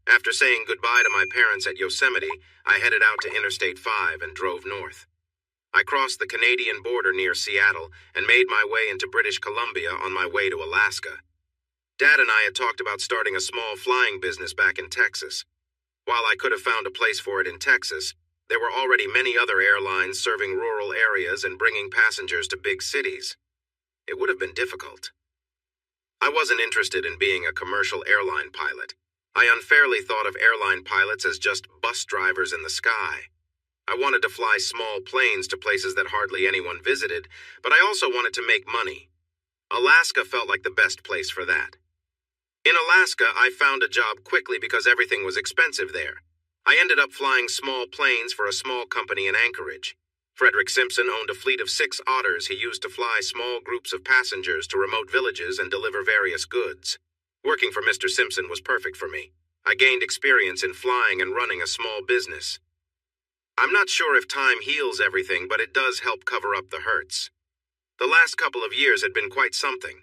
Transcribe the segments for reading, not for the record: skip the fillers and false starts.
After saying goodbye to my parents at Yosemite, I headed out to Interstate 5 and drove north. I crossed the Canadian border near Seattle and made my way into British Columbia on my way to Alaska. Dad and I had talked about starting a small flying business back in Texas. While I could have found a place for it in Texas, there were already many other airlines serving rural areas and bringing passengers to big cities. It would have been difficult. I wasn't interested in being a commercial airline pilot. I unfairly thought of airline pilots as just bus drivers in the sky. I wanted to fly small planes to places that hardly anyone visited, but I also wanted to make money. Alaska felt like the best place for that. In Alaska, I found a job quickly because everything was expensive there. I ended up flying small planes for a small company in Anchorage. Frederick Simpson owned a fleet of 6 otters he used to fly small groups of passengers to remote villages and deliver various goods. Working for Mr. Simpson was perfect for me. I gained experience in flying and running a small business. I'm not sure if time heals everything, but it does help cover up the hurts. The last couple of years had been quite something.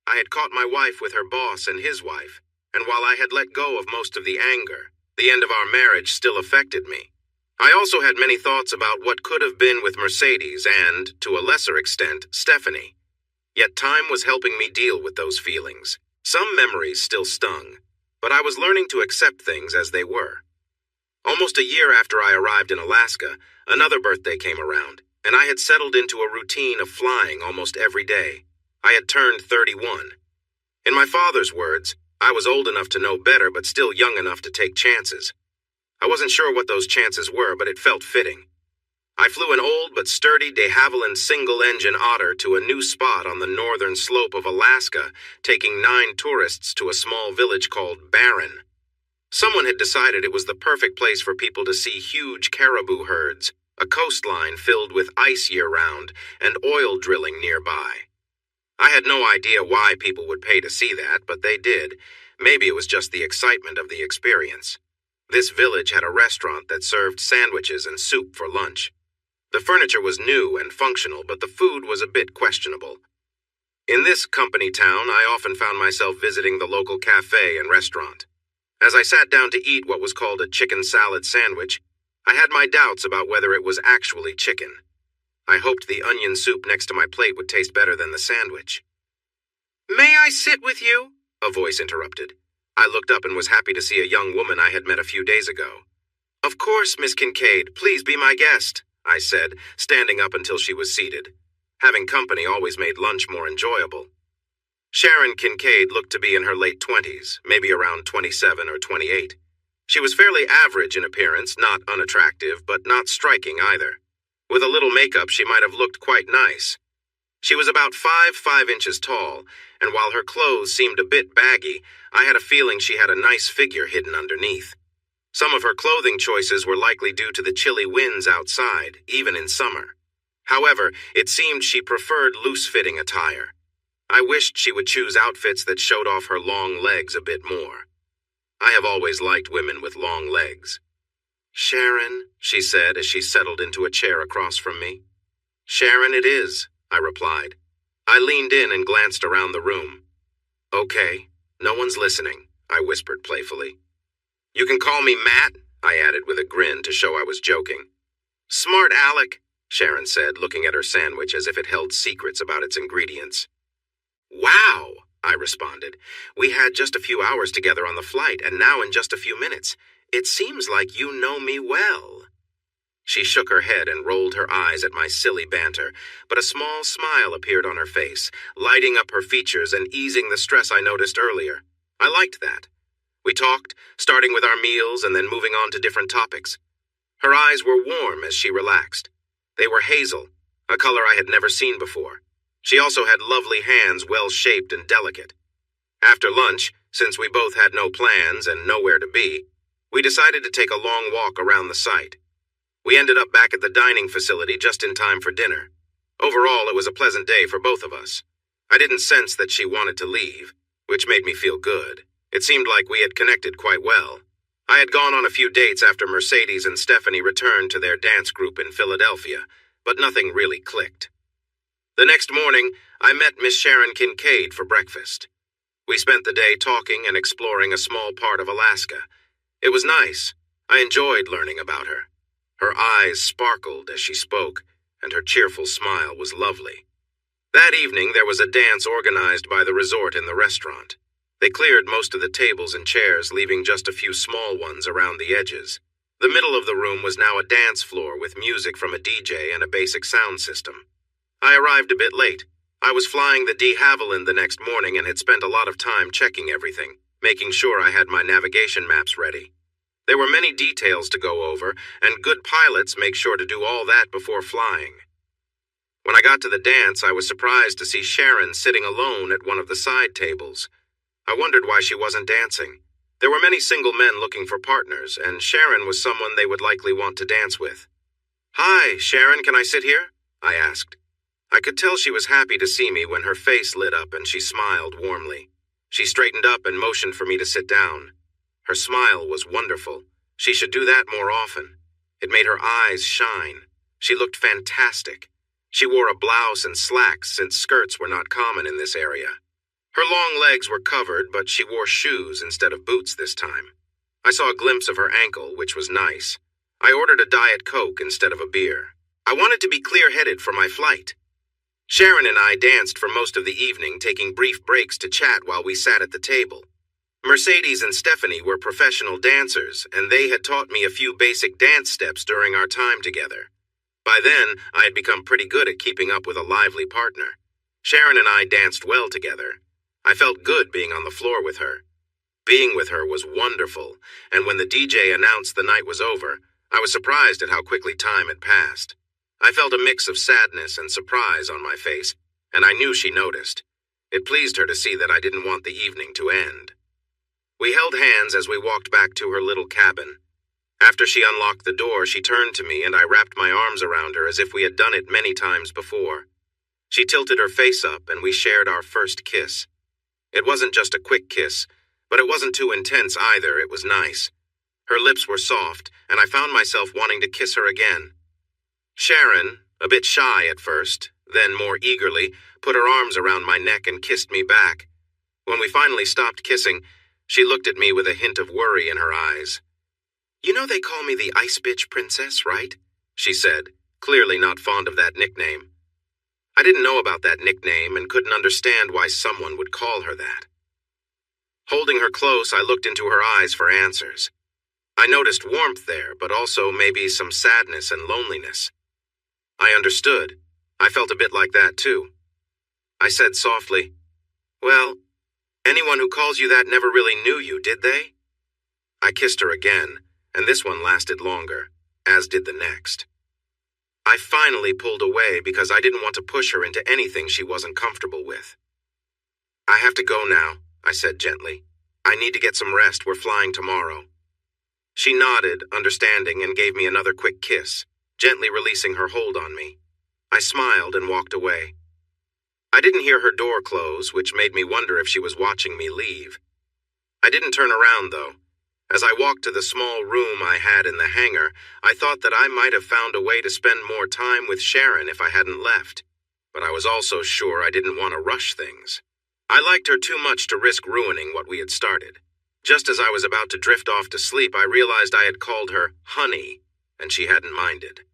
I had caught my wife with her boss and his wife, and while I had let go of most of the anger, the end of our marriage still affected me. I also had many thoughts about what could have been with Mercedes and, to a lesser extent, Stephanie. Yet time was helping me deal with those feelings. Some memories still stung, but I was learning to accept things as they were. Almost a year after I arrived in Alaska, another birthday came around, and I had settled into a routine of flying almost every day. I had turned 31. In my father's words, I was old enough to know better but still young enough to take chances. I wasn't sure what those chances were, but it felt fitting. I flew an old but sturdy de Havilland single-engine otter to a new spot on the northern slope of Alaska, taking 9 tourists to a small village called Barron. Someone had decided it was the perfect place for people to see huge caribou herds, a coastline filled with ice year-round, and oil drilling nearby. I had no idea why people would pay to see that, but they did. Maybe it was just the excitement of the experience. This village had a restaurant that served sandwiches and soup for lunch. The furniture was new and functional, but the food was a bit questionable. In this company town, I often found myself visiting the local cafe and restaurant. As I sat down to eat what was called a chicken salad sandwich, I had my doubts about whether it was actually chicken. I hoped the onion soup next to my plate would taste better than the sandwich. "May I sit with you?" a voice interrupted. I looked up and was happy to see a young woman I had met a few days ago. "Of course, Miss Kincaid, please be my guest," I said, standing up until she was seated. Having company always made lunch more enjoyable. Sharon Kincaid looked to be in her late 20s, maybe around 27 or 28. She was fairly average in appearance, not unattractive, but not striking either. With a little makeup, she might have looked quite nice. She was about 5 inches tall, and while her clothes seemed a bit baggy, I had a feeling she had a nice figure hidden underneath. Some of her clothing choices were likely due to the chilly winds outside, even in summer. However, it seemed she preferred loose-fitting attire. I wished she would choose outfits that showed off her long legs a bit more. I have always liked women with long legs. "Sharon," she said as she settled into a chair across from me. "Sharon it is," I replied. I leaned in and glanced around the room. "Okay, no one's listening," I whispered playfully. "You can call me Matt," I added with a grin to show I was joking. "Smart Alec," Sharon said, looking at her sandwich as if it held secrets about its ingredients. "Wow," I responded. "We had just a few hours together on the flight, and now in just a few minutes. It seems like you know me well." She shook her head and rolled her eyes at my silly banter, but a small smile appeared on her face, lighting up her features and easing the stress I noticed earlier. I liked that. We talked, starting with our meals and then moving on to different topics. Her eyes were warm as she relaxed. They were hazel, a color I had never seen before. She also had lovely hands, well-shaped and delicate. After lunch, since we both had no plans and nowhere to be, we decided to take a long walk around the site. We ended up back at the dining facility just in time for dinner. Overall, it was a pleasant day for both of us. I didn't sense that she wanted to leave, which made me feel good. It seemed like we had connected quite well. I had gone on a few dates after Mercedes and Stephanie returned to their dance group in Philadelphia, but nothing really clicked. The next morning, I met Miss Sharon Kincaid for breakfast. We spent the day talking and exploring a small part of Alaska. It was nice. I enjoyed learning about her. Her eyes sparkled as she spoke, and her cheerful smile was lovely. That evening there was a dance organized by the resort in the restaurant. They cleared most of the tables and chairs, leaving just a few small ones around the edges. The middle of the room was now a dance floor with music from a DJ and a basic sound system. I arrived a bit late. I was flying the de Havilland the next morning and had spent a lot of time checking everything, making sure I had my navigation maps ready. There were many details to go over, and good pilots make sure to do all that before flying. When I got to the dance, I was surprised to see Sharon sitting alone at one of the side tables. I wondered why she wasn't dancing. There were many single men looking for partners, and Sharon was someone they would likely want to dance with. "Hi, Sharon, can I sit here?" I asked. I could tell she was happy to see me when her face lit up and she smiled warmly. She straightened up and motioned for me to sit down. Her smile was wonderful. She should do that more often. It made her eyes shine. She looked fantastic. She wore a blouse and slacks since skirts were not common in this area. Her long legs were covered, but she wore shoes instead of boots this time. I saw a glimpse of her ankle, which was nice. I ordered a Diet Coke instead of a beer. I wanted to be clear-headed for my flight. Sharon and I danced for most of the evening, taking brief breaks to chat while we sat at the table. Mercedes and Stephanie were professional dancers, and they had taught me a few basic dance steps during our time together. By then, I had become pretty good at keeping up with a lively partner. Sharon and I danced well together. I felt good being on the floor with her. Being with her was wonderful, and when the DJ announced the night was over, I was surprised at how quickly time had passed. I felt a mix of sadness and surprise on my face, and I knew she noticed. It pleased her to see that I didn't want the evening to end. We held hands as we walked back to her little cabin. After she unlocked the door, she turned to me and I wrapped my arms around her as if we had done it many times before. She tilted her face up and we shared our first kiss. It wasn't just a quick kiss, but it wasn't too intense either. It was nice. Her lips were soft, and I found myself wanting to kiss her again. Sharon, a bit shy at first, then more eagerly, put her arms around my neck and kissed me back. When we finally stopped kissing, she looked at me with a hint of worry in her eyes. "You know they call me the Ice Bitch Princess, right?" she said, clearly not fond of that nickname. I didn't know about that nickname and couldn't understand why someone would call her that. Holding her close, I looked into her eyes for answers. I noticed warmth there, but also maybe some sadness and loneliness. I understood. I felt a bit like that too. I said softly, "Well, anyone who calls you that never really knew you, did they?" I kissed her again, and this one lasted longer, as did the next. I finally pulled away because I didn't want to push her into anything she wasn't comfortable with. "I have to go now," I said gently. "I need to get some rest. We're flying tomorrow." She nodded, understanding, and gave me another quick kiss, gently releasing her hold on me. I smiled and walked away. I didn't hear her door close, which made me wonder if she was watching me leave. I didn't turn around, though. As I walked to the small room I had in the hangar, I thought that I might have found a way to spend more time with Sharon if I hadn't left. But I was also sure I didn't want to rush things. I liked her too much to risk ruining what we had started. Just as I was about to drift off to sleep, I realized I had called her Honey, and she hadn't minded.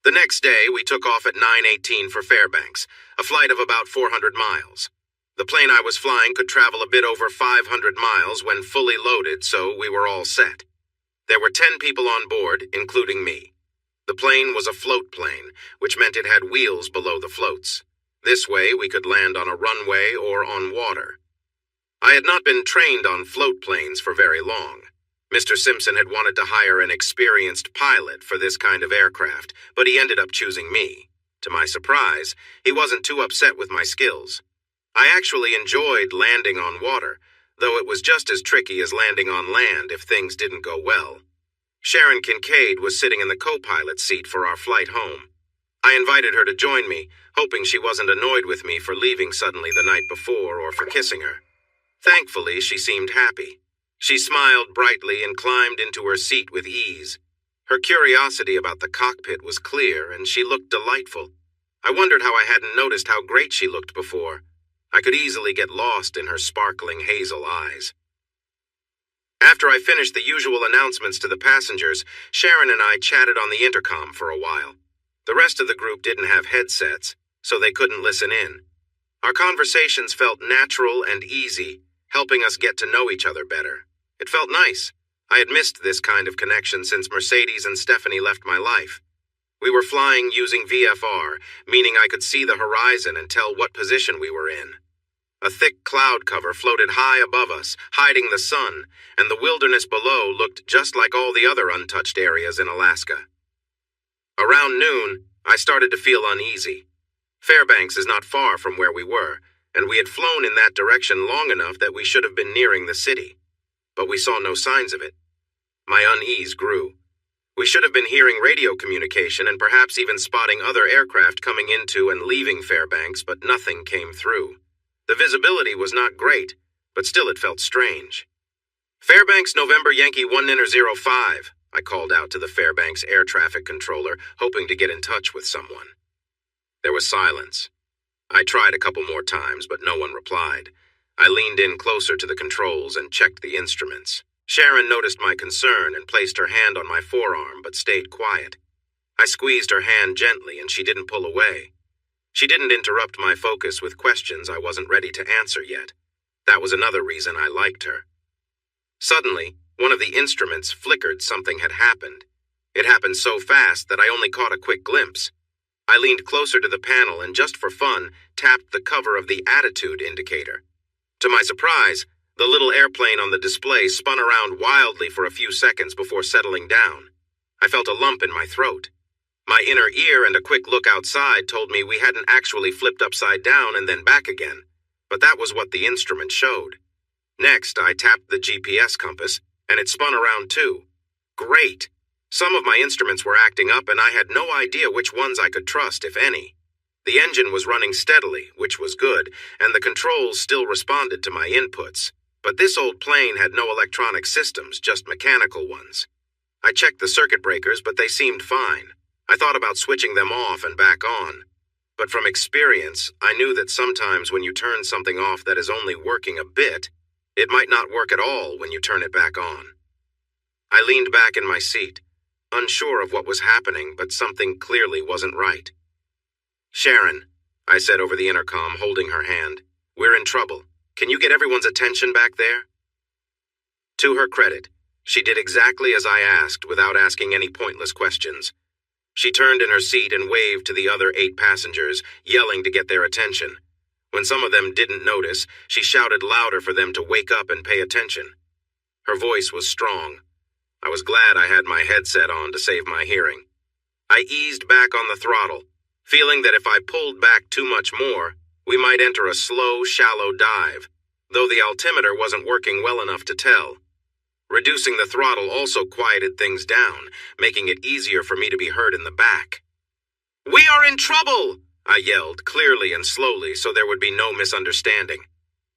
The next day, we took off at 9:18 for Fairbanks, a flight of about 400 miles. The plane I was flying could travel a bit over 500 miles when fully loaded, so we were all set. There were 10 people on board, including me. The plane was a float plane, which meant it had wheels below the floats. This way, we could land on a runway or on water. I had not been trained on float planes for very long. Mr. Simpson had wanted to hire an experienced pilot for this kind of aircraft, but he ended up choosing me. To my surprise, he wasn't too upset with my skills. I actually enjoyed landing on water, though it was just as tricky as landing on land if things didn't go well. Sharon Kincaid was sitting in the co-pilot seat for our flight home. I invited her to join me, hoping she wasn't annoyed with me for leaving suddenly the night before or for kissing her. Thankfully, she seemed happy. She smiled brightly and climbed into her seat with ease. Her curiosity about the cockpit was clear, and she looked delightful. I wondered how I hadn't noticed how great she looked before. I could easily get lost in her sparkling hazel eyes. After I finished the usual announcements to the passengers, Sharon and I chatted on the intercom for a while. The rest of the group didn't have headsets, so they couldn't listen in. Our conversations felt natural and easy, helping us get to know each other better. It felt nice. I had missed this kind of connection since Mercedes and Stephanie left my life. We were flying using VFR, meaning I could see the horizon and tell what position we were in. A thick cloud cover floated high above us, hiding the sun, and the wilderness below looked just like all the other untouched areas in Alaska. Around noon, I started to feel uneasy. Fairbanks is not far from where we were, and we had flown in that direction long enough that we should have been nearing the city. But we saw no signs of it. My unease grew. We should have been hearing radio communication and perhaps even spotting other aircraft coming into and leaving Fairbanks, but nothing came through. The visibility was not great, but still it felt strange. Fairbanks, November, Yankee 1-05, I called out to the Fairbanks air traffic controller, hoping to get in touch with someone. There was silence. I tried a couple more times, but no one replied. I leaned in closer to the controls and checked the instruments. Sharon noticed my concern and placed her hand on my forearm, but stayed quiet. I squeezed her hand gently, and she didn't pull away. She didn't interrupt my focus with questions I wasn't ready to answer yet. That was another reason I liked her. Suddenly, one of the instruments flickered. Something had happened. It happened so fast that I only caught a quick glimpse. I leaned closer to the panel and, just for fun, tapped the cover of the attitude indicator. To my surprise, the little airplane on the display spun around wildly for a few seconds before settling down. I felt a lump in my throat. My inner ear and a quick look outside told me we hadn't actually flipped upside down and then back again, but that was what the instrument showed. Next, I tapped the GPS compass, and it spun around too. Great! Some of my instruments were acting up, and I had no idea which ones I could trust, if any. The engine was running steadily, which was good, and the controls still responded to my inputs. But this old plane had no electronic systems, just mechanical ones. I checked the circuit breakers, but they seemed fine. I thought about switching them off and back on. But from experience, I knew that sometimes when you turn something off that is only working a bit, it might not work at all when you turn it back on. I leaned back in my seat, unsure of what was happening, but something clearly wasn't right. "Sharon," I said over the intercom, holding her hand, "we're in trouble. Can you get everyone's attention back there?" To her credit, she did exactly as I asked without asking any pointless questions. She turned in her seat and waved to the other 8 passengers, yelling to get their attention. When some of them didn't notice, she shouted louder for them to wake up and pay attention. Her voice was strong. I was glad I had my headset on to save my hearing. I eased back on the throttle, feeling that if I pulled back too much more, we might enter a slow, shallow dive, though the altimeter wasn't working well enough to tell. Reducing the throttle also quieted things down, making it easier for me to be heard in the back. "We are in trouble!" I yelled, clearly and slowly so there would be no misunderstanding.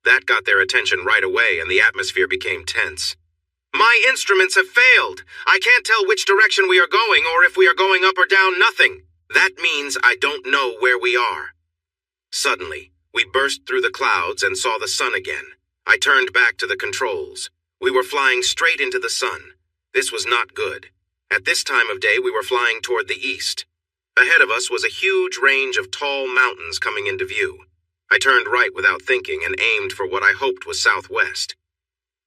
That got their attention right away, and the atmosphere became tense. "My instruments have failed. I can't tell which direction we are going or if we are going up or down. Nothing. That means I don't know where we are." Suddenly, we burst through the clouds and saw the sun again. I turned back to the controls. We were flying straight into the sun. This was not good. At this time of day, we were flying toward the east. Ahead of us was a huge range of tall mountains coming into view. I turned right without thinking and aimed for what I hoped was southwest.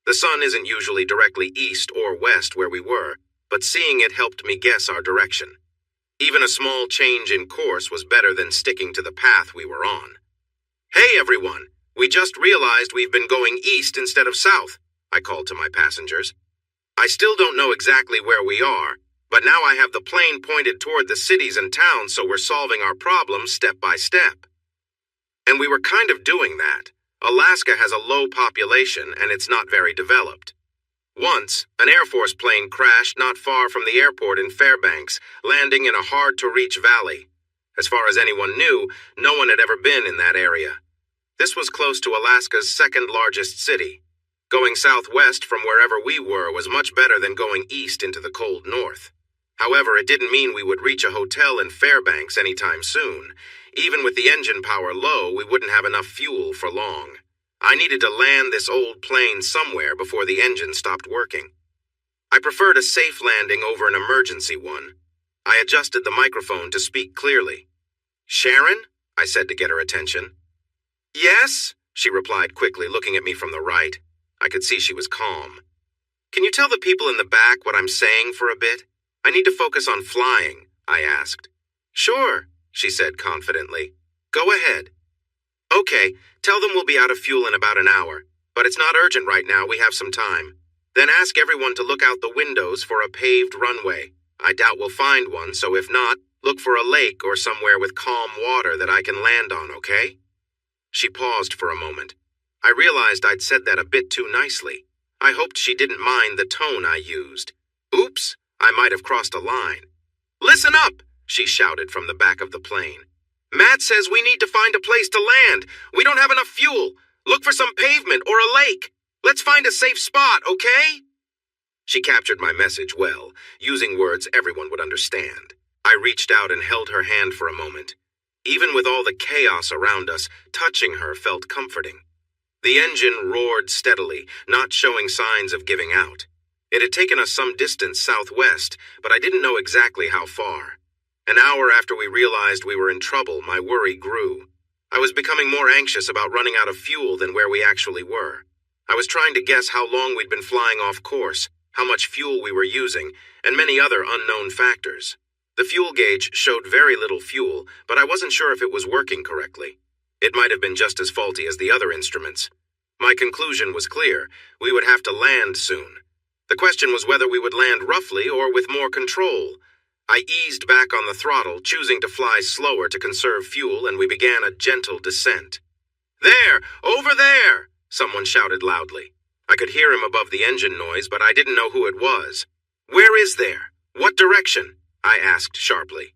The sun isn't usually directly east or west where we were, but seeing it helped me guess our direction. Even a small change in course was better than sticking to the path we were on. "Hey everyone, we just realized we've been going east instead of south," I called to my passengers. "I still don't know exactly where we are, but now I have the plane pointed toward the cities and towns, so we're solving our problems step by step." And we were kind of doing that. Alaska has a low population and it's not very developed. Once, an Air Force plane crashed not far from the airport in Fairbanks, landing in a hard-to-reach valley. As far as anyone knew, no one had ever been in that area. This was close to Alaska's second-largest city. Going southwest from wherever we were was much better than going east into the cold north. However, it didn't mean we would reach a hotel in Fairbanks anytime soon. Even with the engine power low, we wouldn't have enough fuel for long. I needed to land this old plane somewhere before the engine stopped working. I preferred a safe landing over an emergency one. I adjusted the microphone to speak clearly. "Sharon?" I said to get her attention. "Yes?" she replied quickly, looking at me from the right. I could see she was calm. "Can you tell the people in the back what I'm saying for a bit? I need to focus on flying," I asked. "Sure," she said confidently. "Go ahead." "Okay, tell them we'll be out of fuel in about an hour, but it's not urgent right now, we have some time. Then ask everyone to look out the windows for a paved runway. I doubt we'll find one, so if not, look for a lake or somewhere with calm water that I can land on, okay?" She paused for a moment. I realized I'd said that a bit too nicely. I hoped she didn't mind the tone I used. Oops, I might have crossed a line. "Listen up," she shouted from the back of the plane. "Matt says we need to find a place to land. We don't have enough fuel. Look for some pavement or a lake. Let's find a safe spot, okay?" She captured my message well, using words everyone would understand. I reached out and held her hand for a moment. Even with all the chaos around us, touching her felt comforting. The engine roared steadily, not showing signs of giving out. It had taken us some distance southwest, but I didn't know exactly how far. An hour after we realized we were in trouble, my worry grew. I was becoming more anxious about running out of fuel than where we actually were. I was trying to guess how long we'd been flying off course, how much fuel we were using, and many other unknown factors. The fuel gauge showed very little fuel, but I wasn't sure if it was working correctly. It might have been just as faulty as the other instruments. My conclusion was clear. We would have to land soon. The question was whether we would land roughly or with more control. I eased back on the throttle, choosing to fly slower to conserve fuel, and we began a gentle descent. "There! Over there!" someone shouted loudly. I could hear him above the engine noise, but I didn't know who it was. "Where is there? What direction?" I asked sharply.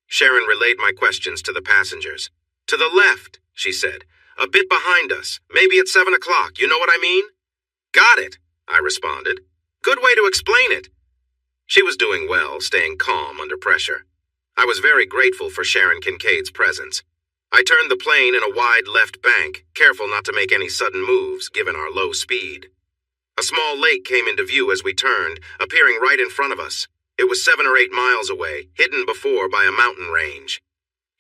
Sharon relayed my questions to the passengers. "To the left," she said. "A bit behind us. Maybe at 7 o'clock, you know what I mean?" "Got it," I responded. "Good way to explain it." She was doing well, staying calm under pressure. I was very grateful for Sharon Kincaid's presence. I turned the plane in a wide left bank, careful not to make any sudden moves, given our low speed. A small lake came into view as we turned, appearing right in front of us. It was 7 or 8 miles away, hidden before by a mountain range.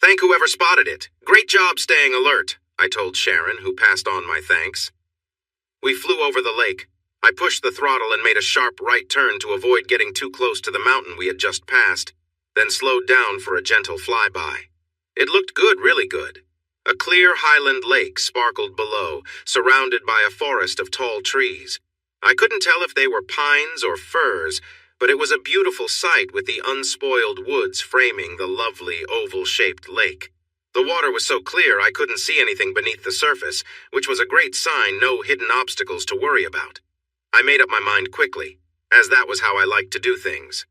"Thank whoever spotted it. Great job staying alert," I told Sharon, who passed on my thanks. We flew over the lake. I pushed the throttle and made a sharp right turn to avoid getting too close to the mountain we had just passed, then slowed down for a gentle flyby. It looked good, really good. A clear highland lake sparkled below, surrounded by a forest of tall trees. I couldn't tell if they were pines or firs, but it was a beautiful sight with the unspoiled woods framing the lovely oval-shaped lake. The water was so clear I couldn't see anything beneath the surface, which was a great sign, no hidden obstacles to worry about. I made up my mind quickly, as that was how I liked to do things.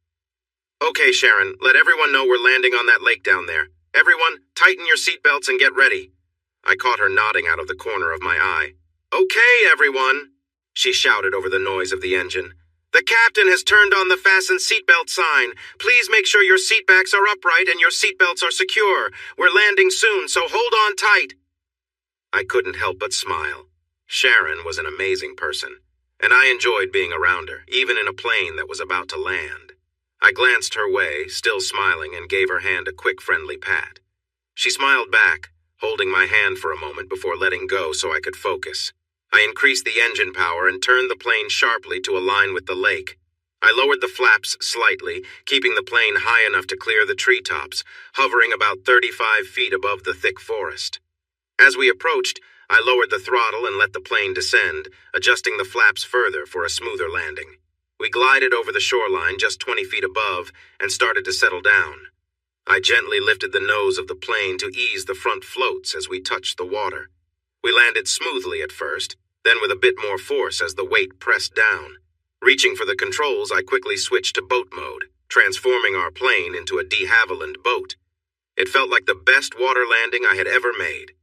"Okay, Sharon, let everyone know we're landing on that lake down there. Everyone, tighten your seatbelts and get ready." I caught her nodding out of the corner of my eye. "Okay, everyone," she shouted over the noise of the engine. "The captain has turned on the fasten seatbelt sign. Please make sure your seatbacks are upright and your seatbelts are secure. We're landing soon, so hold on tight." I couldn't help but smile. Sharon was an amazing person, and I enjoyed being around her, even in a plane that was about to land. I glanced her way, still smiling, and gave her hand a quick friendly pat. She smiled back, holding my hand for a moment before letting go so I could focus. I increased the engine power and turned the plane sharply to align with the lake. I lowered the flaps slightly, keeping the plane high enough to clear the treetops, hovering about 35 feet above the thick forest. As we approached, I lowered the throttle and let the plane descend, adjusting the flaps further for a smoother landing. We glided over the shoreline just 20 feet above and started to settle down. I gently lifted the nose of the plane to ease the front floats as we touched the water. We landed smoothly at first, then with a bit more force as the weight pressed down. Reaching for the controls, I quickly switched to boat mode, transforming our plane into a de Havilland boat. It felt like the best water landing I had ever made.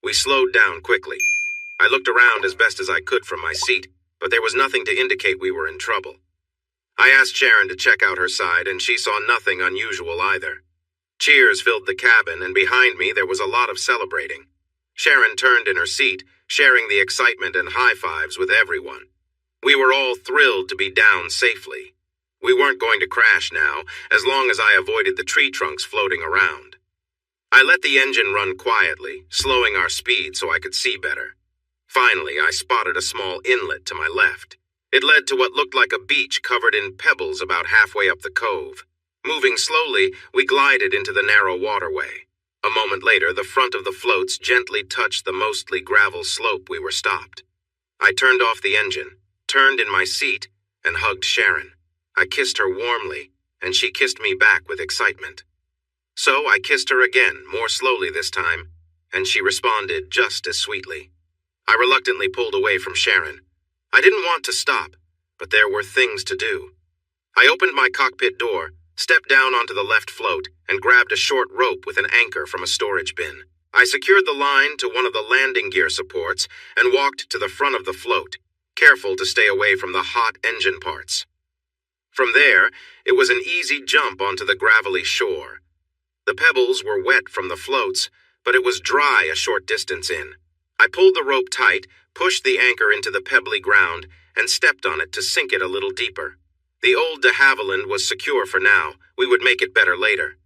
We slowed down quickly. I looked around as best as I could from my seat, but there was nothing to indicate we were in trouble. I asked Sharon to check out her side, and she saw nothing unusual either. Cheers filled the cabin, and behind me there was a lot of celebrating. Sharon turned in her seat, sharing the excitement and high-fives with everyone. We were all thrilled to be down safely. We weren't going to crash now, as long as I avoided the tree trunks floating around. I let the engine run quietly, slowing our speed so I could see better. Finally, I spotted a small inlet to my left. It led to what looked like a beach covered in pebbles about halfway up the cove. Moving slowly, we glided into the narrow waterway. A moment later, the front of the floats gently touched the mostly gravel slope we were stopped. I turned off the engine, turned in my seat, and hugged Sharon. I kissed her warmly, and she kissed me back with excitement. So I kissed her again, more slowly this time, and she responded just as sweetly. I reluctantly pulled away from Sharon. I didn't want to stop, but there were things to do. I opened my cockpit door, stepped down onto the left float, and grabbed a short rope with an anchor from a storage bin. I secured the line to one of the landing gear supports and walked to the front of the float, careful to stay away from the hot engine parts. From there, it was an easy jump onto the gravelly shore. The pebbles were wet from the floats, but it was dry a short distance in. I pulled the rope tight, pushed the anchor into the pebbly ground, and stepped on it to sink it a little deeper. The old de Havilland was secure for now. We would make it better later.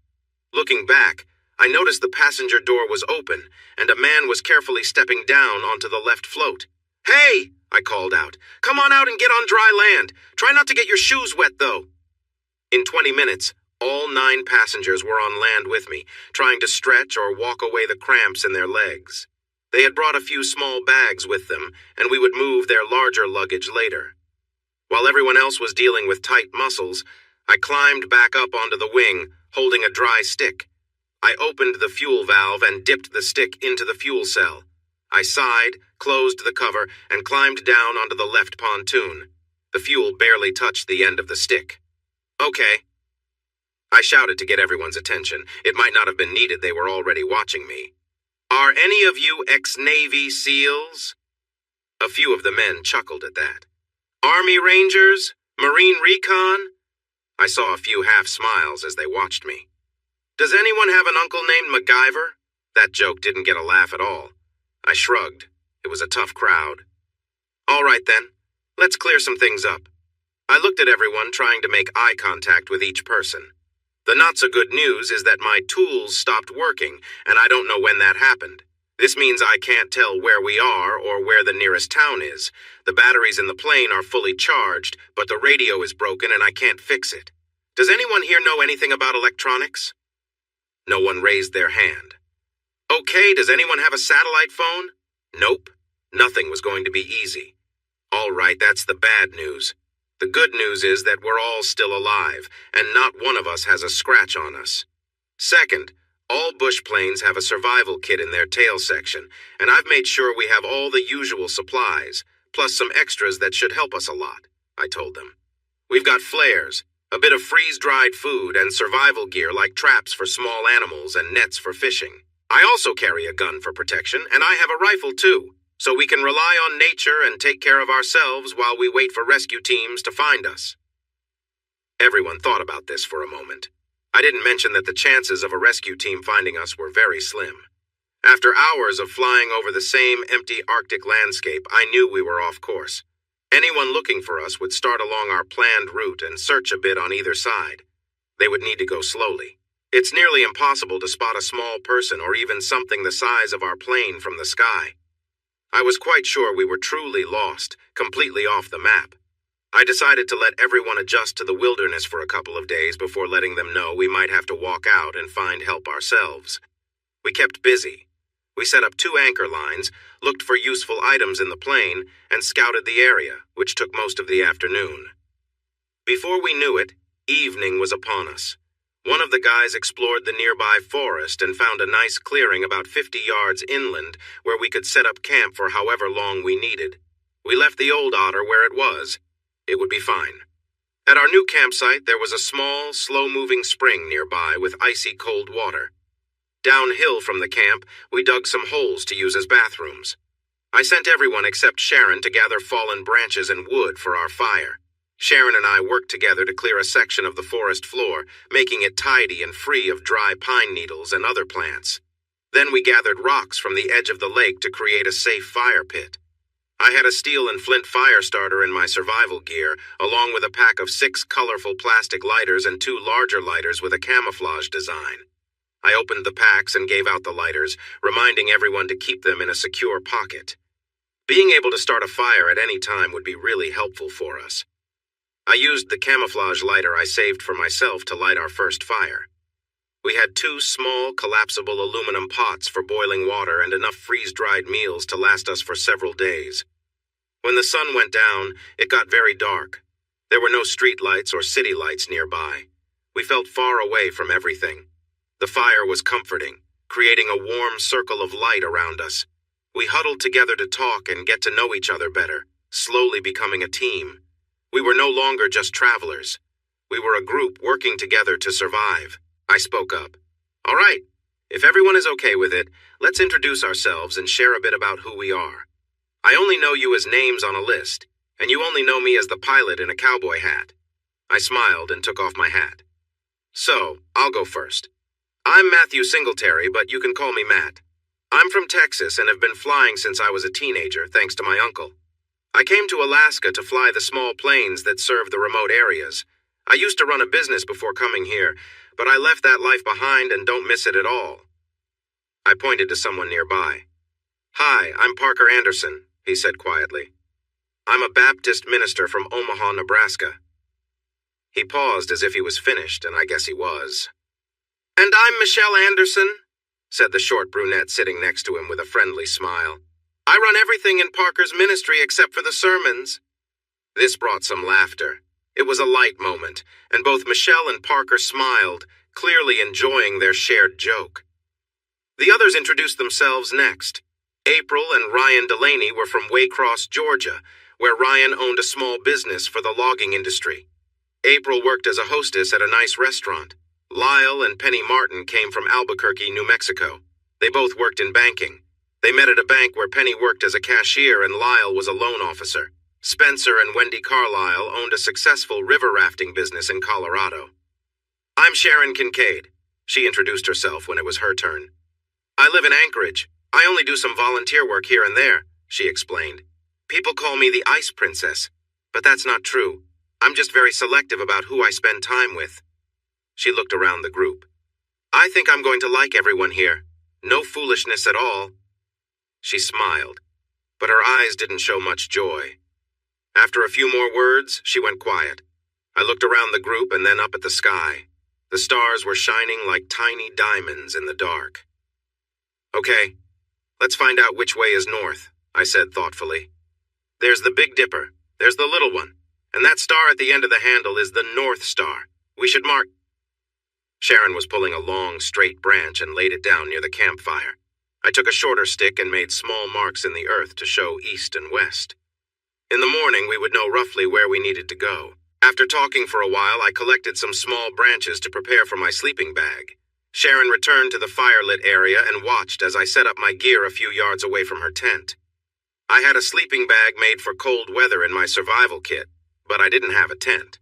Looking back, I noticed the passenger door was open, and a man was carefully stepping down onto the left float. "Hey!" I called out. "Come on out and get on dry land. Try not to get your shoes wet, though." In 20 minutes, all 9 passengers were on land with me, trying to stretch or walk away the cramps in their legs. They had brought a few small bags with them, and we would move their larger luggage later. While everyone else was dealing with tight muscles, I climbed back up onto the wing, holding a dry stick. I opened the fuel valve and dipped the stick into the fuel cell. I sighed, closed the cover, and climbed down onto the left pontoon. The fuel barely touched the end of the stick. "Okay." I shouted to get everyone's attention. It might not have been needed, they were already watching me. "Are any of you ex-Navy SEALs?" A few of the men chuckled at that. "Army Rangers? Marine Recon?" I saw a few half-smiles as they watched me. "Does anyone have an uncle named MacGyver?" That joke didn't get a laugh at all. I shrugged. It was a tough crowd. "All right then, let's clear some things up." I looked at everyone, trying to make eye contact with each person. The not-so-good news is that my tools stopped working, and I don't know when that happened. This means I can't tell where we are or where the nearest town is. The batteries in the plane are fully charged, but the radio is broken and I can't fix it. Does anyone here know anything about electronics? No one raised their hand. Okay, does anyone have a satellite phone? Nope. Nothing was going to be easy. All right, that's the bad news. The good news is that we're all still alive, and not one of us has a scratch on us. Second, all bush planes have a survival kit in their tail section, and I've made sure we have all the usual supplies, plus some extras that should help us a lot, I told them. We've got flares, a bit of freeze-dried food, and survival gear like traps for small animals and nets for fishing. I also carry a gun for protection, and I have a rifle too, so we can rely on nature and take care of ourselves while we wait for rescue teams to find us. Everyone thought about this for a moment. I didn't mention that the chances of a rescue team finding us were very slim. After hours of flying over the same empty Arctic landscape, I knew we were off course. Anyone looking for us would start along our planned route and search a bit on either side. They would need to go slowly. It's nearly impossible to spot a small person or even something the size of our plane from the sky. I was quite sure we were truly lost, completely off the map. I decided to let everyone adjust to the wilderness for a couple of days before letting them know we might have to walk out and find help ourselves. We kept busy. We set up 2 anchor lines, looked for useful items in the plane, and scouted the area, which took most of the afternoon. Before we knew it, evening was upon us. One of the guys explored the nearby forest and found a nice clearing about 50 yards inland where we could set up camp for however long we needed. We left the old otter where it was. It would be fine. At our new campsite, there was a small, slow-moving spring nearby with icy cold water. Downhill from the camp, we dug some holes to use as bathrooms. I sent everyone except Sharon to gather fallen branches and wood for our fire. Sharon and I worked together to clear a section of the forest floor, making it tidy and free of dry pine needles and other plants. Then we gathered rocks from the edge of the lake to create a safe fire pit. I had a steel and flint fire starter in my survival gear, along with a pack of 6 colorful plastic lighters and 2 larger lighters with a camouflage design. I opened the packs and gave out the lighters, reminding everyone to keep them in a secure pocket. Being able to start a fire at any time would be really helpful for us. I used the camouflage lighter I saved for myself to light our first fire. We had 2 small, collapsible aluminum pots for boiling water and enough freeze-dried meals to last us for several days. When the sun went down, it got very dark. There were no street lights or city lights nearby. We felt far away from everything. The fire was comforting, creating a warm circle of light around us. We huddled together to talk and get to know each other better, slowly becoming a team. We were no longer just travelers. We were a group working together to survive. I spoke up. All right, if everyone is okay with it, let's introduce ourselves and share a bit about who we are. I only know you as names on a list, and you only know me as the pilot in a cowboy hat. I smiled and took off my hat. So, I'll go first. I'm Matthew Singletary, but you can call me Matt. I'm from Texas and have been flying since I was a teenager, thanks to my uncle. I came to Alaska to fly the small planes that serve the remote areas. I used to run a business before coming here, but I left that life behind and don't miss it at all. I pointed to someone nearby. Hi, I'm Parker Anderson, he said quietly. I'm a Baptist minister from Omaha, Nebraska. He paused as if he was finished, and I guess he was. And I'm Michelle Anderson, said the short brunette sitting next to him with a friendly smile. I run everything in Parker's ministry except for the sermons. This brought some laughter. It was a light moment, and both Michelle and Parker smiled, clearly enjoying their shared joke. The others introduced themselves next. April and Ryan Delaney were from Waycross, Georgia, where Ryan owned a small business for the logging industry. April worked as a hostess at a nice restaurant. Lyle and Penny Martin came from Albuquerque, New Mexico. They both worked in banking. They met at a bank where Penny worked as a cashier and Lyle was a loan officer. Spencer and Wendy Carlisle owned a successful river rafting business in Colorado. I'm Sharon Kincaid. She introduced herself when it was her turn. I live in Anchorage. I only do some volunteer work here and there, she explained. People call me the Ice Princess, but that's not true. I'm just very selective about who I spend time with. She looked around the group. I think I'm going to like everyone here. No foolishness at all. She smiled, but her eyes didn't show much joy. After a few more words, she went quiet. I looked around the group and then up at the sky. The stars were shining like tiny diamonds in the dark. Okay, let's find out which way is north, I said thoughtfully. There's the Big Dipper, there's the little one, and that star at the end of the handle is the North Star. We should mark. Sharon was pulling a long, straight branch and laid it down near the campfire. I took a shorter stick and made small marks in the earth to show east and west. In the morning, we would know roughly where we needed to go. After talking for a while, I collected some small branches to prepare for my sleeping bag. Sharon returned to the fire-lit area and watched as I set up my gear a few yards away from her tent. I had a sleeping bag made for cold weather in my survival kit, but I didn't have a tent.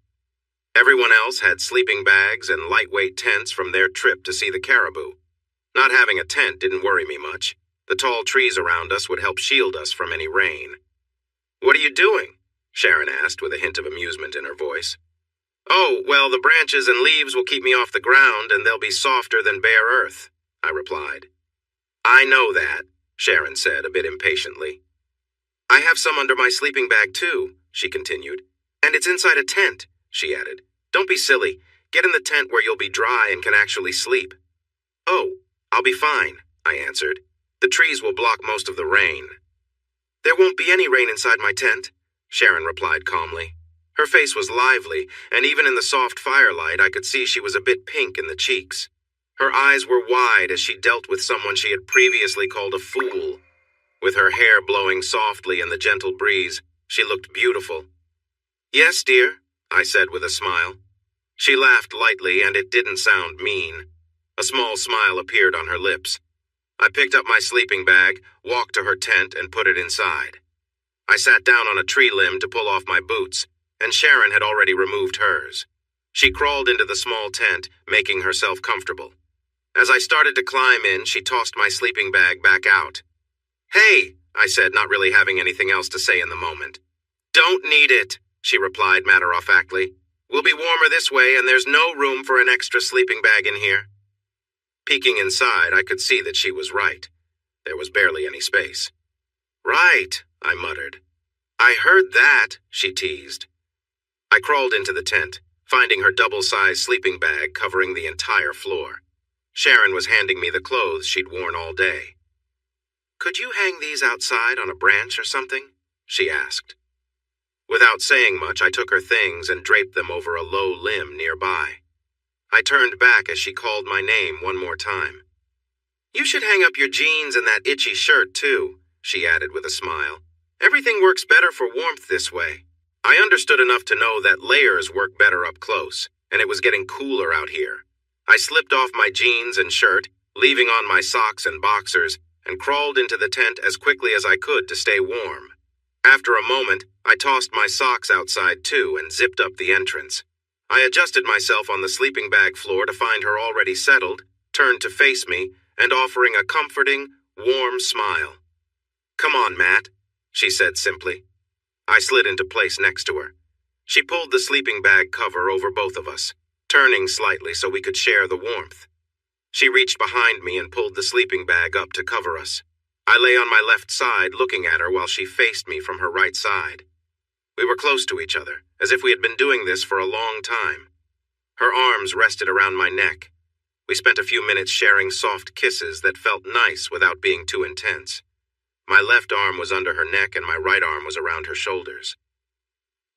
Everyone else had sleeping bags and lightweight tents from their trip to see the caribou. Not having a tent didn't worry me much. The tall trees around us would help shield us from any rain. What are you doing? Sharon asked with a hint of amusement in her voice. Oh, well, the branches and leaves will keep me off the ground and they'll be softer than bare earth, I replied. I know that, Sharon said a bit impatiently. I have some under my sleeping bag too, she continued. And it's inside a tent, she added. Don't be silly. Get in the tent where you'll be dry and can actually sleep. Oh, I'll be fine, I answered. The trees will block most of the rain. There won't be any rain inside my tent, Sharon replied calmly. Her face was lively, and even in the soft firelight I could see she was a bit pink in the cheeks. Her eyes were wide as she dealt with someone she had previously called a fool. With her hair blowing softly in the gentle breeze, she looked beautiful. Yes, dear, I said with a smile. She laughed lightly, and it didn't sound mean. A small smile appeared on her lips. I picked up my sleeping bag, walked to her tent, and put it inside. I sat down on a tree limb to pull off my boots, and Sharon had already removed hers. She crawled into the small tent, making herself comfortable. As I started to climb in, she tossed my sleeping bag back out. "Hey," I said, not really having anything else to say in the moment. "Don't need it," she replied matter-of-factly. "We'll be warmer this way, and there's no room for an extra sleeping bag in here." Peeking inside, I could see that she was right. There was barely any space. "Right," I muttered. "I heard that," she teased. I crawled into the tent, finding her double-sized sleeping bag covering the entire floor. Sharon was handing me the clothes she'd worn all day. "Could you hang these outside on a branch or something?" she asked. Without saying much, I took her things and draped them over a low limb nearby. I turned back as she called my name one more time. "You should hang up your jeans and that itchy shirt, too," she added with a smile. "Everything works better for warmth this way." I understood enough to know that layers work better up close, and it was getting cooler out here. I slipped off my jeans and shirt, leaving on my socks and boxers, and crawled into the tent as quickly as I could to stay warm. After a moment, I tossed my socks outside too and zipped up the entrance. I adjusted myself on the sleeping bag floor to find her already settled, turned to face me, and offering a comforting, warm smile. "Come on, Matt," she said simply. I slid into place next to her. She pulled the sleeping bag cover over both of us, turning slightly so we could share the warmth. She reached behind me and pulled the sleeping bag up to cover us. I lay on my left side looking at her while she faced me from her right side. We were close to each other, as if we had been doing this for a long time. Her arms rested around my neck. We spent a few minutes sharing soft kisses that felt nice without being too intense. My left arm was under her neck and my right arm was around her shoulders.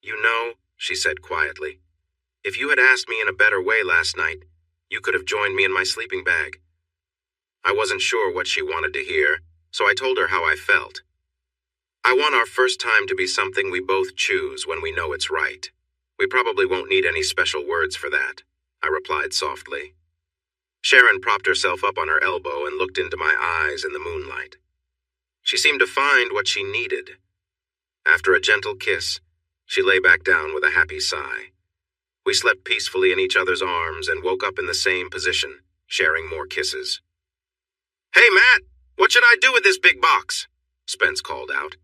"You know," she said quietly, "if you had asked me in a better way last night, you could have joined me in my sleeping bag." I wasn't sure what she wanted to hear, so I told her how I felt. "I want our first time to be something we both choose when we know it's right. We probably won't need any special words for that," I replied softly. Sharon propped herself up on her elbow and looked into my eyes in the moonlight. She seemed to find what she needed. After a gentle kiss, she lay back down with a happy sigh. We slept peacefully in each other's arms and woke up in the same position, sharing more kisses. "Hey, Matt, what should I do with this big box?" Spence called out.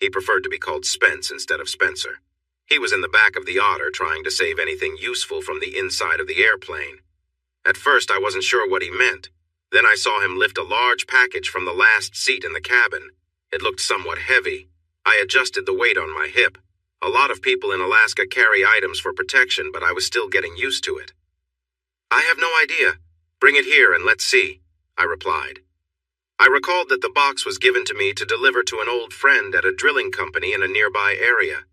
He preferred to be called Spence instead of Spencer. He was in the back of the Otter trying to save anything useful from the inside of the airplane. At first, I wasn't sure what he meant. Then I saw him lift a large package from the last seat in the cabin. It looked somewhat heavy. I adjusted the weight on my hip. A lot of people in Alaska carry items for protection, but I was still getting used to it. "I have no idea. Bring it here and let's see," I replied. I recalled that the box was given to me to deliver to an old friend at a drilling company in a nearby area.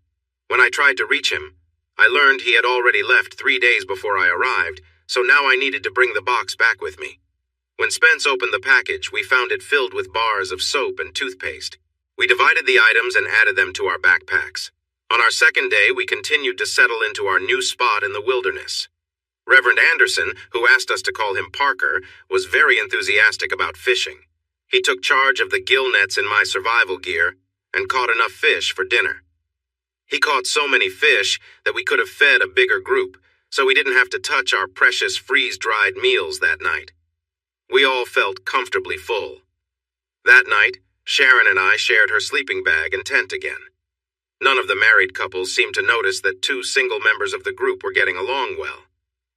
When I tried to reach him, I learned he had already left 3 days before I arrived, so now I needed to bring the box back with me. When Spence opened the package, we found it filled with bars of soap and toothpaste. We divided the items and added them to our backpacks. On our second day, we continued to settle into our new spot in the wilderness. Reverend Anderson, who asked us to call him Parker, was very enthusiastic about fishing. He took charge of the gill nets in my survival gear and caught enough fish for dinner. He caught so many fish that we could have fed a bigger group, so we didn't have to touch our precious freeze-dried meals that night. We all felt comfortably full. That night, Sharon and I shared her sleeping bag and tent again. None of the married couples seemed to notice that 2 single members of the group were getting along well.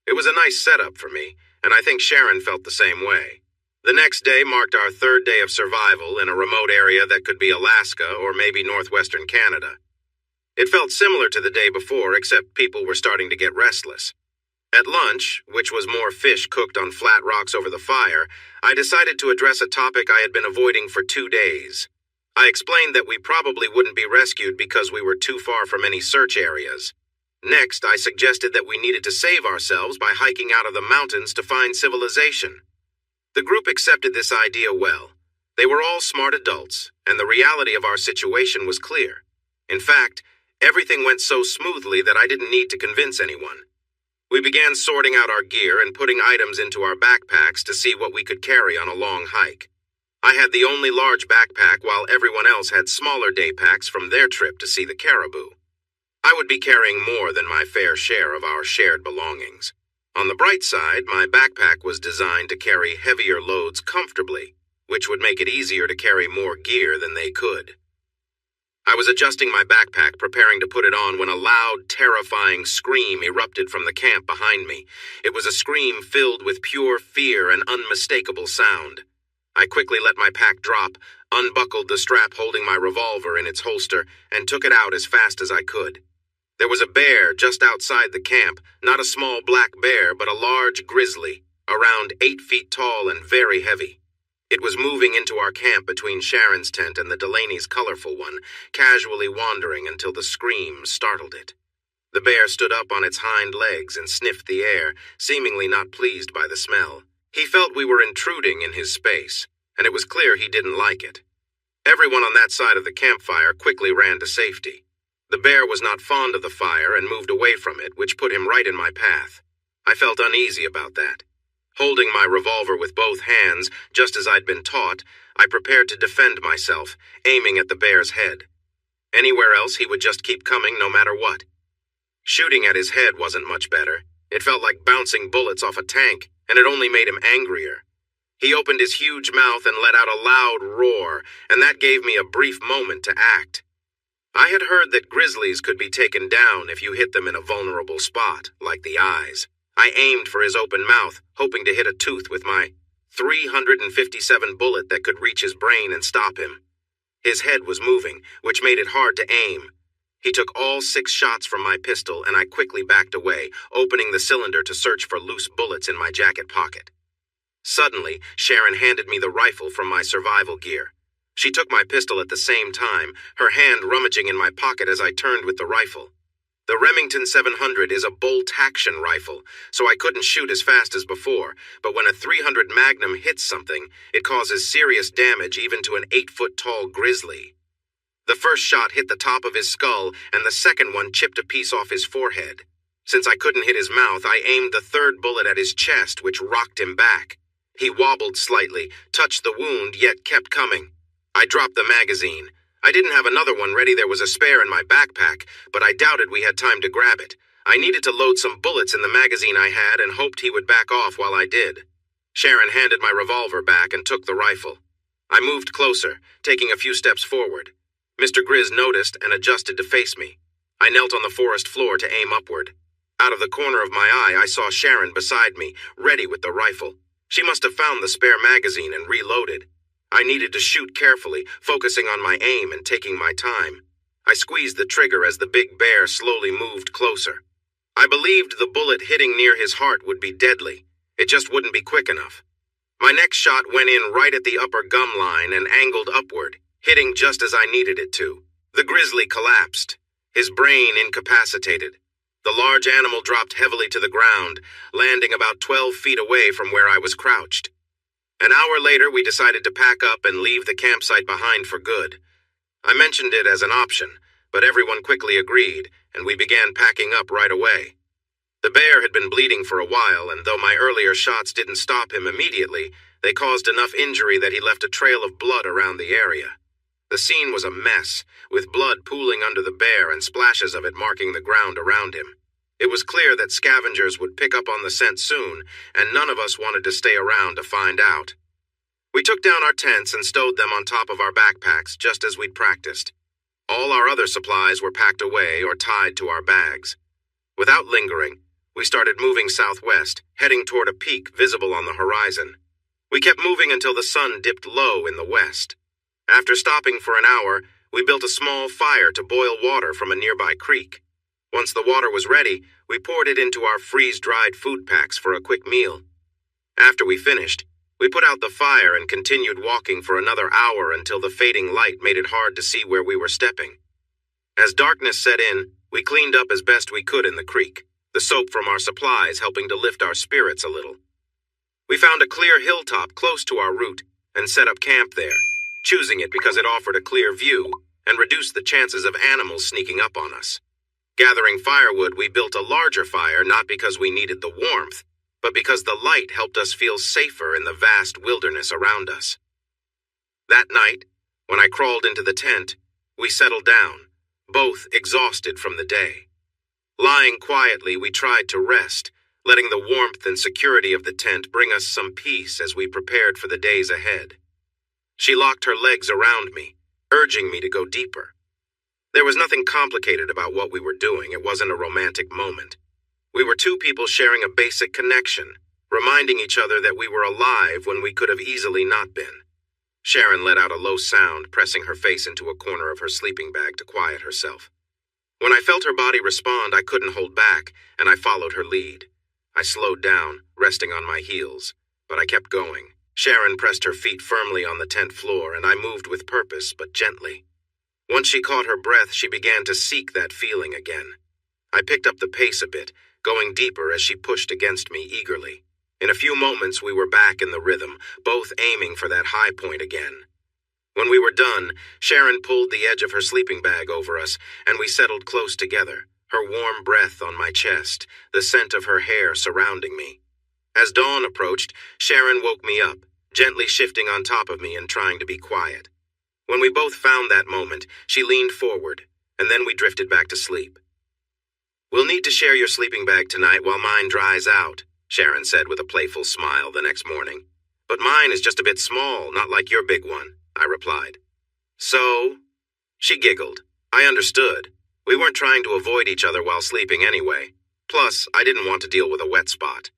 It was a nice setup for me, and I think Sharon felt the same way. The next day marked our 3rd day of survival in a remote area that could be Alaska or maybe northwestern Canada. It felt similar to the day before, except people were starting to get restless. At lunch, which was more fish cooked on flat rocks over the fire, I decided to address a topic I had been avoiding for 2 days. I explained that we probably wouldn't be rescued because we were too far from any search areas. Next, I suggested that we needed to save ourselves by hiking out of the mountains to find civilization. The group accepted this idea well. They were all smart adults, and the reality of our situation was clear. In fact, everything went so smoothly that I didn't need to convince anyone. We began sorting out our gear and putting items into our backpacks to see what we could carry on a long hike. I had the only large backpack while everyone else had smaller day packs from their trip to see the caribou. I would be carrying more than my fair share of our shared belongings. On the bright side, my backpack was designed to carry heavier loads comfortably, which would make it easier to carry more gear than they could. I was adjusting my backpack, preparing to put it on, when a loud, terrifying scream erupted from the camp behind me. It was a scream filled with pure fear and unmistakable sound. I quickly let my pack drop, unbuckled the strap holding my revolver in its holster, and took it out as fast as I could. There was a bear just outside the camp, not a small black bear, but a large grizzly, around 8 feet tall and very heavy. It was moving into our camp between Sharon's tent and the Delaney's colorful one, casually wandering until the scream startled it. The bear stood up on its hind legs and sniffed the air, seemingly not pleased by the smell. He felt we were intruding in his space, and it was clear he didn't like it. Everyone on that side of the campfire quickly ran to safety. The bear was not fond of the fire and moved away from it, which put him right in my path. I felt uneasy about that. Holding my revolver with both hands, just as I'd been taught, I prepared to defend myself, aiming at the bear's head. Anywhere else, he would just keep coming no matter what. Shooting at his head wasn't much better. It felt like bouncing bullets off a tank, and it only made him angrier. He opened his huge mouth and let out a loud roar, and that gave me a brief moment to act. I had heard that grizzlies could be taken down if you hit them in a vulnerable spot, like the eyes. I aimed for his open mouth, hoping to hit a tooth with my .357 bullet that could reach his brain and stop him. His head was moving, which made it hard to aim. He took all 6 shots from my pistol, and I quickly backed away, opening the cylinder to search for loose bullets in my jacket pocket. Suddenly, Sharon handed me the rifle from my survival gear. She took my pistol at the same time, her hand rummaging in my pocket as I turned with the rifle. The Remington 700 is a bolt-action rifle, so I couldn't shoot as fast as before, but when a .300 Magnum hits something, it causes serious damage even to an 8-foot-tall grizzly. The first shot hit the top of his skull, and the second one chipped a piece off his forehead. Since I couldn't hit his mouth, I aimed the third bullet at his chest, which rocked him back. He wobbled slightly, touched the wound, yet kept coming. I dropped the magazine. I didn't have another one ready. There was a spare in my backpack, but I doubted we had time to grab it. I needed to load some bullets in the magazine I had and hoped he would back off while I did. Sharon handed my revolver back and took the rifle. I moved closer, taking a few steps forward. Mr. Grizz noticed and adjusted to face me. I knelt on the forest floor to aim upward. Out of the corner of my eye, I saw Sharon beside me, ready with the rifle. She must have found the spare magazine and reloaded. I needed to shoot carefully, focusing on my aim and taking my time. I squeezed the trigger as the big bear slowly moved closer. I believed the bullet hitting near his heart would be deadly. It just wouldn't be quick enough. My next shot went in right at the upper gum line and angled upward, hitting just as I needed it to. The grizzly collapsed, his brain incapacitated. The large animal dropped heavily to the ground, landing about 12 feet away from where I was crouched. An hour later, we decided to pack up and leave the campsite behind for good. I mentioned it as an option, but everyone quickly agreed, and we began packing up right away. The bear had been bleeding for a while, and though my earlier shots didn't stop him immediately, they caused enough injury that he left a trail of blood around the area. The scene was a mess, with blood pooling under the bear and splashes of it marking the ground around him. It was clear that scavengers would pick up on the scent soon, and none of us wanted to stay around to find out. We took down our tents and stowed them on top of our backpacks, just as we'd practiced. All our other supplies were packed away or tied to our bags. Without lingering, we started moving southwest, heading toward a peak visible on the horizon. We kept moving until the sun dipped low in the west. After stopping for an hour, we built a small fire to boil water from a nearby creek. Once the water was ready, we poured it into our freeze-dried food packs for a quick meal. After we finished, we put out the fire and continued walking for another hour until the fading light made it hard to see where we were stepping. As darkness set in, we cleaned up as best we could in the creek, the soap from our supplies helping to lift our spirits a little. We found a clear hilltop close to our route and set up camp there, choosing it because it offered a clear view and reduced the chances of animals sneaking up on us. Gathering firewood, we built a larger fire not because we needed the warmth, but because the light helped us feel safer in the vast wilderness around us. That night, when I crawled into the tent, we settled down, both exhausted from the day. Lying quietly, we tried to rest, letting the warmth and security of the tent bring us some peace as we prepared for the days ahead. She locked her legs around me, urging me to go deeper. There was nothing complicated about what we were doing. It wasn't a romantic moment. We were two people sharing a basic connection, reminding each other that we were alive when we could have easily not been. Sharon let out a low sound, pressing her face into a corner of her sleeping bag to quiet herself. When I felt her body respond, I couldn't hold back, and I followed her lead. I slowed down, resting on my heels, but I kept going. Sharon pressed her feet firmly on the tent floor, and I moved with purpose, but gently. Once she caught her breath, she began to seek that feeling again. I picked up the pace a bit, going deeper as she pushed against me eagerly. In a few moments, we were back in the rhythm, both aiming for that high point again. When we were done, Sharon pulled the edge of her sleeping bag over us, and we settled close together, her warm breath on my chest, the scent of her hair surrounding me. As dawn approached, Sharon woke me up, gently shifting on top of me and trying to be quiet. When we both found that moment, she leaned forward, and then we drifted back to sleep. "We'll need to share your sleeping bag tonight while mine dries out," Sharon said with a playful smile the next morning. "But mine is just a bit small, not like your big one," I replied. "So?" She giggled. I understood. We weren't trying to avoid each other while sleeping anyway. Plus, I didn't want to deal with a wet spot.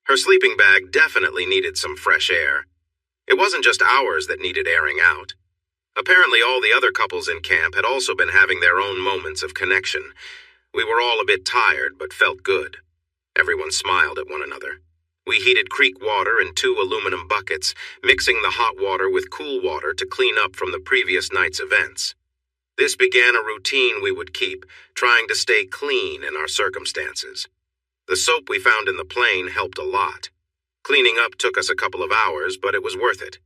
Her sleeping bag definitely needed some fresh air. It wasn't just ours that needed airing out. Apparently, all the other couples in camp had also been having their own moments of connection. We were all a bit tired, but felt good. Everyone smiled at one another. We heated creek water in 2 aluminum buckets, mixing the hot water with cool water to clean up from the previous night's events. This began a routine we would keep, trying to stay clean in our circumstances. The soap we found in the plane helped a lot. Cleaning up took us a couple of hours, but it was worth it.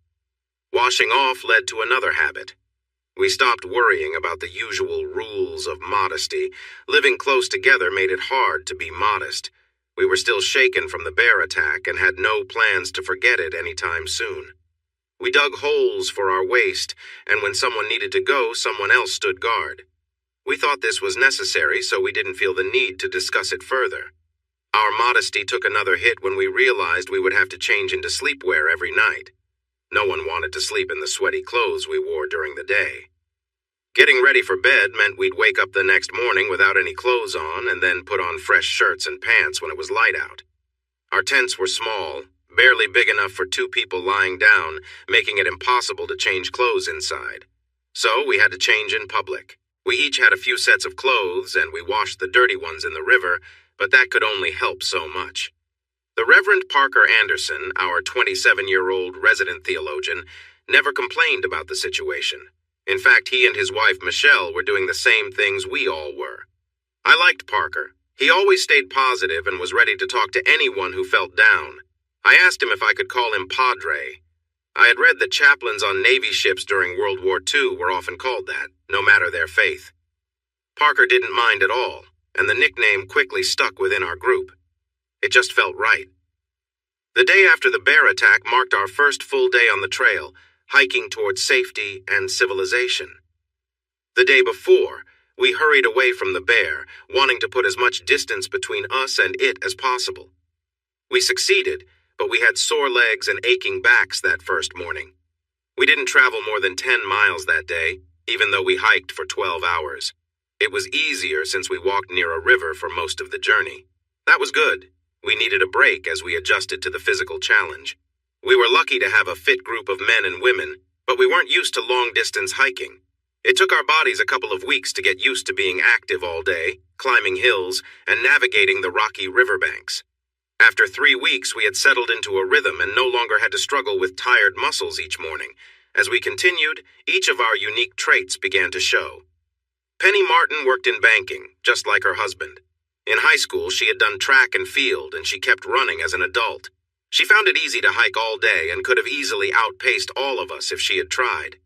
Washing off led to another habit. We stopped worrying about the usual rules of modesty. Living close together made it hard to be modest. We were still shaken from the bear attack and had no plans to forget it anytime soon. We dug holes for our waste, and when someone needed to go, someone else stood guard. We thought this was necessary, so we didn't feel the need to discuss it further. Our modesty took another hit when we realized we would have to change into sleepwear every night. No one wanted to sleep in the sweaty clothes we wore during the day. Getting ready for bed meant we'd wake up the next morning without any clothes on and then put on fresh shirts and pants when it was light out. Our tents were small, barely big enough for 2 people lying down, making it impossible to change clothes inside. So we had to change in public. We each had a few sets of clothes, and we washed the dirty ones in the river, but that could only help so much. The Reverend Parker Anderson, our 27-year-old resident theologian, never complained about the situation. In fact, he and his wife Michelle were doing the same things we all were. I liked Parker. He always stayed positive and was ready to talk to anyone who felt down. I asked him if I could call him Padre. I had read that chaplains on Navy ships during World War II were often called that, no matter their faith. Parker didn't mind at all, and the nickname quickly stuck within our group. It just felt right. The day after the bear attack marked our first full day on the trail, hiking towards safety and civilization. The day before, we hurried away from the bear, wanting to put as much distance between us and it as possible. We succeeded, but we had sore legs and aching backs that first morning. We didn't travel more than 10 miles that day, even though we hiked for 12 hours. It was easier since we walked near a river for most of the journey. That was good. We needed a break as we adjusted to the physical challenge. We were lucky to have a fit group of men and women, but we weren't used to long-distance hiking. It took our bodies a couple of weeks to get used to being active all day, climbing hills, and navigating the rocky riverbanks. After 3 weeks, we had settled into a rhythm and no longer had to struggle with tired muscles each morning. As we continued, each of our unique traits began to show. Penny Martin worked in banking, just like her husband. In high school, she had done track and field, and she kept running as an adult. She found it easy to hike all day and could have easily outpaced all of us if she had tried.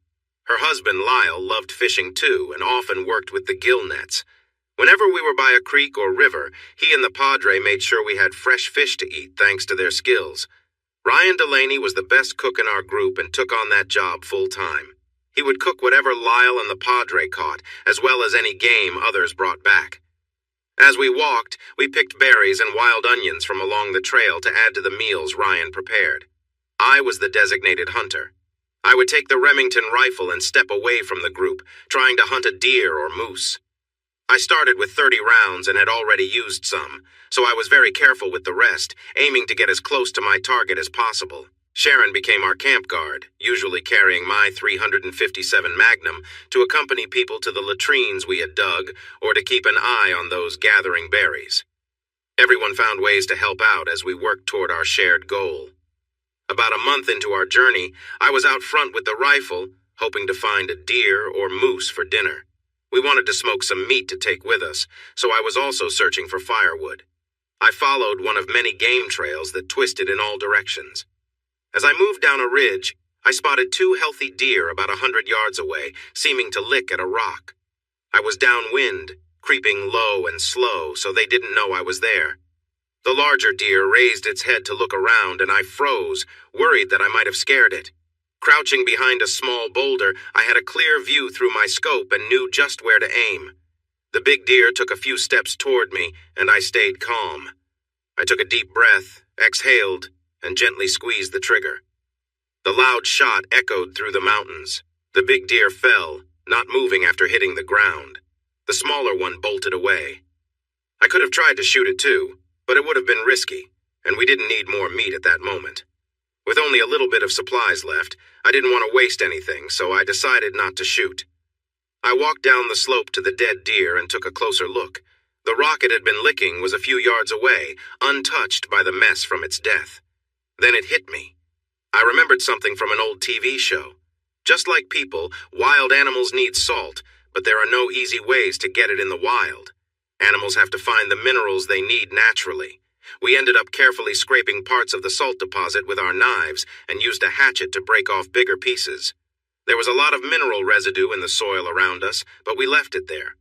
Her husband, Lyle, loved fishing too and often worked with the gill nets. Whenever we were by a creek or river, he and the Padre made sure we had fresh fish to eat thanks to their skills. Ryan Delaney was the best cook in our group and took on that job full-time. He would cook whatever Lyle and the Padre caught, as well as any game others brought back. As we walked, we picked berries and wild onions from along the trail to add to the meals Ryan prepared. I was the designated hunter. I would take the Remington rifle and step away from the group, trying to hunt a deer or moose. I started with 30 rounds and had already used some, so I was very careful with the rest, aiming to get as close to my target as possible. Sharon became our camp guard, usually carrying my .357 Magnum to accompany people to the latrines we had dug or to keep an eye on those gathering berries. Everyone found ways to help out as we worked toward our shared goal. About a month into our journey, I was out front with the rifle, hoping to find a deer or moose for dinner. We wanted to smoke some meat to take with us, so I was also searching for firewood. I followed one of many game trails that twisted in all directions. As I moved down a ridge, I spotted 2 healthy deer about 100 yards away, seeming to lick at a rock. I was downwind, creeping low and slow so they didn't know I was there. The larger deer raised its head to look around, and I froze, worried that I might have scared it. Crouching behind a small boulder, I had a clear view through my scope and knew just where to aim. The big deer took a few steps toward me, and I stayed calm. I took a deep breath, exhaled, and gently squeezed the trigger. The loud shot echoed through the mountains. The big deer fell, not moving after hitting the ground. The smaller one bolted away. I could have tried to shoot it too, but it would have been risky, and we didn't need more meat at that moment. With only a little bit of supplies left, I didn't want to waste anything, so I decided not to shoot. I walked down the slope to the dead deer and took a closer look. The rock it had been licking was a few yards away, untouched by the mess from its death. Then it hit me. I remembered something from an old TV show. Just like people, wild animals need salt, but there are no easy ways to get it in the wild. Animals have to find the minerals they need naturally. We ended up carefully scraping parts of the salt deposit with our knives and used a hatchet to break off bigger pieces. There was a lot of mineral residue in the soil around us, but we left it there.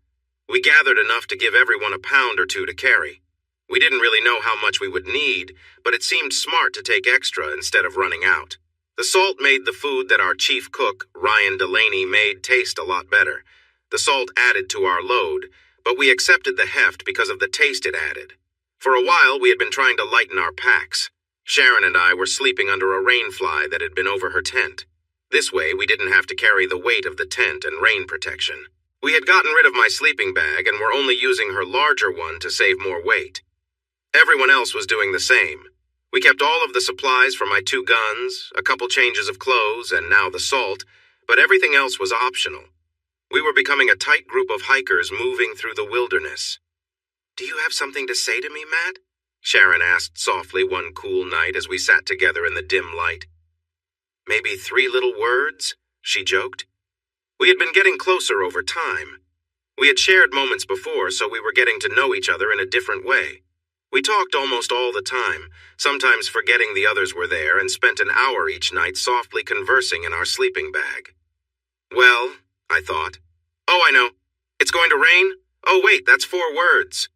We gathered enough to give everyone a pound or 2 to carry. We didn't really know how much we would need, but it seemed smart to take extra instead of running out. The salt made the food that our chief cook, Ryan Delaney, made taste a lot better. The salt added to our load, but we accepted the heft because of the taste it added. For a while, we had been trying to lighten our packs. Sharon and I were sleeping under a rain fly that had been over her tent. This way, we didn't have to carry the weight of the tent and rain protection. We had gotten rid of my sleeping bag and were only using her larger one to save more weight. Everyone else was doing the same. We kept all of the supplies for my 2 guns, a couple changes of clothes, and now the salt, but everything else was optional. We were becoming a tight group of hikers moving through the wilderness. "Do you have something to say to me, Matt?" Sharon asked softly one cool night as we sat together in the dim light. "Maybe 3 little words?" she joked. We had been getting closer over time. We had shared moments before, so we were getting to know each other in a different way. We talked almost all the time, sometimes forgetting the others were there, and spent an hour each night softly conversing in our sleeping bag. Well, I thought. Oh, I know. It's going to rain? Oh, wait, that's 4 words.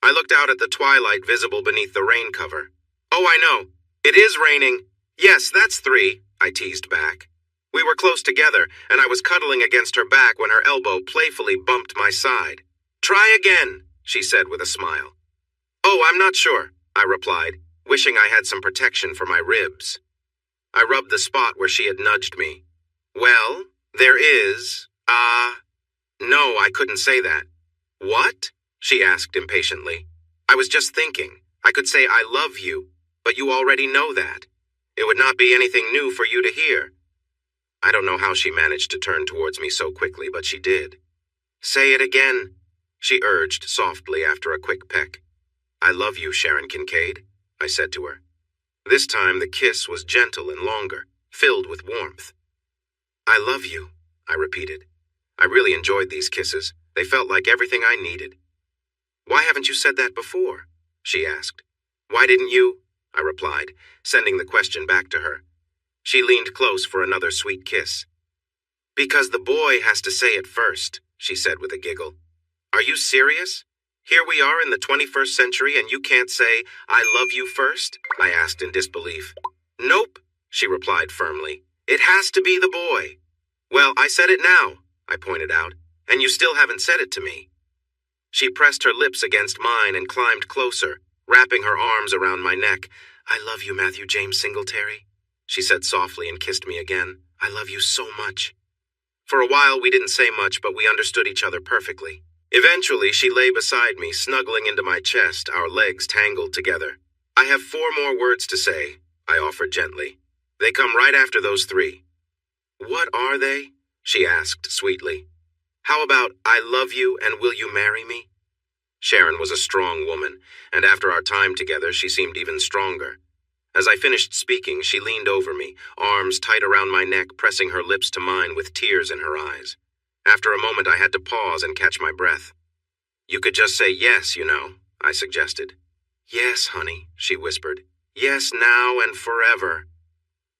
I looked out at the twilight visible beneath the rain cover. Oh, I know. It is raining. Yes, that's 3, I teased back. We were close together, and I was cuddling against her back when her elbow playfully bumped my side. Try again, she said with a smile. Oh, I'm not sure, I replied, wishing I had some protection for my ribs. I rubbed the spot where she had nudged me. Well, there is, no, I couldn't say that. What? She asked impatiently. I was just thinking. I could say I love you, but you already know that. It would not be anything new for you to hear. I don't know how she managed to turn towards me so quickly, but she did. Say it again, she urged softly after a quick peck. I love you, Sharon Kincaid, I said to her. This time the kiss was gentle and longer, filled with warmth. I love you, I repeated. I really enjoyed these kisses. They felt like everything I needed. Why haven't you said that before? She asked. Why didn't you? I replied, sending the question back to her. She leaned close for another sweet kiss. Because the boy has to say it first, she said with a giggle. Are you serious? Here we are in the 21st century and you can't say, I love you first? I asked in disbelief. Nope, she replied firmly. It has to be the boy. Well, I said it now, I pointed out, and you still haven't said it to me. She pressed her lips against mine and climbed closer, wrapping her arms around my neck. "I love you, Matthew James Singletary," she said softly and kissed me again. "I love you so much." For a while we didn't say much, but we understood each other perfectly. Eventually she lay beside me, snuggling into my chest, our legs tangled together. "I have 4 more words to say," I offered gently. "They come right after those 3. "What are they?" she asked sweetly. "How about, I love you and will you marry me?" Sharon was a strong woman, and after our time together she seemed even stronger. As I finished speaking, she leaned over me, arms tight around my neck, pressing her lips to mine with tears in her eyes. After a moment I had to pause and catch my breath. "You could just say yes, you know," I suggested. "Yes, honey," she whispered. "Yes, now and forever."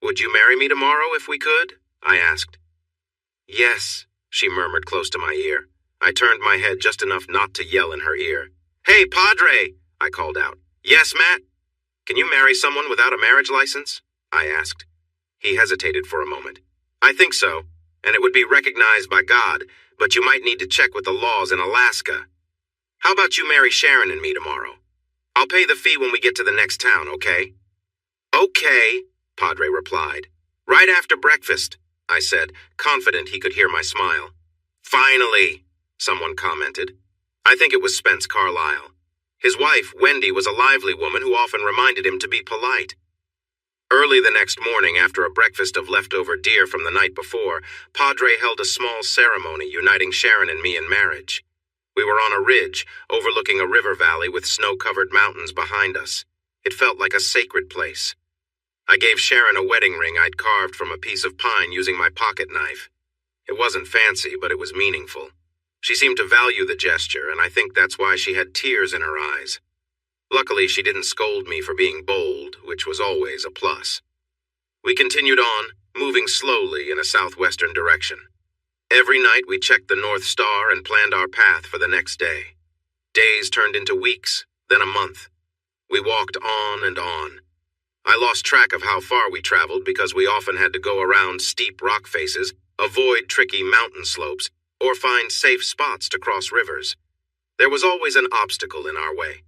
"Would you marry me tomorrow if we could?" I asked. "Yes," she murmured close to my ear. I turned my head just enough not to yell in her ear. "Hey, Padre!" I called out. "Yes, Matt?" "Can you marry someone without a marriage license?" I asked. He hesitated for a moment. "I think so, and it would be recognized by God, but you might need to check with the laws in Alaska. How about you marry Sharon and me tomorrow? I'll pay the fee when we get to the next town, okay?" "Okay," Padre replied. "Right after breakfast," I said, confident he could hear my smile. "Finally," someone commented. I think it was Spence Carlyle. His wife, Wendy, was a lively woman who often reminded him to be polite. Early the next morning, after a breakfast of leftover deer from the night before, Padre held a small ceremony uniting Sharon and me in marriage. We were on a ridge, overlooking a river valley with snow-covered mountains behind us. It felt like a sacred place. I gave Sharon a wedding ring I'd carved from a piece of pine using my pocket knife. It wasn't fancy, but it was meaningful. She seemed to value the gesture, and I think that's why she had tears in her eyes. Luckily, she didn't scold me for being bold, which was always a plus. We continued on, moving slowly in a southwestern direction. Every night we checked the North Star and planned our path for the next day. Days turned into weeks, then a month. We walked on and on. I lost track of how far we traveled because we often had to go around steep rock faces, avoid tricky mountain slopes, or find safe spots to cross rivers. There was always an obstacle in our way.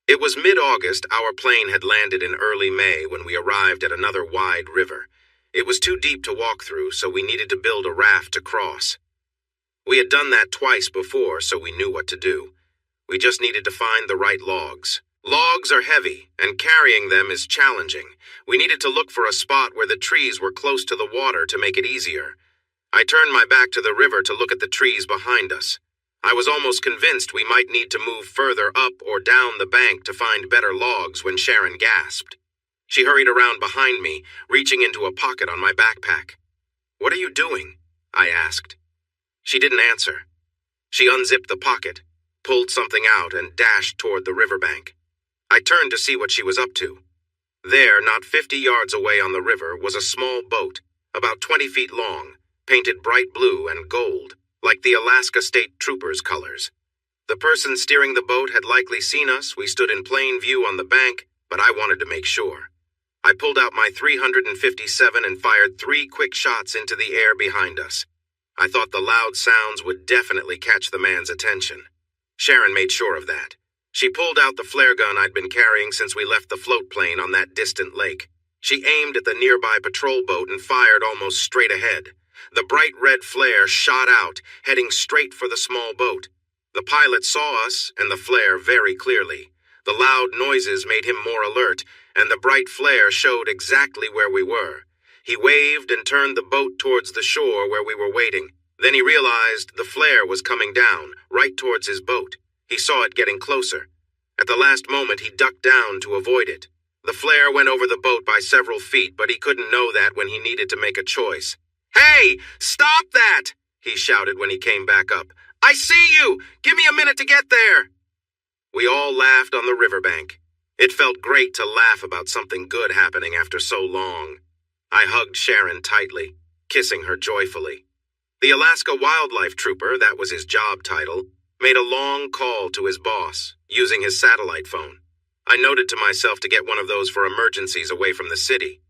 It was mid-August. Our plane had landed in early May when we arrived at another wide river. It was too deep to walk through, so we needed to build a raft to cross. We had done that twice before, so we knew what to do. We just needed to find the right logs. Logs are heavy, and carrying them is challenging. We needed to look for a spot where the trees were close to the water to make it easier. I turned my back to the river to look at the trees behind us. I was almost convinced we might need to move further up or down the bank to find better logs when Sharon gasped. She hurried around behind me, reaching into a pocket on my backpack. "What are you doing?" I asked. She didn't answer. She unzipped the pocket, pulled something out, and dashed toward the riverbank. I turned to see what she was up to. There, not 50 yards away on the river, was a small boat, about 20 feet long, painted bright blue and gold, like the Alaska State Troopers' colors. The person steering the boat had likely seen us. We stood in plain view on the bank, but I wanted to make sure. I pulled out my .357 and fired 3 quick shots into the air behind us. I thought the loud sounds would definitely catch the man's attention. Sharon made sure of that. She pulled out the flare gun I'd been carrying since we left the float plane on that distant lake. She aimed at the nearby patrol boat and fired almost straight ahead. The bright red flare shot out, heading straight for the small boat. The pilot saw us and the flare very clearly. The loud noises made him more alert, and the bright flare showed exactly where we were. He waved and turned the boat towards the shore where we were waiting. Then he realized the flare was coming down, right towards his boat. He saw it getting closer. At the last moment, he ducked down to avoid it. The flare went over the boat by several feet, but he couldn't know that when he needed to make a choice. "Hey, stop that!" he shouted when he came back up. "I see you! Give me a minute to get there!" We all laughed on the riverbank. It felt great to laugh about something good happening after so long. I hugged Sharon tightly, kissing her joyfully. The Alaska Wildlife Trooper, that was his job title, made a long call to his boss, using his satellite phone. I noted to myself to get one of those for emergencies away from the city.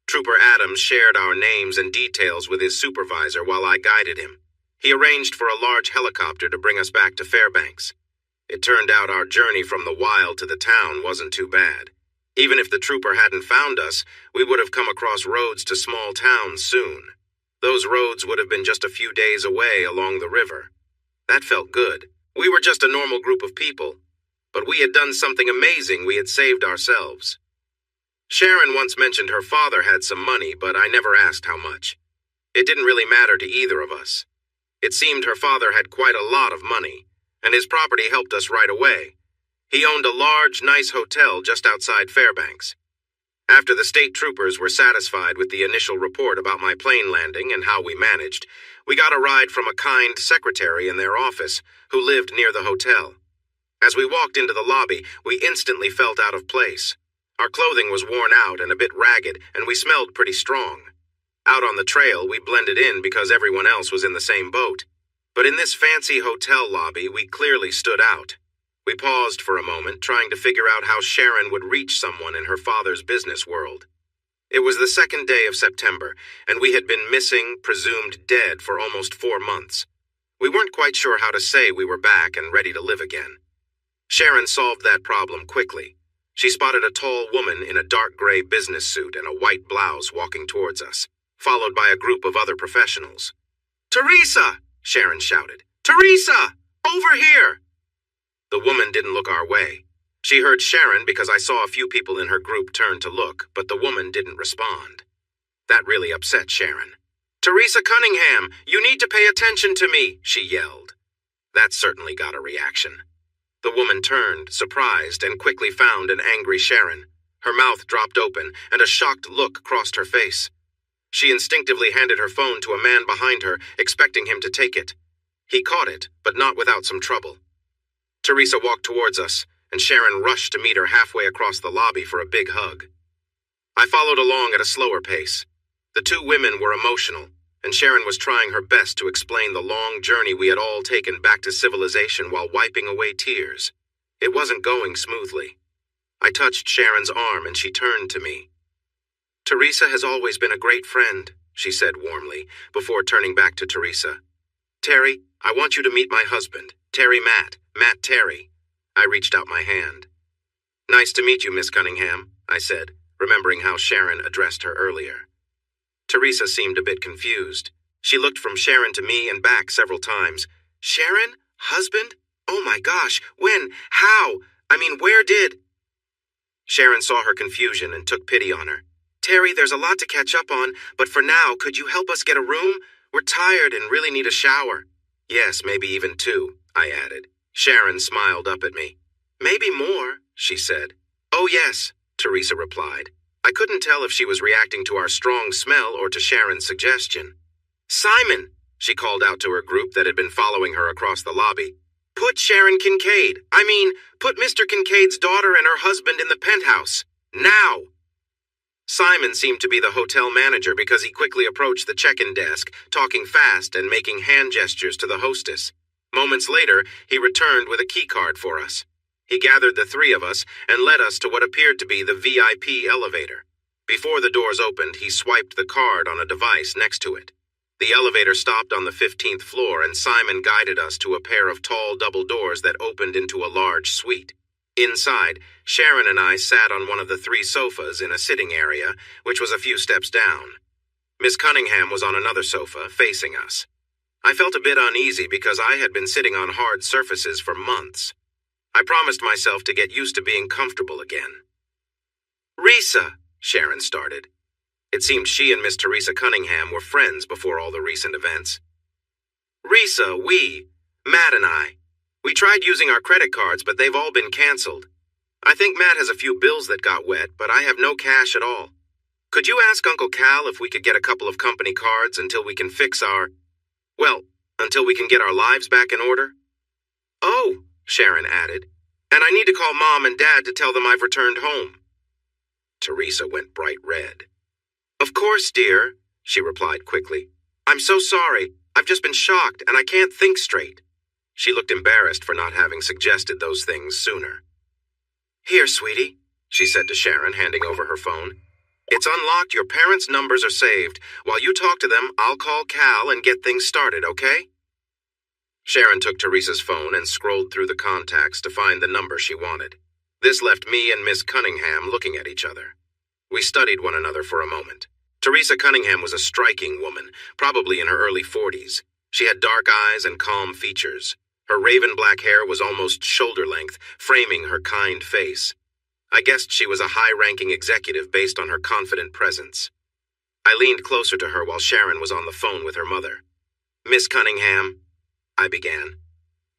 Trooper Adams shared our names and details with his supervisor while I guided him. He arranged for a large helicopter to bring us back to Fairbanks. It turned out our journey from the wild to the town wasn't too bad. Even if the trooper hadn't found us, we would have come across roads to small towns soon. Those roads would have been just a few days away along the river. That felt good. We were just a normal group of people. But we had done something amazing. We had saved ourselves. Sharon once mentioned her father had some money, but I never asked how much. It didn't really matter to either of us. It seemed her father had quite a lot of money, and his property helped us right away. He owned a large, nice hotel just outside Fairbanks. After the state troopers were satisfied with the initial report about my plane landing and how we managed, we got a ride from a kind secretary in their office who lived near the hotel. As we walked into the lobby, we instantly felt out of place. Our clothing was worn out and a bit ragged, and we smelled pretty strong. Out on the trail, we blended in because everyone else was in the same boat. But in this fancy hotel lobby, we clearly stood out. We paused for a moment, trying to figure out how Sharon would reach someone in her father's business world. It was the second day of September, and we had been missing, presumed dead, for almost 4 months. We weren't quite sure how to say we were back and ready to live again. Sharon solved that problem quickly. She spotted a tall woman in a dark gray business suit and a white blouse walking towards us, followed by a group of other professionals. "Teresa!" Sharon shouted. "Teresa! Over here!" The woman didn't look our way. She heard Sharon because I saw a few people in her group turn to look, but the woman didn't respond. That really upset Sharon. "Teresa Cunningham, you need to pay attention to me," she yelled. That certainly got a reaction. The woman turned, surprised, and quickly found an angry Sharon. Her mouth dropped open, and a shocked look crossed her face. She instinctively handed her phone to a man behind her, expecting him to take it. He caught it, but not without some trouble. Teresa walked towards us, and Sharon rushed to meet her halfway across the lobby for a big hug. I followed along at a slower pace. The two women were emotional, and Sharon was trying her best to explain the long journey we had all taken back to civilization while wiping away tears. It wasn't going smoothly. I touched Sharon's arm, and she turned to me. "Teresa has always been a great friend," she said warmly, before turning back to Teresa. "Terry, I want you to meet my husband, Terry Matt Terry." I reached out my hand. "Nice to meet you, Miss Cunningham," I said, remembering how Sharon addressed her earlier. Teresa seemed a bit confused. She looked from Sharon to me and back several times. "Sharon? Husband? Oh my gosh, when? How? I mean, where did—" Sharon saw her confusion and took pity on her. "Terry, there's a lot to catch up on, but for now, could you help us get a room? We're tired and really need a shower." "Yes, maybe even 2, I added. Sharon smiled up at me. "Maybe more," she said. "Oh yes," Teresa replied. I couldn't tell if she was reacting to our strong smell or to Sharon's suggestion. "Simon," she called out to her group that had been following her across the lobby. "Put Sharon Kincaid, put Mr. Kincaid's daughter and her husband in the penthouse. Now!" Simon seemed to be the hotel manager because he quickly approached the check-in desk, talking fast and making hand gestures to the hostess. Moments later, he returned with a key card for us. He gathered the 3 of us and led us to what appeared to be the VIP elevator. Before the doors opened, he swiped the card on a device next to it. The elevator stopped on the 15th floor, and Simon guided us to a pair of tall double doors that opened into a large suite. Inside, Sharon and I sat on one of the 3 sofas in a sitting area, which was a few steps down. Miss Cunningham was on another sofa, facing us. I felt a bit uneasy because I had been sitting on hard surfaces for months. I promised myself to get used to being comfortable again. "Risa," Sharon started. It seemed she and Miss Teresa Cunningham were friends before all the recent events. "Risa, Matt and I, we tried using our credit cards, but they've all been canceled. I think Matt has a few bills that got wet, but I have no cash at all. Could you ask Uncle Cal if we could get a couple of company cards until we can until we can get our lives back in order?" "Oh," Sharon added, "and I need to call Mom and Dad to tell them I've returned home." Teresa went bright red. "Of course, dear," she replied quickly. "I'm so sorry. I've just been shocked, and I can't think straight." She looked embarrassed for not having suggested those things sooner. "Here, sweetie," she said to Sharon, handing over her phone. "It's unlocked. Your parents' numbers are saved. While you talk to them, I'll call Cal and get things started, okay?" Sharon took Teresa's phone and scrolled through the contacts to find the number she wanted. This left me and Miss Cunningham looking at each other. We studied one another for a moment. Teresa Cunningham was a striking woman, probably in her early 40s. She had dark eyes and calm features. Her raven black hair was almost shoulder-length, framing her kind face. I guessed she was a high-ranking executive based on her confident presence. I leaned closer to her while Sharon was on the phone with her mother. "Miss Cunningham," I began.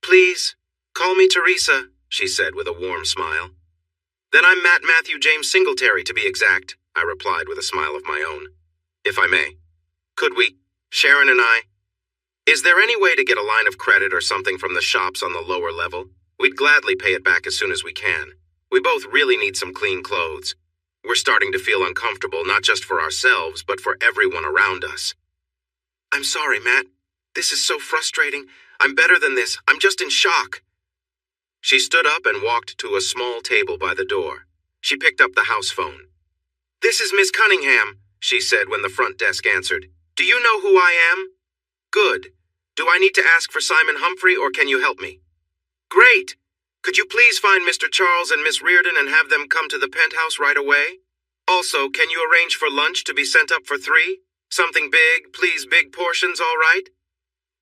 "Please, call me Teresa," she said with a warm smile. "Then I'm Matt Matthew James Singletary, to be exact," I replied with a smile of my own. "If I may. Could we, Sharon and I? Is there any way to get a line of credit or something from the shops on the lower level? We'd gladly pay it back as soon as we can. We both really need some clean clothes. We're starting to feel uncomfortable, not just for ourselves, but for everyone around us." "I'm sorry, Matt. This is so frustrating. I'm better than this. I'm just in shock." She stood up and walked to a small table by the door. She picked up the house phone. "This is Miss Cunningham," she said when the front desk answered. "Do you know who I am?" "Good. Do I need to ask for Simon Humphrey, or can you help me?" "Great. Could you please find Mr. Charles and Miss Reardon and have them come to the penthouse right away? Also, can you arrange for lunch to be sent up for 3? Something big, please, big portions, all right?"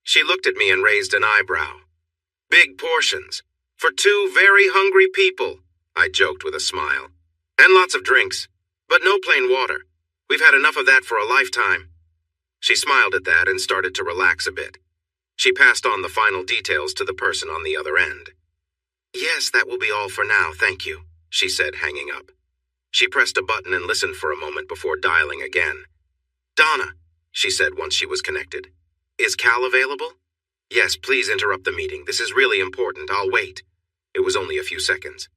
She looked at me and raised an eyebrow. "Big portions? For 2 very hungry people," I joked with a smile. "And lots of drinks. But no plain water. We've had enough of that for a lifetime." She smiled at that and started to relax a bit. She passed on the final details to the person on the other end. "Yes, that will be all for now, thank you," she said, hanging up. She pressed a button and listened for a moment before dialing again. "Donna," she said once she was connected. "Is Cal available?" "Yes, please interrupt the meeting. This is really important. I'll wait." It was only a few seconds.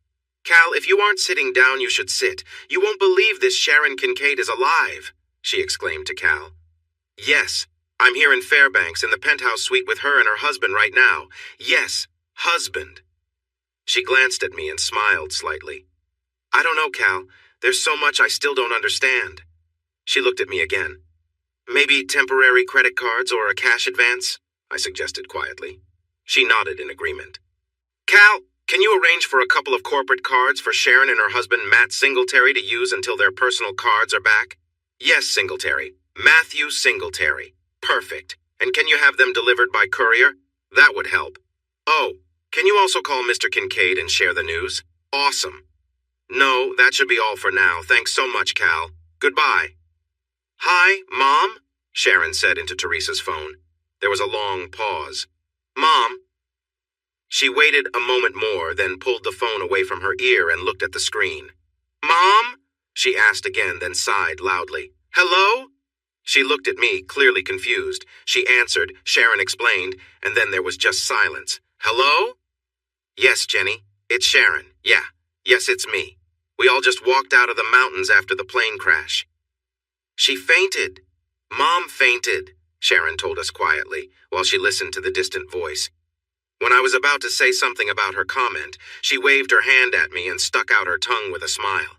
"Cal, if you aren't sitting down, you should sit. You won't believe this Sharon Kincaid is alive," she exclaimed to Cal. "Yes, I'm here in Fairbanks in the penthouse suite with her and her husband right now. Yes, husband." She glanced at me and smiled slightly. "I don't know, Cal. There's so much I still don't understand." She looked at me again. "Maybe temporary credit cards or a cash advance?" I suggested quietly. She nodded in agreement. "Cal, can you arrange for a couple of corporate cards for Sharon and her husband Matt Singletary to use until their personal cards are back?" "Yes, Singletary. Matthew Singletary. Perfect. And can you have them delivered by courier? That would help. Oh, can you also call Mr. Kincaid and share the news? Awesome. No, that should be all for now. Thanks so much, Cal. Goodbye." "Hi, Mom?" Sharon said into Teresa's phone. There was a long pause. "Mom?" She waited a moment more, then pulled the phone away from her ear and looked at the screen. "Mom?" she asked again, then sighed loudly. "Hello?" She looked at me, clearly confused. She answered, Sharon explained, and then there was just silence. "Hello?" "Yes, Jenny. It's Sharon. Yeah. Yes, it's me. We all just walked out of the mountains after the plane crash." "She fainted. Mom fainted," Sharon told us quietly, while she listened to the distant voice. When I was about to say something about her comment, she waved her hand at me and stuck out her tongue with a smile.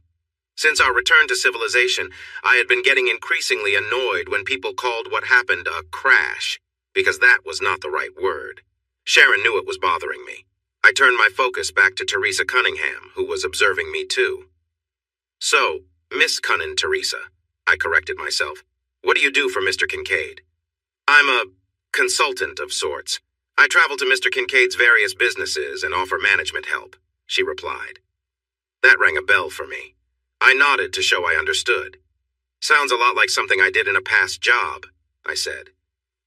Since our return to civilization, I had been getting increasingly annoyed when people called what happened a crash, because that was not the right word. Sharon knew it was bothering me. I turned my focus back to Teresa Cunningham, who was observing me too. "So, Miss Cunnin Teresa," I corrected myself. "What do you do for Mr. Kincaid?" "I'm a consultant of sorts. I travel to Mr. Kincaid's various businesses and offer management help," she replied. That rang a bell for me. I nodded to show I understood. "Sounds a lot like something I did in a past job," I said.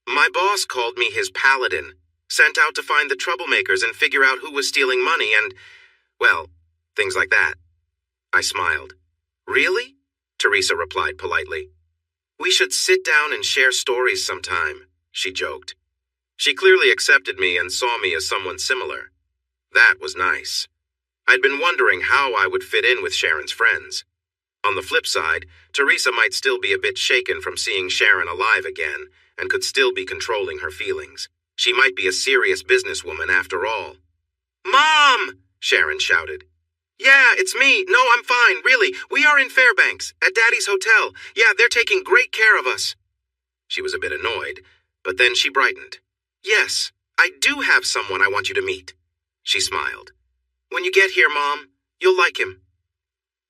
"My boss called me his paladin, sent out to find the troublemakers and figure out who was stealing money and, well, things like that." I smiled. "Really?" Teresa replied politely. "We should sit down and share stories sometime," she joked. She clearly accepted me and saw me as someone similar. That was nice. I'd been wondering how I would fit in with Sharon's friends. On the flip side, Teresa might still be a bit shaken from seeing Sharon alive again and could still be controlling her feelings. She might be a serious businesswoman after all. "Mom!" Sharon shouted. "Yeah, it's me. No, I'm fine, really. We are in Fairbanks, at Daddy's hotel. Yeah, they're taking great care of us." She was a bit annoyed, but then she brightened. "Yes, I do have someone I want you to meet. She smiled. When you get here, Mom, you'll like him.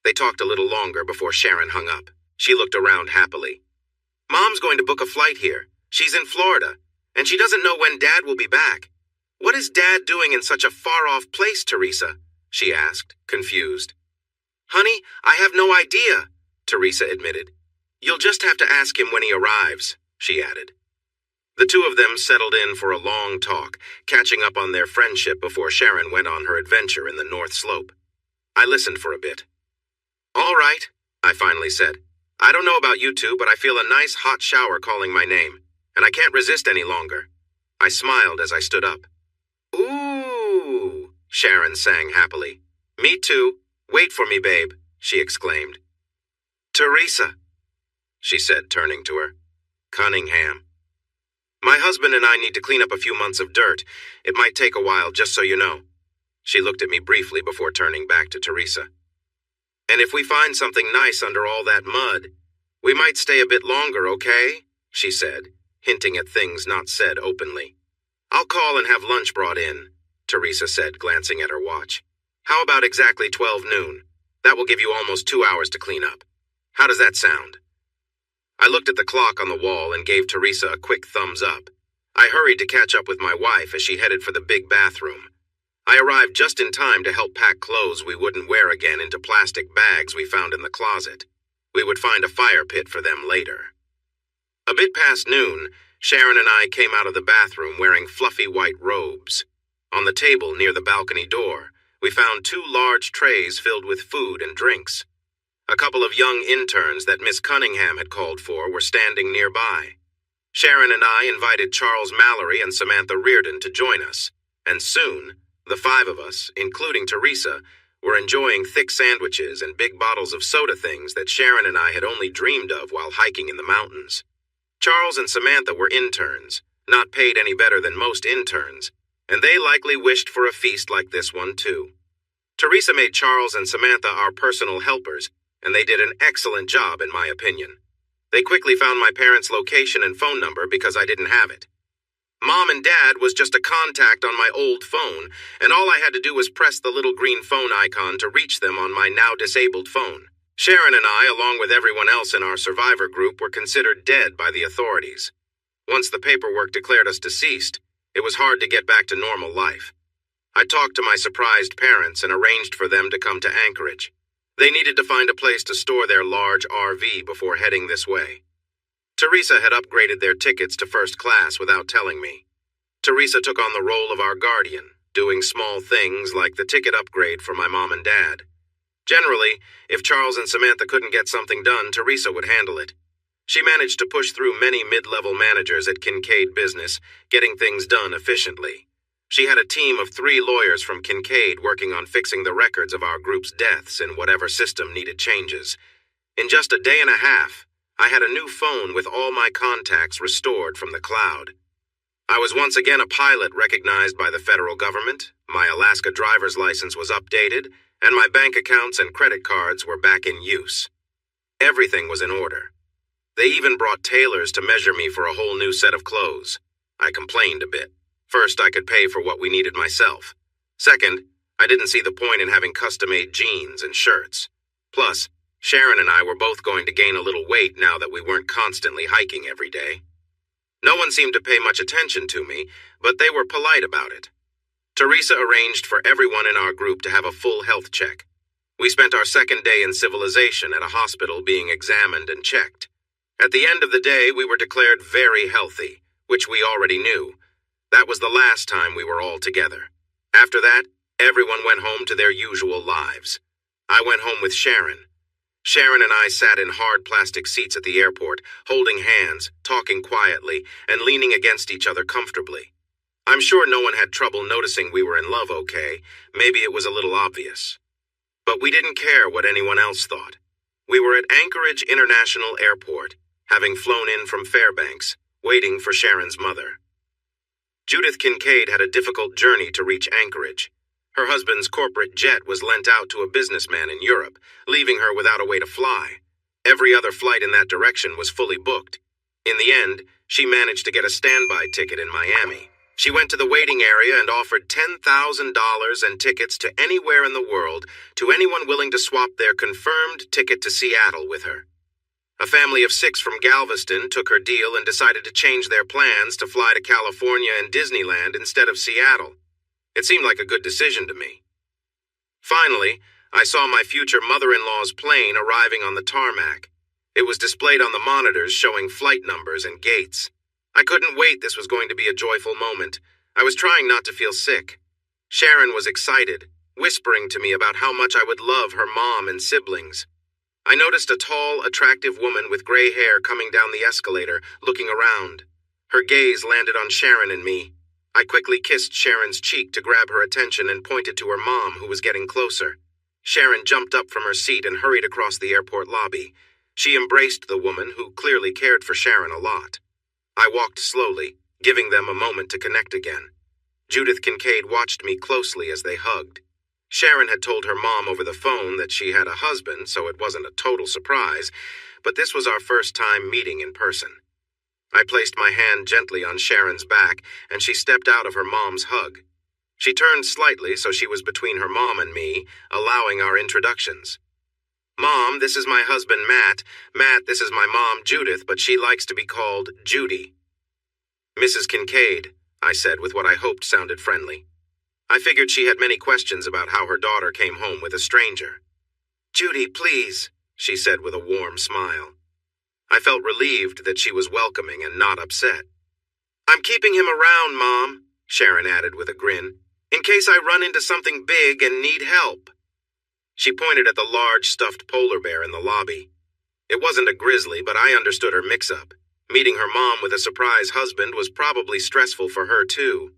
They talked a little longer before Sharon hung up. She looked around happily. Mom's going to book a flight here. She's in Florida, and she doesn't know when Dad will be back. What is Dad doing in such a far-off place, Teresa? She asked, confused. Honey, I have no idea, Teresa admitted. You'll just have to ask him when he arrives, she added. The two of them settled in for a long talk, catching up on their friendship before Sharon went on her adventure in the North Slope. I listened for a bit. All right, I finally said. I don't know about you two, but I feel a nice hot shower calling my name, and I can't resist any longer. I smiled as I stood up. Ooh, Sharon sang happily. Me too. Wait for me, babe, she exclaimed. Teresa, she said, turning to her. Cunningham. My husband and I need to clean up a few months of dirt. It might take a while, just so you know. She looked at me briefly before turning back to Teresa. And if we find something nice under all that mud, we might stay a bit longer, okay? She said, hinting at things not said openly. I'll call and have lunch brought in, Teresa said, glancing at her watch. How about exactly 12 noon? That will give you almost 2 hours to clean up. How does that sound? I looked at the clock on the wall and gave Teresa a quick thumbs up. I hurried to catch up with my wife as she headed for the big bathroom. I arrived just in time to help pack clothes we wouldn't wear again into plastic bags we found in the closet. We would find a fire pit for them later. A bit past noon, Sharon and I came out of the bathroom wearing fluffy white robes. On the table near the balcony door, we found 2 large trays filled with food and drinks. A couple of young interns that Miss Cunningham had called for were standing nearby. Sharon and I invited Charles Mallory and Samantha Reardon to join us, and soon, the 5 of us, including Teresa, were enjoying thick sandwiches and big bottles of soda things that Sharon and I had only dreamed of while hiking in the mountains. Charles and Samantha were interns, not paid any better than most interns, and they likely wished for a feast like this one too. Teresa made Charles and Samantha our personal helpers, and they did an excellent job in my opinion. They quickly found my parents' location and phone number because I didn't have it. Mom and Dad was just a contact on my old phone, and all I had to do was press the little green phone icon to reach them on my now disabled phone. Sharon and I, along with everyone else in our survivor group, were considered dead by the authorities. Once the paperwork declared us deceased, it was hard to get back to normal life. I talked to my surprised parents and arranged for them to come to Anchorage. They needed to find a place to store their large RV before heading this way. Teresa had upgraded their tickets to first class without telling me. Teresa took on the role of our guardian, doing small things like the ticket upgrade for my mom and dad. Generally, if Charles and Samantha couldn't get something done, Teresa would handle it. She managed to push through many mid-level managers at Kincaid Business, getting things done efficiently. She had a team of 3 lawyers from Kincaid working on fixing the records of our group's deaths in whatever system needed changes. In just a day and a half, I had a new phone with all my contacts restored from the cloud. I was once again a pilot recognized by the federal government, my Alaska driver's license was updated, and my bank accounts and credit cards were back in use. Everything was in order. They even brought tailors to measure me for a whole new set of clothes. I complained a bit. First, I could pay for what we needed myself. Second, I didn't see the point in having custom-made jeans and shirts. Plus, Sharon and I were both going to gain a little weight now that we weren't constantly hiking every day. No one seemed to pay much attention to me, but they were polite about it. Teresa arranged for everyone in our group to have a full health check. We spent our second day in civilization at a hospital being examined and checked. At the end of the day, we were declared very healthy, which we already knew. That was the last time we were all together. After that, everyone went home to their usual lives. I went home with Sharon. Sharon and I sat in hard plastic seats at the airport, holding hands, talking quietly, and leaning against each other comfortably. I'm sure no one had trouble noticing we were in love, okay? Maybe it was a little obvious. But we didn't care what anyone else thought. We were at Anchorage International Airport, having flown in from Fairbanks, waiting for Sharon's mother. Judith Kincaid had a difficult journey to reach Anchorage. Her husband's corporate jet was lent out to a businessman in Europe, leaving her without a way to fly. Every other flight in that direction was fully booked. In the end, she managed to get a standby ticket in Miami. She went to the waiting area and offered $10,000 and tickets to anywhere in the world to anyone willing to swap their confirmed ticket to Seattle with her. A family of 6 from Galveston took her deal and decided to change their plans to fly to California and Disneyland instead of Seattle. It seemed like a good decision to me. Finally, I saw my future mother-in-law's plane arriving on the tarmac. It was displayed on the monitors showing flight numbers and gates. I couldn't wait. This was going to be a joyful moment. I was trying not to feel sick. Sharon was excited, whispering to me about how much I would love her mom and siblings. I noticed a tall, attractive woman with gray hair coming down the escalator, looking around. Her gaze landed on Sharon and me. I quickly kissed Sharon's cheek to grab her attention and pointed to her mom, who was getting closer. Sharon jumped up from her seat and hurried across the airport lobby. She embraced the woman, who clearly cared for Sharon a lot. I walked slowly, giving them a moment to connect again. Judith Kincaid watched me closely as they hugged. Sharon had told her mom over the phone that she had a husband, so it wasn't a total surprise, but this was our first time meeting in person. I placed my hand gently on Sharon's back, and she stepped out of her mom's hug. She turned slightly so she was between her mom and me, allowing our introductions. Mom, this is my husband, Matt. Matt, this is my mom, Judith, but she likes to be called Judy. Mrs. Kincaid, I said with what I hoped sounded friendly. I figured she had many questions about how her daughter came home with a stranger. Judy, please, she said with a warm smile. I felt relieved that she was welcoming and not upset. I'm keeping him around, Mom, Sharon added with a grin, in case I run into something big and need help. She pointed at the large stuffed polar bear in the lobby. It wasn't a grizzly, but I understood her mix-up. Meeting her mom with a surprise husband was probably stressful for her, too.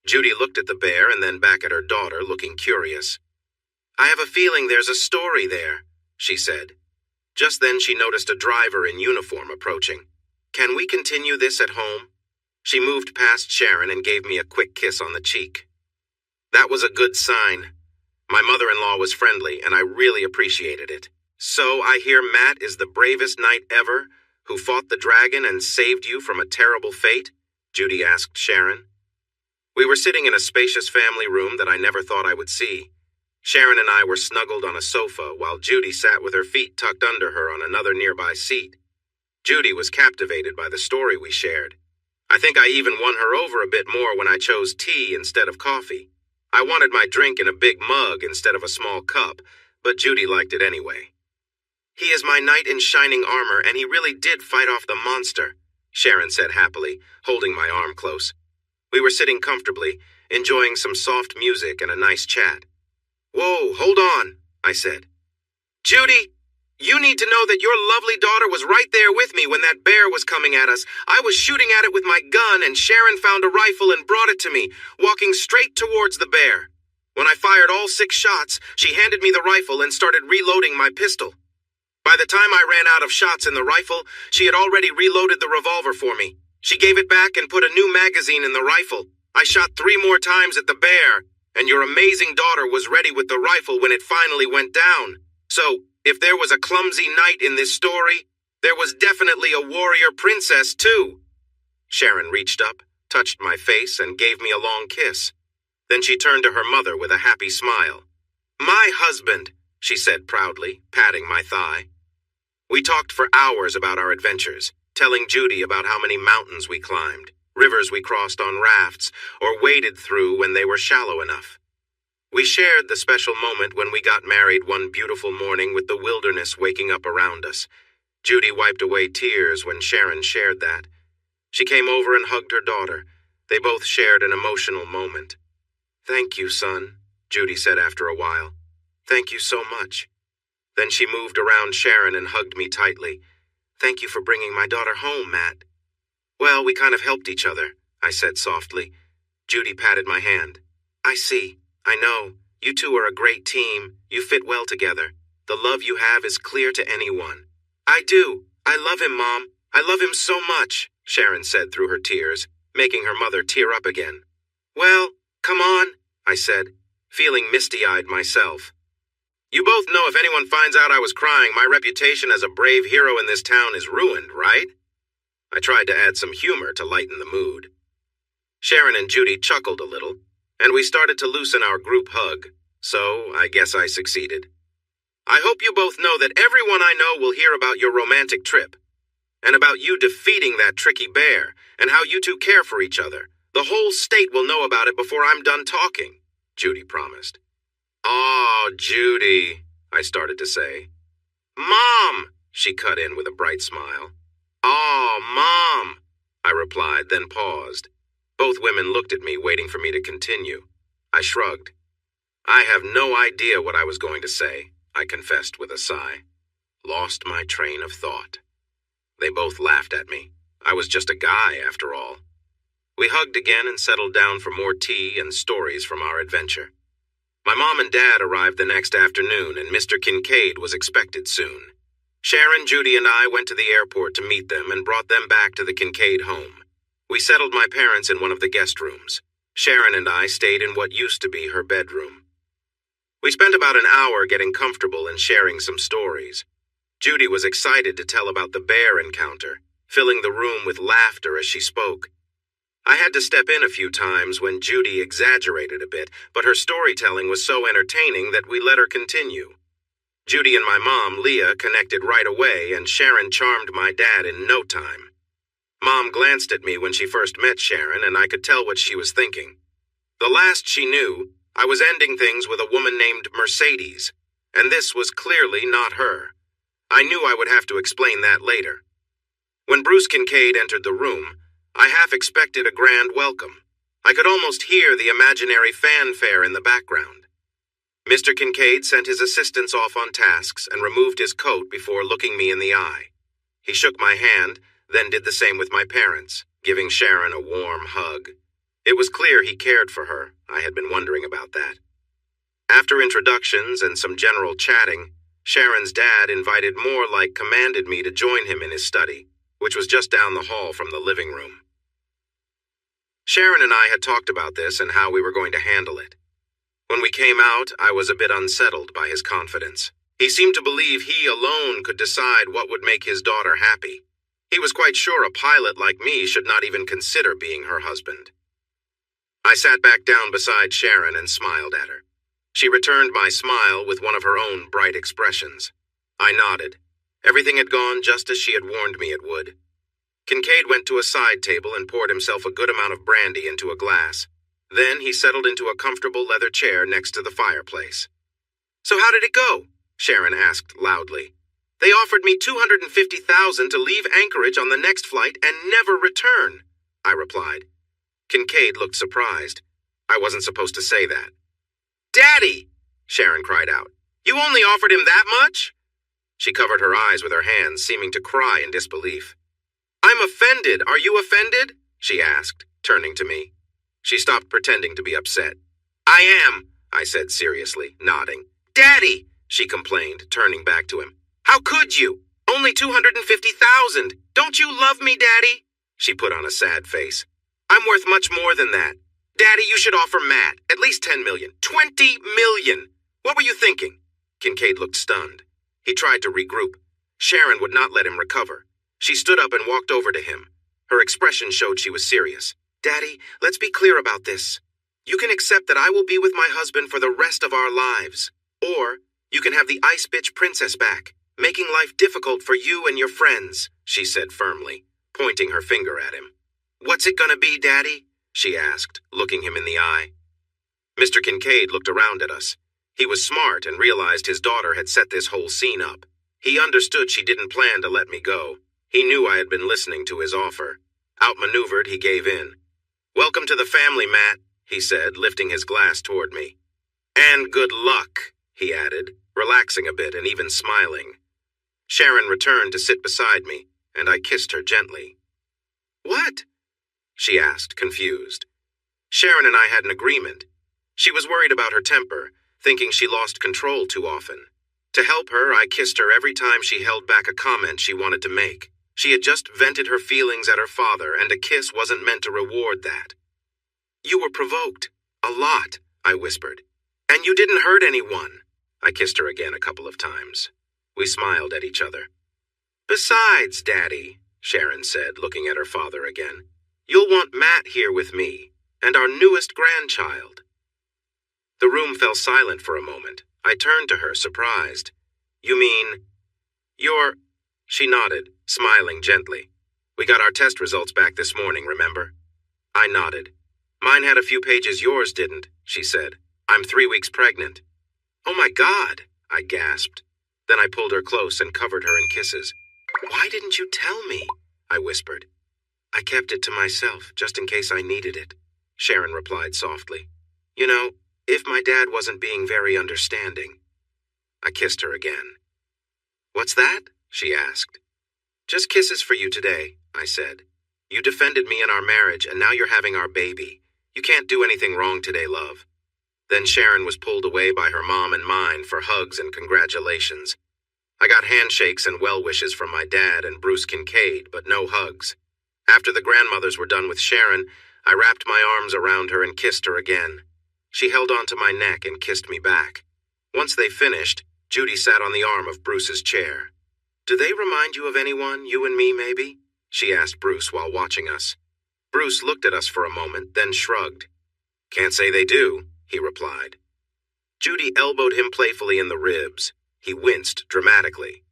Judy looked at the bear and then back at her daughter, looking curious. I have a feeling there's a story there, she said. Just then she noticed a driver in uniform approaching. Can we continue this at home? She moved past Sharon and gave me a quick kiss on the cheek. That was a good sign. My mother-in-law was friendly, and I really appreciated it. So I hear Matt is the bravest knight ever, who fought the dragon and saved you from a terrible fate? Judy asked Sharon. We were sitting in a spacious family room that I never thought I would see. Sharon and I were snuggled on a sofa while Judy sat with her feet tucked under her on another nearby seat. Judy was captivated by the story we shared. I think I even won her over a bit more when I chose tea instead of coffee. I wanted my drink in a big mug instead of a small cup, but Judy liked it anyway. He is my knight in shining armor, and he really did fight off the monster, Sharon said happily, holding my arm close. We were sitting comfortably, enjoying some soft music and a nice chat. Whoa, hold on, I said. Judy, you need to know that your lovely daughter was right there with me when that bear was coming at us. I was shooting at it with my gun, and Sharon found a rifle and brought it to me, walking straight towards the bear. When I fired all 6 shots, she handed me the rifle and started reloading my pistol. By the time I ran out of shots in the rifle, she had already reloaded the revolver for me. She gave it back and put a new magazine in the rifle. I shot 3 more times at the bear, and your amazing daughter was ready with the rifle when it finally went down. So, if there was a clumsy knight in this story, there was definitely a warrior princess, too. Sharon reached up, touched my face, and gave me a long kiss. Then she turned to her mother with a happy smile. My husband, she said proudly, patting my thigh. We talked for hours about our adventures, telling Judy about how many mountains we climbed, rivers we crossed on rafts, or waded through when they were shallow enough. We shared the special moment when we got married one beautiful morning with the wilderness waking up around us. Judy wiped away tears when Sharon shared that. She came over and hugged her daughter. They both shared an emotional moment. Thank you, son, Judy said after a while. Thank you so much. Then she moved around Sharon and hugged me tightly. Thank you for bringing my daughter home, Matt. Well, we kind of helped each other, I said softly. Judy patted my hand. I see. I know. You two are a great team. You fit well together. The love you have is clear to anyone. I do. I love him, Mom. I love him so much, Sharon said through her tears, making her mother tear up again. Well, come on, I said, feeling misty-eyed myself. You both know if anyone finds out I was crying, my reputation as a brave hero in this town is ruined, right? I tried to add some humor to lighten the mood. Sharon and Judy chuckled a little, and we started to loosen our group hug, so I guess I succeeded. I hope you both know that everyone I know will hear about your romantic trip, and about you defeating that tricky bear, and how you two care for each other. The whole state will know about it before I'm done talking, Judy promised. "Aw, Judy," I started to say. "Mom," she cut in with a bright smile. "Aw, Mom," I replied, then paused. Both women looked at me, waiting for me to continue. I shrugged. I have no idea what I was going to say, I confessed with a sigh. Lost my train of thought. They both laughed at me. I was just a guy, after all. We hugged again and settled down for more tea and stories from our adventure. My mom and dad arrived the next afternoon, and Mr. Kincaid was expected soon. Sharon, Judy, and I went to the airport to meet them and brought them back to the Kincaid home. We settled my parents in one of the guest rooms. Sharon and I stayed in what used to be her bedroom. We spent about an hour getting comfortable and sharing some stories. Judy was excited to tell about the bear encounter, filling the room with laughter as she spoke. I had to step in a few times when Judy exaggerated a bit, but her storytelling was so entertaining that we let her continue. Judy and my mom, Leah, connected right away, and Sharon charmed my dad in no time. Mom glanced at me when she first met Sharon, and I could tell what she was thinking. The last she knew, I was ending things with a woman named Mercedes, and this was clearly not her. I knew I would have to explain that later. When Bruce Kincaid entered the room, I half expected a grand welcome. I could almost hear the imaginary fanfare in the background. Mr. Kincaid sent his assistants off on tasks and removed his coat before looking me in the eye. He shook my hand, then did the same with my parents, giving Sharon a warm hug. It was clear he cared for her. I had been wondering about that. After introductions and some general chatting, Sharon's dad invited more like commanded me to join him in his study, which was just down the hall from the living room. Sharon and I had talked about this and how we were going to handle it. When we came out, I was a bit unsettled by his confidence. He seemed to believe he alone could decide what would make his daughter happy. He was quite sure a pilot like me should not even consider being her husband. I sat back down beside Sharon and smiled at her. She returned my smile with one of her own bright expressions. I nodded. Everything had gone just as she had warned me it would. Kincaid went to a side table and poured himself a good amount of brandy into a glass. Then he settled into a comfortable leather chair next to the fireplace. "So how did it go?" Sharon asked loudly. "They offered me $250,000 to leave Anchorage on the next flight and never return," I replied. Kincaid looked surprised. I wasn't supposed to say that. "Daddy!" Sharon cried out. "You only offered him that much?" She covered her eyes with her hands, seeming to cry in disbelief. "I'm offended. Are you offended?" she asked, turning to me. She stopped pretending to be upset. "I am," I said seriously, nodding. "Daddy!" she complained, turning back to him. "How could you? Only $250,000. Don't you love me, Daddy?" She put on a sad face. "I'm worth much more than that. Daddy, you should offer Matt at least $10 million. $20 million. What were you thinking?" Kincaid looked stunned. He tried to regroup. Sharon would not let him recover. She stood up and walked over to him. Her expression showed she was serious. "Daddy, let's be clear about this. You can accept that I will be with my husband for the rest of our lives. Or you can have the Ice Bitch Princess back, making life difficult for you and your friends," she said firmly, pointing her finger at him. "What's it gonna be, Daddy?" she asked, looking him in the eye. Mr. Kincaid looked around at us. He was smart and realized his daughter had set this whole scene up. He understood she didn't plan to let me go. He knew I had been listening to his offer. Outmaneuvered, he gave in. "Welcome to the family, Matt," he said, lifting his glass toward me. "And good luck," he added, relaxing a bit and even smiling. Sharon returned to sit beside me, and I kissed her gently. "What?" she asked, confused. Sharon and I had an agreement. She was worried about her temper, thinking she lost control too often. To help her, I kissed her every time she held back a comment she wanted to make. She had just vented her feelings at her father, and a kiss wasn't meant to reward that. "You were provoked. A lot," I whispered. "And you didn't hurt anyone." I kissed her again a couple of times. We smiled at each other. "Besides, Daddy," Sharon said, looking at her father again, "you'll want Matt here with me. And our newest grandchild. The room fell silent for a moment. I turned to her, surprised. You mean, you're... She nodded, smiling gently. We got our test results back this morning, remember? I nodded. Mine had a few pages yours didn't, she said. I'm 3 weeks pregnant. Oh my God, I gasped. Then I pulled her close and covered her in kisses. Why didn't you tell me? I whispered. I kept it to myself, just in case I needed it, Sharon replied softly. You know, if my dad wasn't being very understanding. I kissed her again. What's that? She asked. Just kisses for you today, I said. You defended me in our marriage, and now you're having our baby. You can't do anything wrong today, love. Then Sharon was pulled away by her mom and mine for hugs and congratulations. I got handshakes and well wishes from my dad and Bruce Kincaid, but no hugs. After the grandmothers were done with Sharon, I wrapped my arms around her and kissed her again. She held onto my neck and kissed me back. Once they finished, Judy sat on the arm of Bruce's chair. Do they remind you of anyone, you and me maybe? She asked Bruce while watching us. Bruce looked at us for a moment, then shrugged. Can't say they do, he replied. Judy elbowed him playfully in the ribs. He winced dramatically.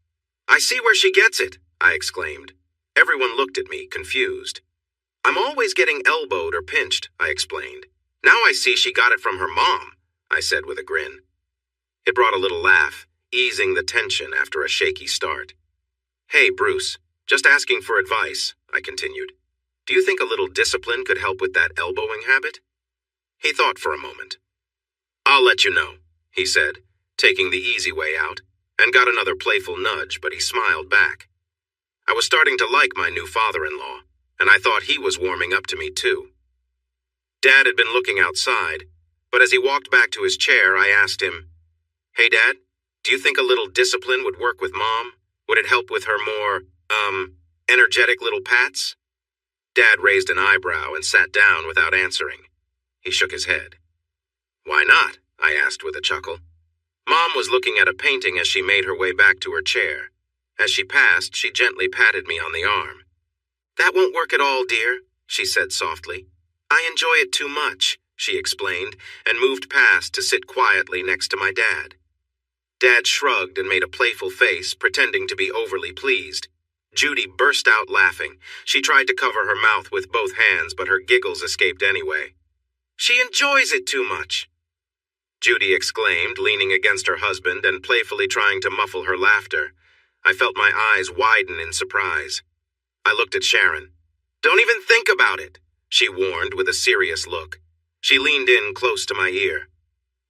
I see where she gets it, I exclaimed. Everyone looked at me, confused. I'm always getting elbowed or pinched, I explained. Now I see she got it from her mom, I said with a grin. It brought a little laugh, easing the tension after a shaky start. Hey, Bruce, just asking for advice, I continued. Do you think a little discipline could help with that elbowing habit? He thought for a moment. I'll let you know, he said, taking the easy way out, and got another playful nudge, but he smiled back. I was starting to like my new father-in-law, and I thought he was warming up to me too. Dad had been looking outside, but as he walked back to his chair, I asked him, Hey, Dad, do you think a little discipline would work with Mom? Would it help with her more, energetic little pats? Dad raised an eyebrow and sat down without answering. He shook his head. Why not? I asked with a chuckle. Mom was looking at a painting as she made her way back to her chair. As she passed, she gently patted me on the arm. That won't work at all, dear, she said softly. I enjoy it too much, she explained, and moved past to sit quietly next to my dad. Dad shrugged and made a playful face, pretending to be overly pleased. Judy burst out laughing. She tried to cover her mouth with both hands, but her giggles escaped anyway. She enjoys it too much, Judy exclaimed, leaning against her husband and playfully trying to muffle her laughter. I felt my eyes widen in surprise. I looked at Sharon. Don't even think about it, she warned with a serious look. She leaned in close to my ear.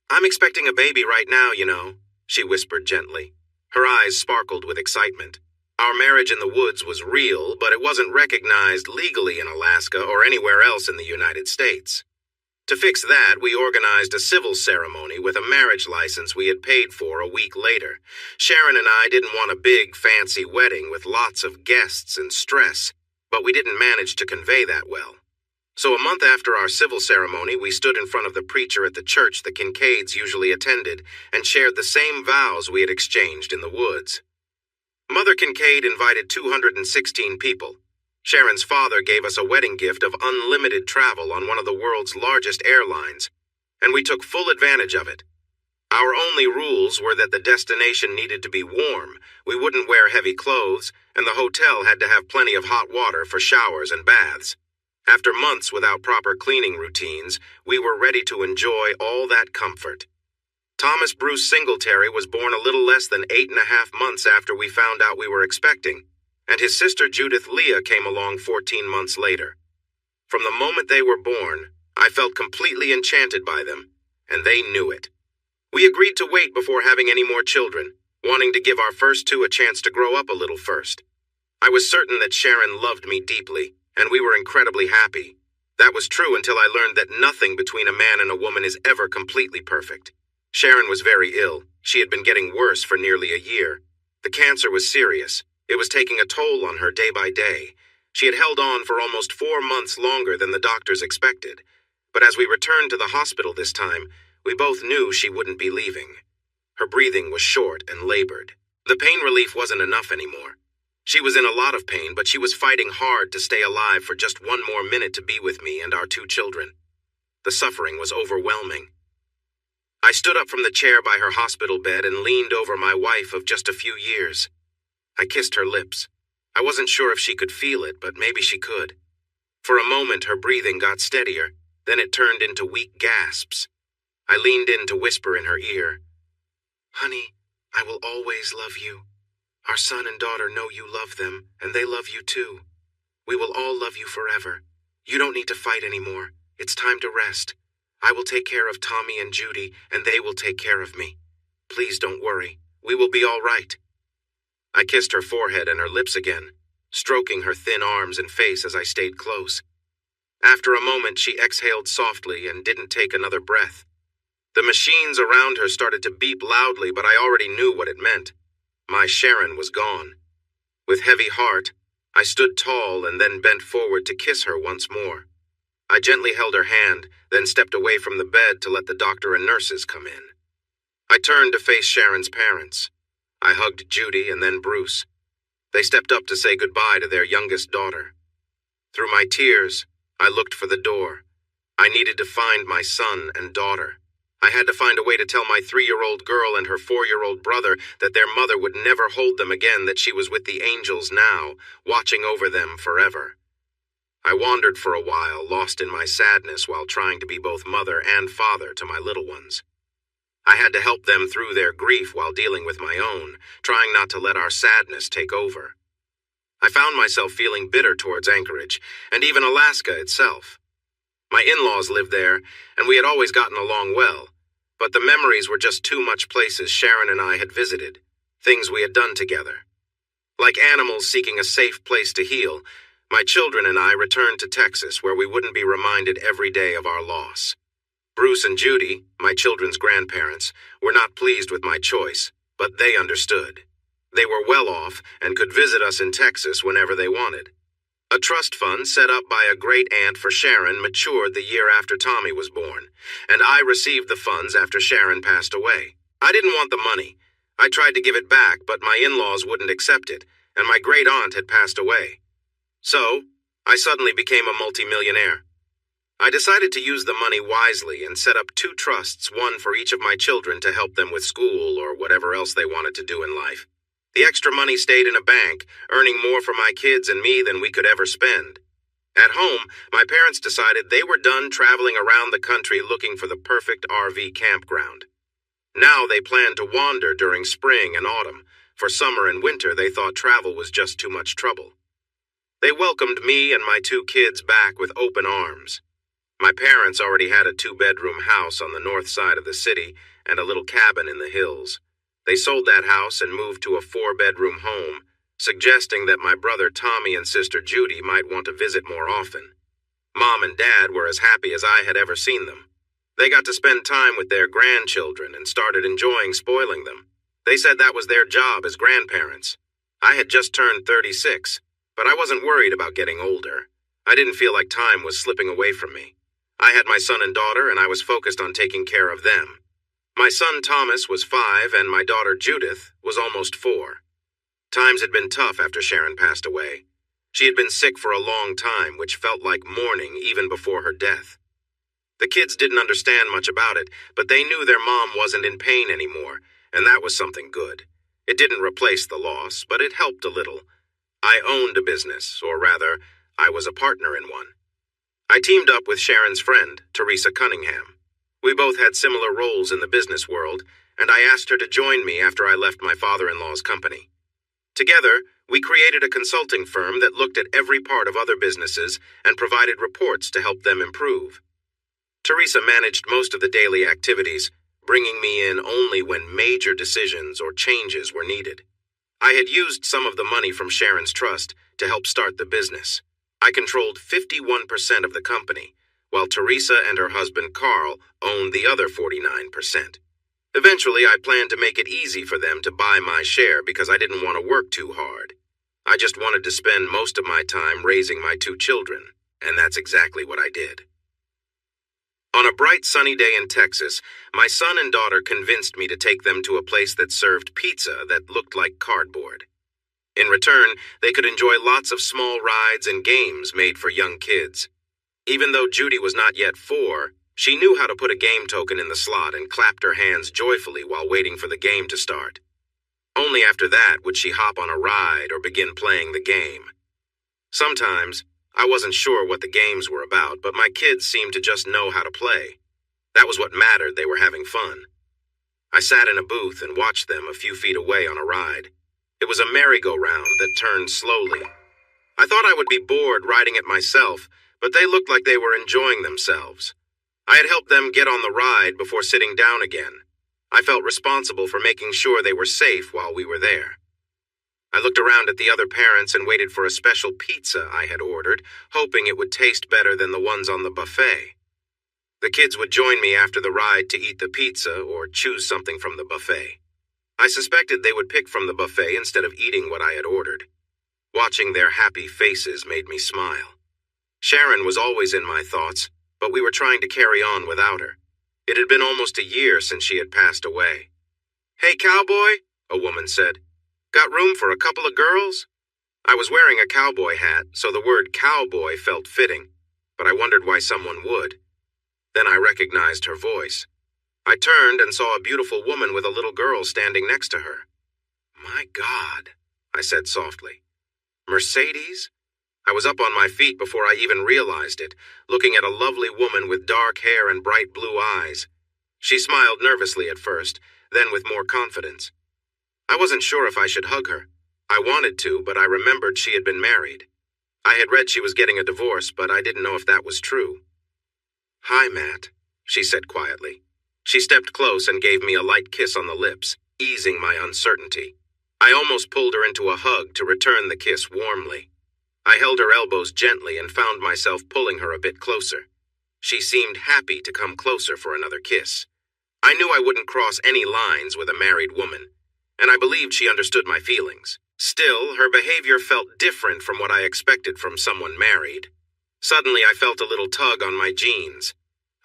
I'm expecting a baby right now, you know, she whispered gently. Her eyes sparkled with excitement. Our marriage in the woods was real, but it wasn't recognized legally in Alaska or anywhere else in the United States. To fix that, we organized a civil ceremony with a marriage license we had paid for a week later. Sharon and I didn't want a big, fancy wedding with lots of guests and stress, but we didn't manage to convey that well. So a month after our civil ceremony, we stood in front of the preacher at the church the Kincaids usually attended and shared the same vows we had exchanged in the woods. Mother Kincaid invited 216 people. Sharon's father gave us a wedding gift of unlimited travel on one of the world's largest airlines, and we took full advantage of it. Our only rules were that the destination needed to be warm, we wouldn't wear heavy clothes, and the hotel had to have plenty of hot water for showers and baths. After months without proper cleaning routines, we were ready to enjoy all that comfort. Thomas Bruce Singletary was born a little less than 8.5 months after we found out we were expecting, and his sister Judith Leah came along 14 months later. From the moment they were born, I felt completely enchanted by them, and they knew it. We agreed to wait before having any more children, wanting to give our first two a chance to grow up a little first. I was certain that Sharon loved me deeply, and we were incredibly happy. That was true until I learned that nothing between a man and a woman is ever completely perfect. Sharon was very ill. She had been getting worse for nearly a year. The cancer was serious. It was taking a toll on her day by day. She had held on for almost 4 months longer than the doctors expected. But as we returned to the hospital this time, we both knew she wouldn't be leaving. Her breathing was short and labored. The pain relief wasn't enough anymore. She was in a lot of pain, but she was fighting hard to stay alive for just 1 more minute to be with me and our 2 children. The suffering was overwhelming. I stood up from the chair by her hospital bed and leaned over my wife of just a few years. I kissed her lips. I wasn't sure if she could feel it, but maybe she could. For a moment, her breathing got steadier, then it turned into weak gasps. I leaned in to whisper in her ear, "Honey, I will always love you. Our son and daughter know you love them, and they love you too. We will all love you forever. You don't need to fight anymore. It's time to rest. I will take care of Tommy and Judy, and they will take care of me. Please don't worry. We will be all right." I kissed her forehead and her lips again, stroking her thin arms and face as I stayed close. After a moment, she exhaled softly and didn't take another breath. The machines around her started to beep loudly, but I already knew what it meant. My Sharon was gone. With heavy heart, I stood tall and then bent forward to kiss her once more. I gently held her hand, then stepped away from the bed to let the doctor and nurses come in. I turned to face Sharon's parents. I hugged Judy and then Bruce. They stepped up to say goodbye to their youngest daughter. Through my tears, I looked for the door. I needed to find my son and daughter. I had to find a way to tell my 3-year-old girl and her 4-year-old brother that their mother would never hold them again, that she was with the angels now, watching over them forever. I wandered for a while, lost in my sadness while trying to be both mother and father to my little ones. I had to help them through their grief while dealing with my own, trying not to let our sadness take over. I found myself feeling bitter towards Anchorage, and even Alaska itself. My in-laws lived there, and we had always gotten along well, but the memories were just too much places Sharon and I had visited, things we had done together. Like animals seeking a safe place to heal, my children and I returned to Texas, where we wouldn't be reminded every day of our loss. Bruce and Judy, my children's grandparents, were not pleased with my choice, but they understood. They were well off and could visit us in Texas whenever they wanted. A trust fund set up by a great-aunt for Sharon matured the year after Tommy was born, and I received the funds after Sharon passed away. I didn't want the money. I tried to give it back, but my in-laws wouldn't accept it, and my great-aunt had passed away. So, I suddenly became a multimillionaire. I decided to use the money wisely and set up 2 trusts, one for each of my children to help them with school or whatever else they wanted to do in life. The extra money stayed in a bank, earning more for my kids and me than we could ever spend. At home, my parents decided they were done traveling around the country looking for the perfect RV campground. Now they planned to wander during spring and autumn. For summer and winter, they thought travel was just too much trouble. They welcomed me and my 2 kids back with open arms. My parents already had a 2-bedroom house on the north side of the city and a little cabin in the hills. They sold that house and moved to a 4-bedroom home, suggesting that my brother Tommy and sister Judy might want to visit more often. Mom and Dad were as happy as I had ever seen them. They got to spend time with their grandchildren and started enjoying spoiling them. They said that was their job as grandparents. I had just turned 36, but I wasn't worried about getting older. I didn't feel like time was slipping away from me. I had my son and daughter, and I was focused on taking care of them. My son Thomas was 5, and my daughter Judith was almost 4. Times had been tough after Sharon passed away. She had been sick for a long time, which felt like mourning even before her death. The kids didn't understand much about it, but they knew their mom wasn't in pain anymore, and that was something good. It didn't replace the loss, but it helped a little. I owned a business, or rather, I was a partner in one. I teamed up with Sharon's friend, Teresa Cunningham. We both had similar roles in the business world, and I asked her to join me after I left my father-in-law's company. Together, we created a consulting firm that looked at every part of other businesses and provided reports to help them improve. Teresa managed most of the daily activities, bringing me in only when major decisions or changes were needed. I had used some of the money from Sharon's trust to help start the business. I controlled 51% of the company, while Teresa and her husband Carl owned the other 49%. Eventually, I planned to make it easy for them to buy my share because I didn't want to work too hard. I just wanted to spend most of my time raising my 2 children, and that's exactly what I did. On a bright sunny day in Texas, my son and daughter convinced me to take them to a place that served pizza that looked like cardboard. In return, they could enjoy lots of small rides and games made for young kids. Even though Judy was not yet 4, She knew how to put a game token in the slot and clapped her hands joyfully while waiting for the game to start. Only after that would she hop on a ride or begin playing the game. Sometimes, I wasn't sure what the games were about, but my kids seemed to just know how to play. That was what mattered. They were having fun. I sat in a booth and watched them a few feet away on a ride. It was a merry-go-round that turned slowly. I thought I would be bored riding it myself, but they looked like they were enjoying themselves. I had helped them get on the ride before sitting down again. I felt responsible for making sure they were safe while we were there. I looked around at the other parents and waited for a special pizza I had ordered, hoping it would taste better than the ones on the buffet. The kids would join me after the ride to eat the pizza or choose something from the buffet. I suspected they would pick from the buffet instead of eating what I had ordered. Watching their happy faces made me smile. Sharon was always in my thoughts, but we were trying to carry on without her. It had been almost a year since she had passed away. "Hey, cowboy," a woman said. "Got room for a couple of girls?" I was wearing a cowboy hat, so the word cowboy felt fitting, but I wondered why someone would. Then I recognized her voice. I turned and saw a beautiful woman with a little girl standing next to her. "My God," I said softly. "Mercedes?" I was up on my feet before I even realized it, looking at a lovely woman with dark hair and bright blue eyes. She smiled nervously at first, then with more confidence. I wasn't sure if I should hug her. I wanted to, but I remembered she had been married. I had read she was getting a divorce, but I didn't know if that was true. "Hi, Matt," she said quietly. She stepped close and gave me a light kiss on the lips, easing my uncertainty. I almost pulled her into a hug to return the kiss warmly. I held her elbows gently and found myself pulling her a bit closer. She seemed happy to come closer for another kiss. I knew I wouldn't cross any lines with a married woman, and I believed she understood my feelings. Still, her behavior felt different from what I expected from someone married. Suddenly, I felt a little tug on my jeans.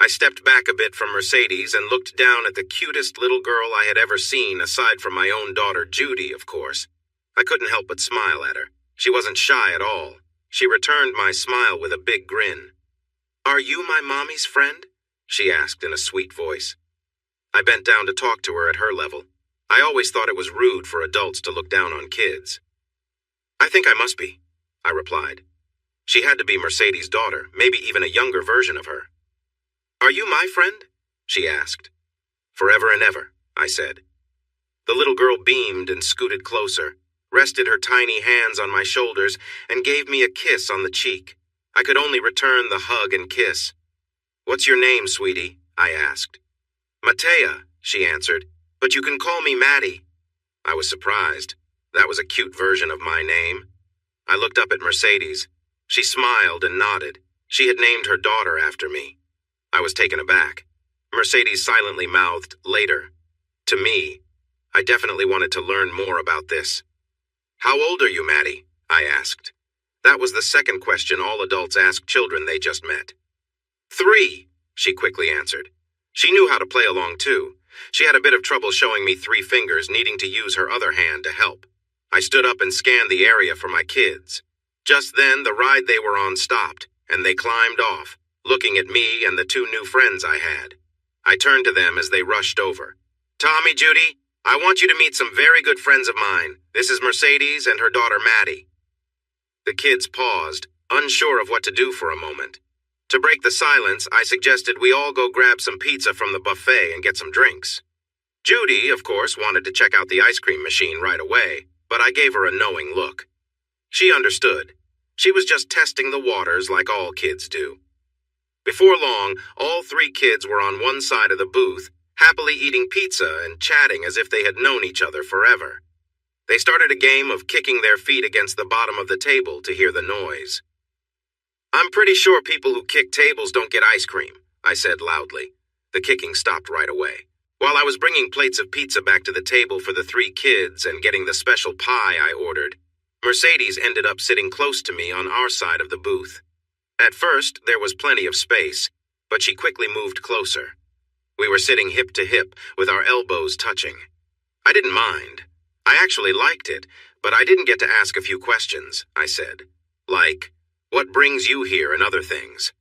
I stepped back a bit from Mercedes and looked down at the cutest little girl I had ever seen, aside from my own daughter, Judy, of course. I couldn't help but smile at her. She wasn't shy at all. She returned my smile with a big grin. "Are you my mommy's friend?" she asked in a sweet voice. I bent down to talk to her at her level. I always thought it was rude for adults to look down on kids. "I think I must be," I replied. She had to be Mercedes' daughter, maybe even a younger version of her. "Are you my friend?" she asked. "Forever and ever," I said. The little girl beamed and scooted closer, rested her tiny hands on my shoulders, and gave me a kiss on the cheek. I could only return the hug and kiss. "What's your name, sweetie?" I asked. "Matea," she answered, "but you can call me Maddie." I was surprised. That was a cute version of my name. I looked up at Mercedes. She smiled and nodded. She had named her daughter after me. I was taken aback. Mercedes silently mouthed, "Later." To me, I definitely wanted to learn more about this. "How old are you, Maddie?" I asked. That was the second question all adults ask children they just met. "3," she quickly answered. She knew how to play along too. She had a bit of trouble showing me 3 fingers, needing to use her other hand to help. I stood up and scanned the area for my kids. Just then, the ride they were on stopped, and they climbed off, looking at me and the 2 new friends I had. I turned to them as they rushed over. "Tommy, Judy, I want you to meet some very good friends of mine. This is Mercedes and her daughter Maddie." The kids paused, unsure of what to do for a moment. To break the silence, I suggested we all go grab some pizza from the buffet and get some drinks. Judy, of course, wanted to check out the ice cream machine right away, but I gave her a knowing look. She understood. She was just testing the waters like all kids do. Before long, all 3 kids were on one side of the booth, happily eating pizza and chatting as if they had known each other forever. They started a game of kicking their feet against the bottom of the table to hear the noise. "I'm pretty sure people who kick tables don't get ice cream," I said loudly. The kicking stopped right away. While I was bringing plates of pizza back to the table for the 3 kids and getting the special pie I ordered, Mercedes ended up sitting close to me on our side of the booth. At first, there was plenty of space, but she quickly moved closer. We were sitting hip to hip, with our elbows touching. I didn't mind. I actually liked it, but I didn't get to ask a few questions, I said. Like, what brings you here and other things?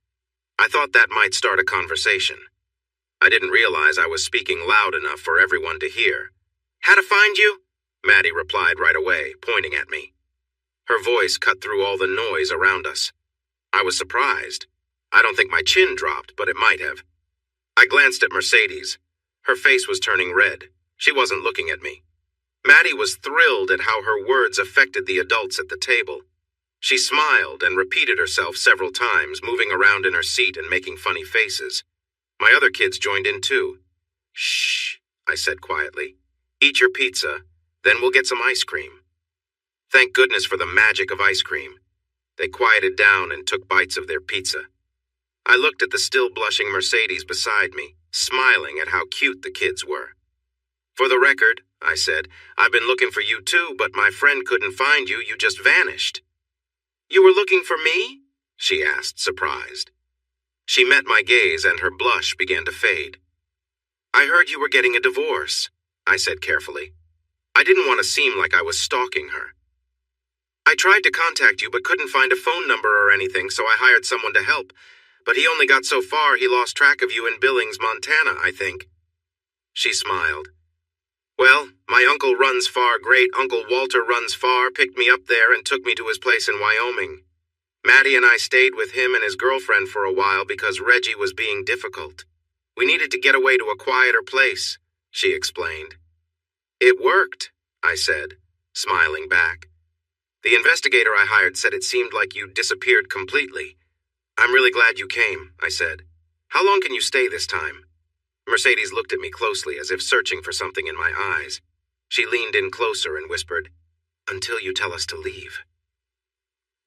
I thought that might start a conversation. I didn't realize I was speaking loud enough for everyone to hear. How to find you? Maddie replied right away, pointing at me. Her voice cut through all the noise around us. I was surprised. I don't think my chin dropped, but it might have. I glanced at Mercedes. Her face was turning red. She wasn't looking at me. Maddie was thrilled at how her words affected the adults at the table. She smiled and repeated herself several times, moving around in her seat and making funny faces. My other kids joined in too. Shh, I said quietly. Eat your pizza, then we'll get some ice cream. Thank goodness for the magic of ice cream. They quieted down and took bites of their pizza. I looked at the still blushing Mercedes beside me, smiling at how cute the kids were. For the record, I said, I've been looking for you too, but my friend couldn't find you. You just vanished. You were looking for me? She asked, surprised. She met my gaze and her blush began to fade. I heard you were getting a divorce, I said carefully. I didn't want to seem like I was stalking her. I tried to contact you but couldn't find a phone number or anything, so I hired someone to help. But he only got so far he lost track of you in Billings, Montana, I think. She smiled. Well, my uncle runs far, great Uncle Walter runs far, picked me up there and took me to his place in Wyoming. Maddie and I stayed with him and his girlfriend for a while because Reggie was being difficult. We needed to get away to a quieter place, she explained. It worked, I said, smiling back. The investigator I hired said it seemed like you disappeared completely. I'm really glad you came, I said. How long can you stay this time? Mercedes looked at me closely as if searching for something in my eyes. She leaned in closer and whispered, Until you tell us to leave.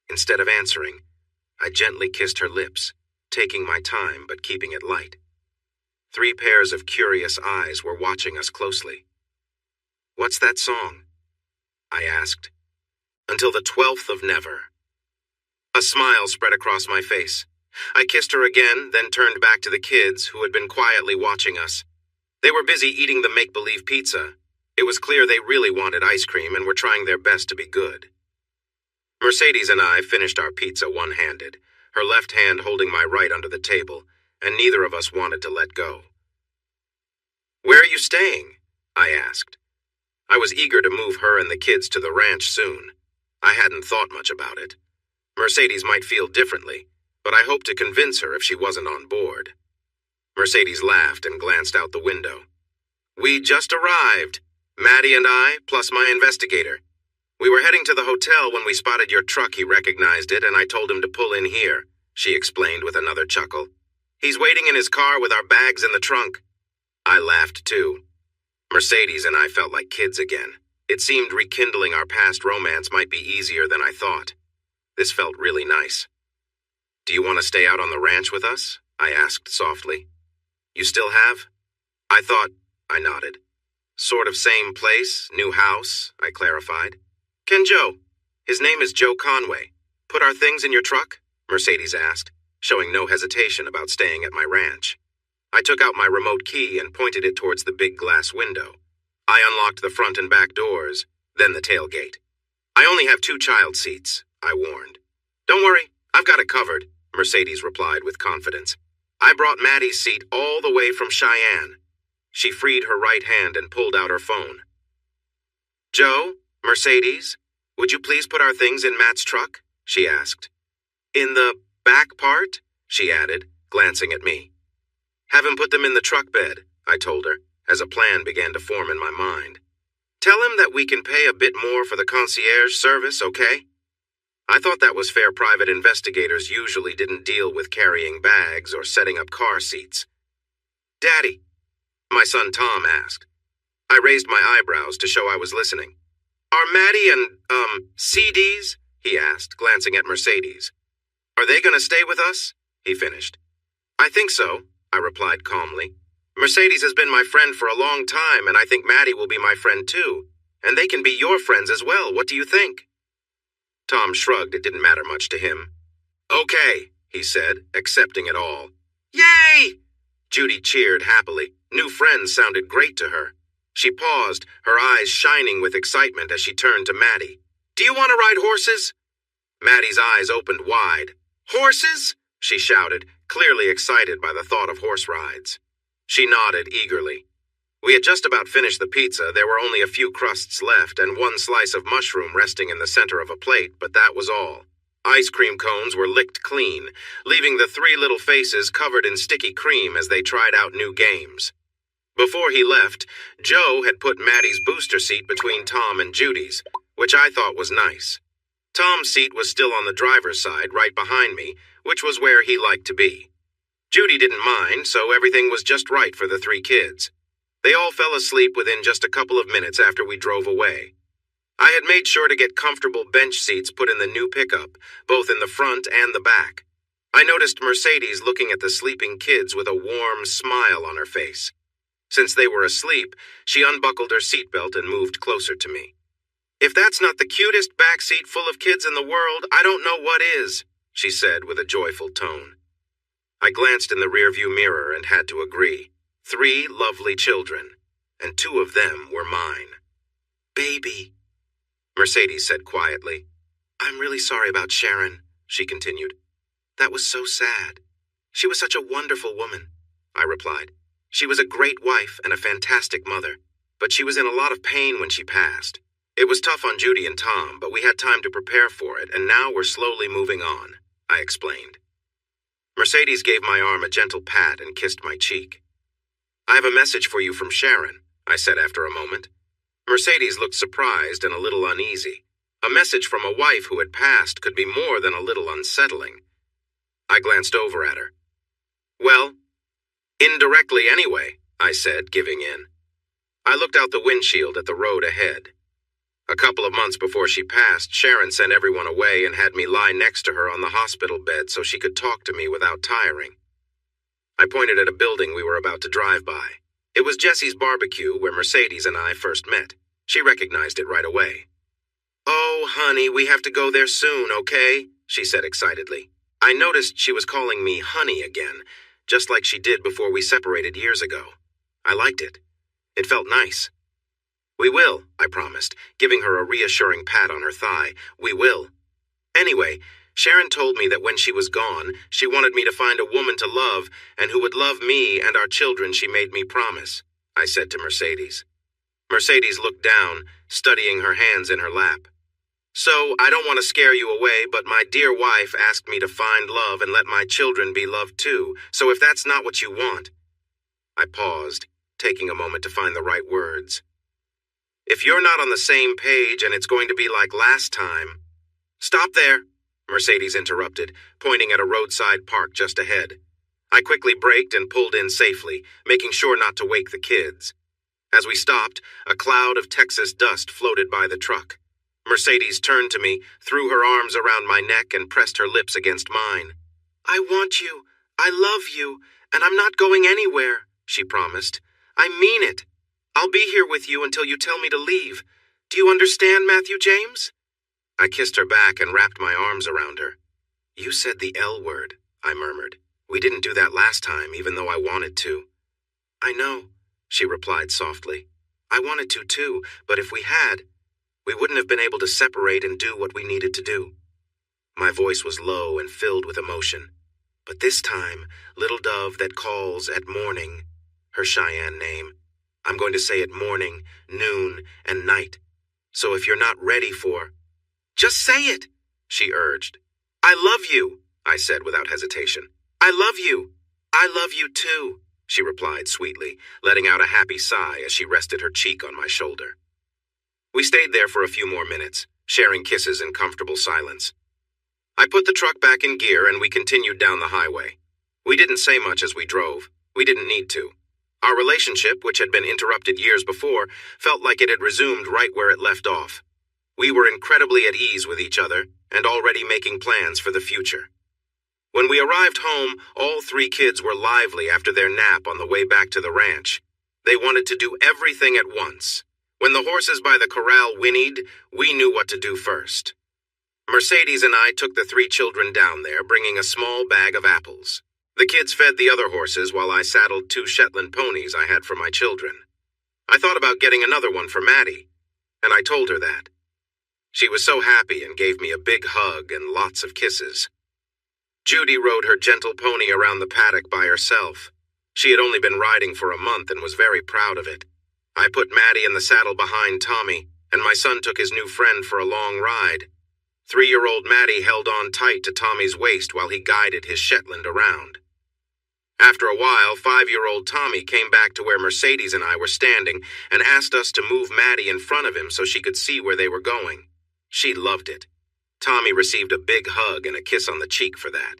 Instead of answering, I gently kissed her lips, taking my time but keeping it light. 3 pairs of curious eyes were watching us closely. What's that song? I asked. Until the 12th of never. A smile spread across my face. I kissed her again, then turned back to the kids who had been quietly watching us. They were busy eating the make-believe pizza. It was clear they really wanted ice cream and were trying their best to be good. Mercedes and I finished our pizza one-handed, her left hand holding my right under the table, and neither of us wanted to let go. Where are you staying? I asked. I was eager to move her and the kids to the ranch soon. I hadn't thought much about it. Mercedes might feel differently, but I hoped to convince her if she wasn't on board. Mercedes laughed and glanced out the window. We just arrived, Maddie and I, plus my investigator. We were heading to the hotel when we spotted your truck. He recognized it, and I told him to pull in here, she explained with another chuckle. He's waiting in his car with our bags in the trunk. I laughed too. Mercedes and I felt like kids again. It seemed rekindling our past romance might be easier than I thought. This felt really nice. Do you want to stay out on the ranch with us? I asked softly. You still have? I nodded. Sort of same place, new house, I clarified. Can Joe? His name is Joe Conway. Put our things in your truck? Mercedes asked, showing no hesitation about staying at my ranch. I took out my remote key and pointed it towards the big glass window. I unlocked the front and back doors, then the tailgate. I only have 2 child seats, I warned. Don't worry, I've got it covered, Mercedes replied with confidence. I brought Maddie's seat all the way from Cheyenne. She freed her right hand and pulled out her phone. Joe, Mercedes, would you please put our things in Matt's truck? She asked. In the back part? She added, glancing at me. Have him put them in the truck bed, I told her, as a plan began to form in my mind. Tell him that we can pay a bit more for the concierge service, okay? I thought that was fair. Private investigators usually didn't deal with carrying bags or setting up car seats. Daddy, my son Tom asked. I raised my eyebrows to show I was listening. Are Maddie and, CDs? He asked, glancing at Mercedes. Are they going to stay with us? He finished. I think so, I replied calmly. Mercedes has been my friend for a long time, and I think Maddie will be my friend too. And they can be your friends as well. What do you think? Tom shrugged. It didn't matter much to him. Okay, he said, accepting it all. Yay! Judy cheered happily. New friends sounded great to her. She paused, her eyes shining with excitement as she turned to Maddie. Do you want to ride horses? Maddie's eyes opened wide. Horses? She shouted, clearly excited by the thought of horse rides. She nodded eagerly. We had just about finished the pizza. There were only a few crusts left and one slice of mushroom resting in the center of a plate, but that was all. Ice cream cones were licked clean, leaving the three little faces covered in sticky cream as they tried out new games. Before he left, Joe had put Maddie's booster seat between Tom and Judy's, which I thought was nice. Tom's seat was still on the driver's side, right behind me, which was where he liked to be. Judy didn't mind, so everything was just right for the three kids. They all fell asleep within just a couple of minutes after we drove away. I had made sure to get comfortable bench seats put in the new pickup, both in the front and the back. I noticed Mercedes looking at the sleeping kids with a warm smile on her face. Since they were asleep, she unbuckled her seatbelt and moved closer to me. "If that's not the cutest back seat full of kids in the world, I don't know what is," she said with a joyful tone. I glanced in the rearview mirror and had to agree. 3 lovely children, and 2 of them were mine. "Baby," Mercedes said quietly. "I'm really sorry about Sharon," she continued. "That was so sad. She was such a wonderful woman," I replied. "She was a great wife and a fantastic mother, but she was in a lot of pain when she passed. It was tough on Judy and Tom, but we had time to prepare for it, and now we're slowly moving on," I explained. Mercedes gave my arm a gentle pat and kissed my cheek. "I have a message for you from Sharon," I said after a moment. Mercedes looked surprised and a little uneasy. A message from a wife who had passed could be more than a little unsettling. I glanced over at her. "Well, indirectly anyway," I said, giving in. I looked out the windshield at the road ahead. A couple of months before she passed, Sharon sent everyone away and had me lie next to her on the hospital bed so she could talk to me without tiring. I pointed at a building we were about to drive by. It was Jesse's barbecue where Mercedes and I first met. She recognized it right away. "Oh, honey, we have to go there soon, okay?" she said excitedly. I noticed she was calling me honey again, just like she did before we separated years ago. I liked it. It felt nice. "We will," I promised, giving her a reassuring pat on her thigh. "We will." Anyway, Sharon told me that when she was gone, she wanted me to find a woman to love and who would love me and our children. She made me promise, I said to Mercedes. Mercedes looked down, studying her hands in her lap. "So, I don't want to scare you away, but my dear wife asked me to find love and let my children be loved too, so if that's not what you want..." I paused, taking a moment to find the right words. "If you're not on the same page and it's going to be like last time..." "Stop there," Mercedes interrupted, pointing at a roadside park just ahead. I quickly braked and pulled in safely, making sure not to wake the kids. As we stopped, a cloud of Texas dust floated by the truck. Mercedes turned to me, threw her arms around my neck, and pressed her lips against mine. "I want you, I love you, and I'm not going anywhere," she promised. "I mean it. I'll be here with you until you tell me to leave. Do you understand, Matthew James?" I kissed her back and wrapped my arms around her. "You said the L word," I murmured. "We didn't do that last time, even though I wanted to." "I know," she replied softly. "I wanted to too, but if we had, we wouldn't have been able to separate and do what we needed to do." My voice was low and filled with emotion. "But this time, little dove that calls at morning," her Cheyenne name, "I'm going to say at morning, noon, and night. So if you're not ready for..." "Just say it," she urged. "I love you," I said without hesitation. "I love you. I love you too," she replied sweetly, letting out a happy sigh as she rested her cheek on my shoulder. We stayed there for a few more minutes, sharing kisses in comfortable silence. I put the truck back in gear and we continued down the highway. We didn't say much as we drove. We didn't need to. Our relationship, which had been interrupted years before, felt like it had resumed right where it left off. We were incredibly at ease with each other and already making plans for the future. When we arrived home, all 3 kids were lively after their nap on the way back to the ranch. They wanted to do everything at once. When the horses by the corral whinnied, we knew what to do first. Mercedes and I took the 3 children down there, bringing a small bag of apples. The kids fed the other horses while I saddled 2 Shetland ponies I had for my children. I thought about getting another one for Maddie, and I told her that. She was so happy and gave me a big hug and lots of kisses. Judy rode her gentle pony around the paddock by herself. She had only been riding for a month and was very proud of it. I put Maddie in the saddle behind Tommy, and my son took his new friend for a long ride. 3-year-old Maddie held on tight to Tommy's waist while he guided his Shetland around. After a while, 5-year-old Tommy came back to where Mercedes and I were standing and asked us to move Maddie in front of him so she could see where they were going. She loved it. Tommy received a big hug and a kiss on the cheek for that.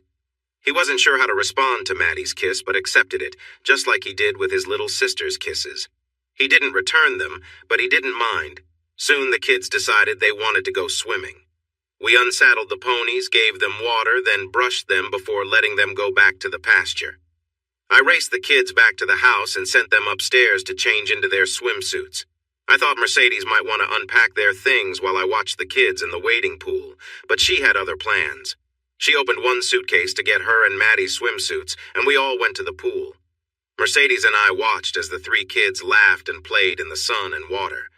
He wasn't sure how to respond to Maddie's kiss, but accepted it, just like he did with his little sister's kisses. He didn't return them, but he didn't mind. Soon the kids decided they wanted to go swimming. We unsaddled the ponies, gave them water, then brushed them before letting them go back to the pasture. I raced the kids back to the house and sent them upstairs to change into their swimsuits. I thought Mercedes might want to unpack their things while I watched the kids in the wading pool, but she had other plans. She opened one suitcase to get her and Maddie's swimsuits, and we all went to the pool. Mercedes and I watched as the 3 kids laughed and played in the sun and water.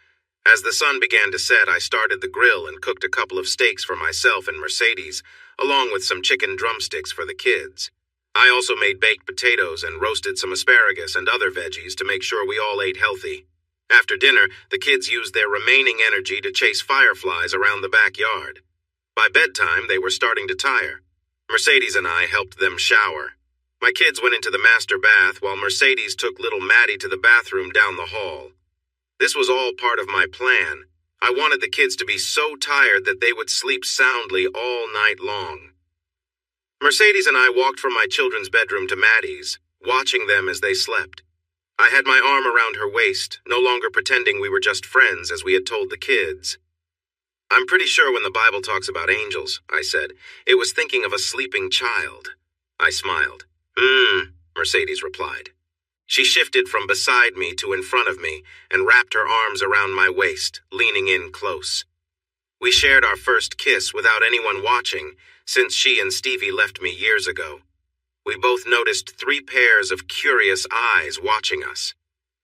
As the sun began to set, I started the grill and cooked a couple of steaks for myself and Mercedes, along with some chicken drumsticks for the kids. I also made baked potatoes and roasted some asparagus and other veggies to make sure we all ate healthy. After dinner, the kids used their remaining energy to chase fireflies around the backyard. By bedtime, they were starting to tire. Mercedes and I helped them shower. My kids went into the master bath while Mercedes took little Maddie to the bathroom down the hall. This was all part of my plan. I wanted the kids to be so tired that they would sleep soundly all night long. Mercedes and I walked from my children's bedroom to Maddie's, watching them as they slept. I had my arm around her waist, no longer pretending we were just friends as we had told the kids. I'm pretty sure when the Bible talks about angels, I said, it was thinking of a sleeping child. I smiled. Mercedes replied. She shifted from beside me to in front of me and wrapped her arms around my waist, leaning in close. We shared our first kiss without anyone watching, since she and Stevie left me years ago. We both noticed 3 pairs of curious eyes watching us.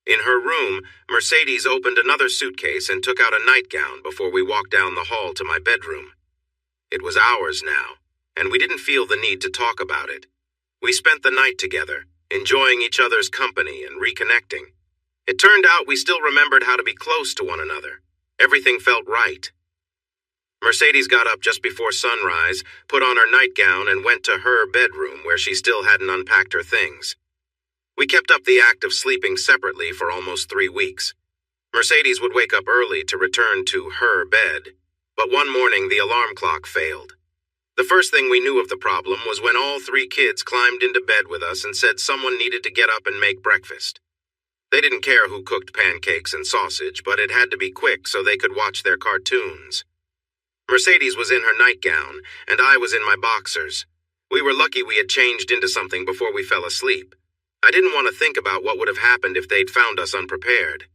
In her room, Mercedes opened another suitcase and took out a nightgown before we walked down the hall to my bedroom. It was ours now, and we didn't feel the need to talk about it. We spent the night together, enjoying each other's company and reconnecting. It turned out we still remembered how to be close to one another. Everything felt right. Mercedes got up just before sunrise, put on her nightgown, and went to her bedroom where she still hadn't unpacked her things. We kept up the act of sleeping separately for almost 3 weeks. Mercedes would wake up early to return to her bed, but one morning the alarm clock failed. The first thing we knew of the problem was when all 3 kids climbed into bed with us and said someone needed to get up and make breakfast. They didn't care who cooked pancakes and sausage, but it had to be quick so they could watch their cartoons. Mercedes was in her nightgown, and I was in my boxers. We were lucky we had changed into something before we fell asleep. I didn't want to think about what would have happened if they'd found us unprepared.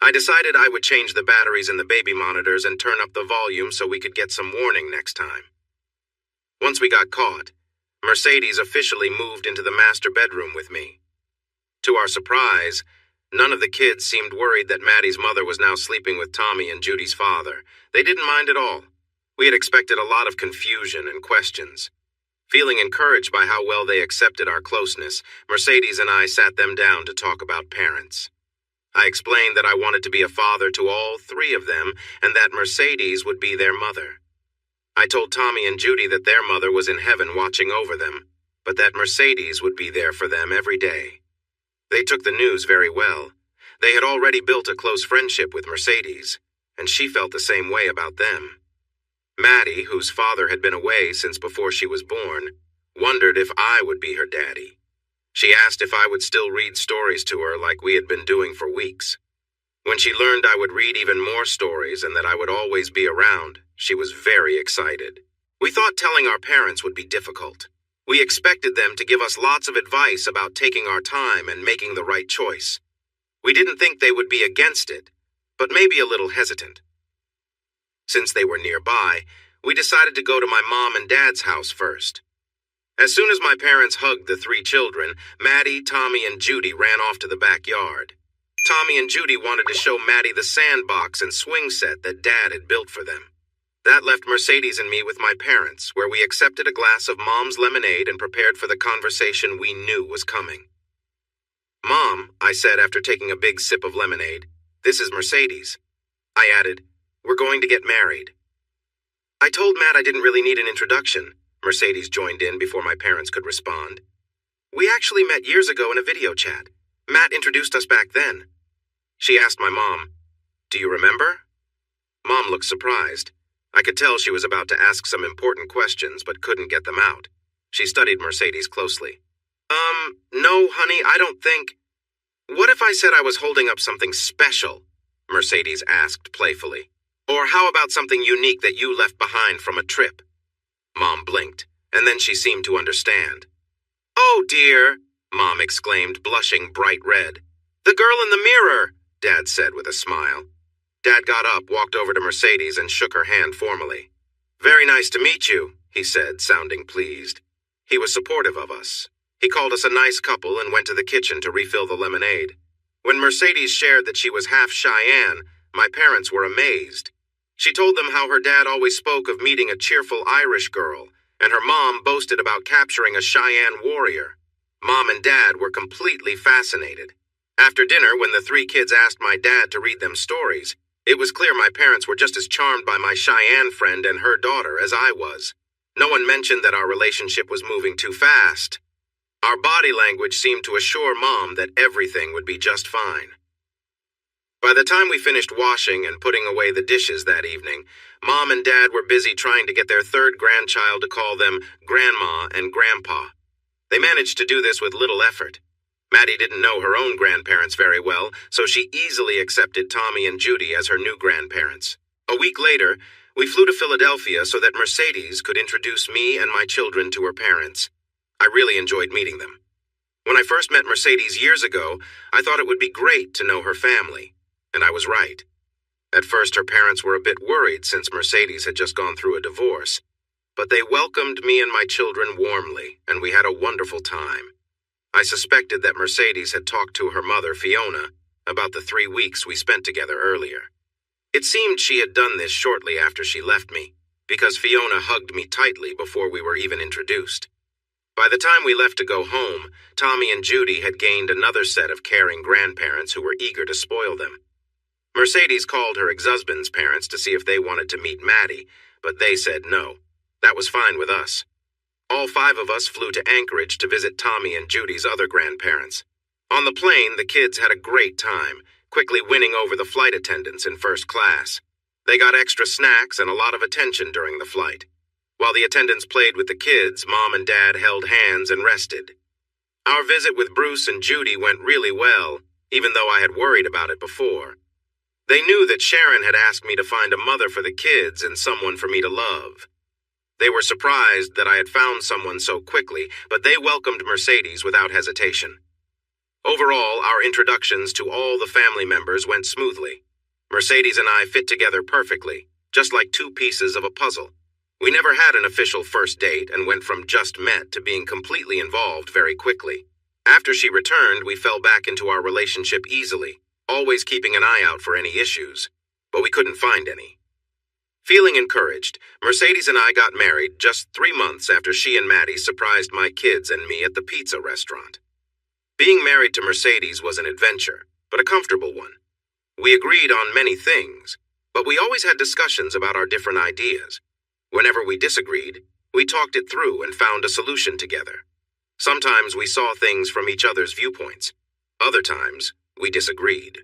I decided I would change the batteries in the baby monitors and turn up the volume so we could get some warning next time. Once we got caught, Mercedes officially moved into the master bedroom with me. To our surprise, none of the kids seemed worried that Maddie's mother was now sleeping with Tommy and Judy's father. They didn't mind at all. We had expected a lot of confusion and questions. Feeling encouraged by how well they accepted our closeness, Mercedes and I sat them down to talk about parents. I explained that I wanted to be a father to all 3 of them and that Mercedes would be their mother. I told Tommy and Judy that their mother was in heaven watching over them, but that Mercedes would be there for them every day. They took the news very well. They had already built a close friendship with Mercedes, and she felt the same way about them. Maddie, whose father had been away since before she was born, wondered if I would be her daddy. She asked if I would still read stories to her like we had been doing for weeks. When she learned I would read even more stories and that I would always be around, she was very excited. We thought telling our parents would be difficult. We expected them to give us lots of advice about taking our time and making the right choice. We didn't think they would be against it, but maybe a little hesitant. Since they were nearby, we decided to go to my mom and dad's house first. As soon as my parents hugged the 3 children, Maddie, Tommy, and Judy ran off to the backyard. Tommy and Judy wanted to show Maddie the sandbox and swing set that Dad had built for them. That left Mercedes and me with my parents, where we accepted a glass of Mom's lemonade and prepared for the conversation we knew was coming. "Mom," I said after taking a big sip of lemonade, "this is Mercedes." I added, "We're going to get married." I told Matt I didn't really need an introduction. Mercedes joined in before my parents could respond. "We actually met years ago in a video chat. Matt introduced us back then." She asked my mom, "Do you remember?" Mom looked surprised. I could tell she was about to ask some important questions but couldn't get them out. She studied Mercedes closely. No, honey, I don't think." "What if I said I was holding up something special?" Mercedes asked playfully. "Or how about something unique that you left behind from a trip?" Mom blinked, and then she seemed to understand. "Oh, dear," Mom exclaimed, blushing bright red. "The girl in the mirror," Dad said with a smile. Dad got up, walked over to Mercedes, and shook her hand formally. "Very nice to meet you," he said, sounding pleased. He was supportive of us. He called us a nice couple and went to the kitchen to refill the lemonade. When Mercedes shared that she was half Cheyenne, my parents were amazed. She told them how her dad always spoke of meeting a cheerful Irish girl, and her mom boasted about capturing a Cheyenne warrior. Mom and Dad were completely fascinated. After dinner, when the three kids asked my dad to read them stories, it was clear my parents were just as charmed by my Cheyenne friend and her daughter as I was. No one mentioned that our relationship was moving too fast. Our body language seemed to assure Mom that everything would be just fine. By the time we finished washing and putting away the dishes that evening, Mom and Dad were busy trying to get their third grandchild to call them Grandma and Grandpa. They managed to do this with little effort. Maddie didn't know her own grandparents very well, so she easily accepted Tommy and Judy as her new grandparents. A week later, we flew to Philadelphia so that Mercedes could introduce me and my children to her parents. I really enjoyed meeting them. When I first met Mercedes years ago, I thought it would be great to know her family, and I was right. At first, her parents were a bit worried since Mercedes had just gone through a divorce, but they welcomed me and my children warmly, and we had a wonderful time. I suspected that Mercedes had talked to her mother, Fiona, about the 3 weeks we spent together earlier. It seemed she had done this shortly after she left me, because Fiona hugged me tightly before we were even introduced. By the time we left to go home, Tommy and Judy had gained another set of caring grandparents who were eager to spoil them. Mercedes called her ex-husband's parents to see if they wanted to meet Maddie, but they said no. That was fine with us. All 5 of us flew to Anchorage to visit Tommy and Judy's other grandparents. On the plane, the kids had a great time, quickly winning over the flight attendants in first class. They got extra snacks and a lot of attention during the flight. While the attendants played with the kids, Mom and Dad held hands and rested. Our visit with Bruce and Judy went really well, even though I had worried about it before. They knew that Sharon had asked me to find a mother for the kids and someone for me to love. They were surprised that I had found someone so quickly, but they welcomed Mercedes without hesitation. Overall, our introductions to all the family members went smoothly. Mercedes and I fit together perfectly, just like 2 pieces of a puzzle. We never had an official first date and went from just met to being completely involved very quickly. After she returned, we fell back into our relationship easily, always keeping an eye out for any issues, but we couldn't find any. Feeling encouraged, Mercedes and I got married just 3 months after she and Maddie surprised my kids and me at the pizza restaurant. Being married to Mercedes was an adventure, but a comfortable one. We agreed on many things, but we always had discussions about our different ideas. Whenever we disagreed, we talked it through and found a solution together. Sometimes we saw things from each other's viewpoints. Other times, we disagreed.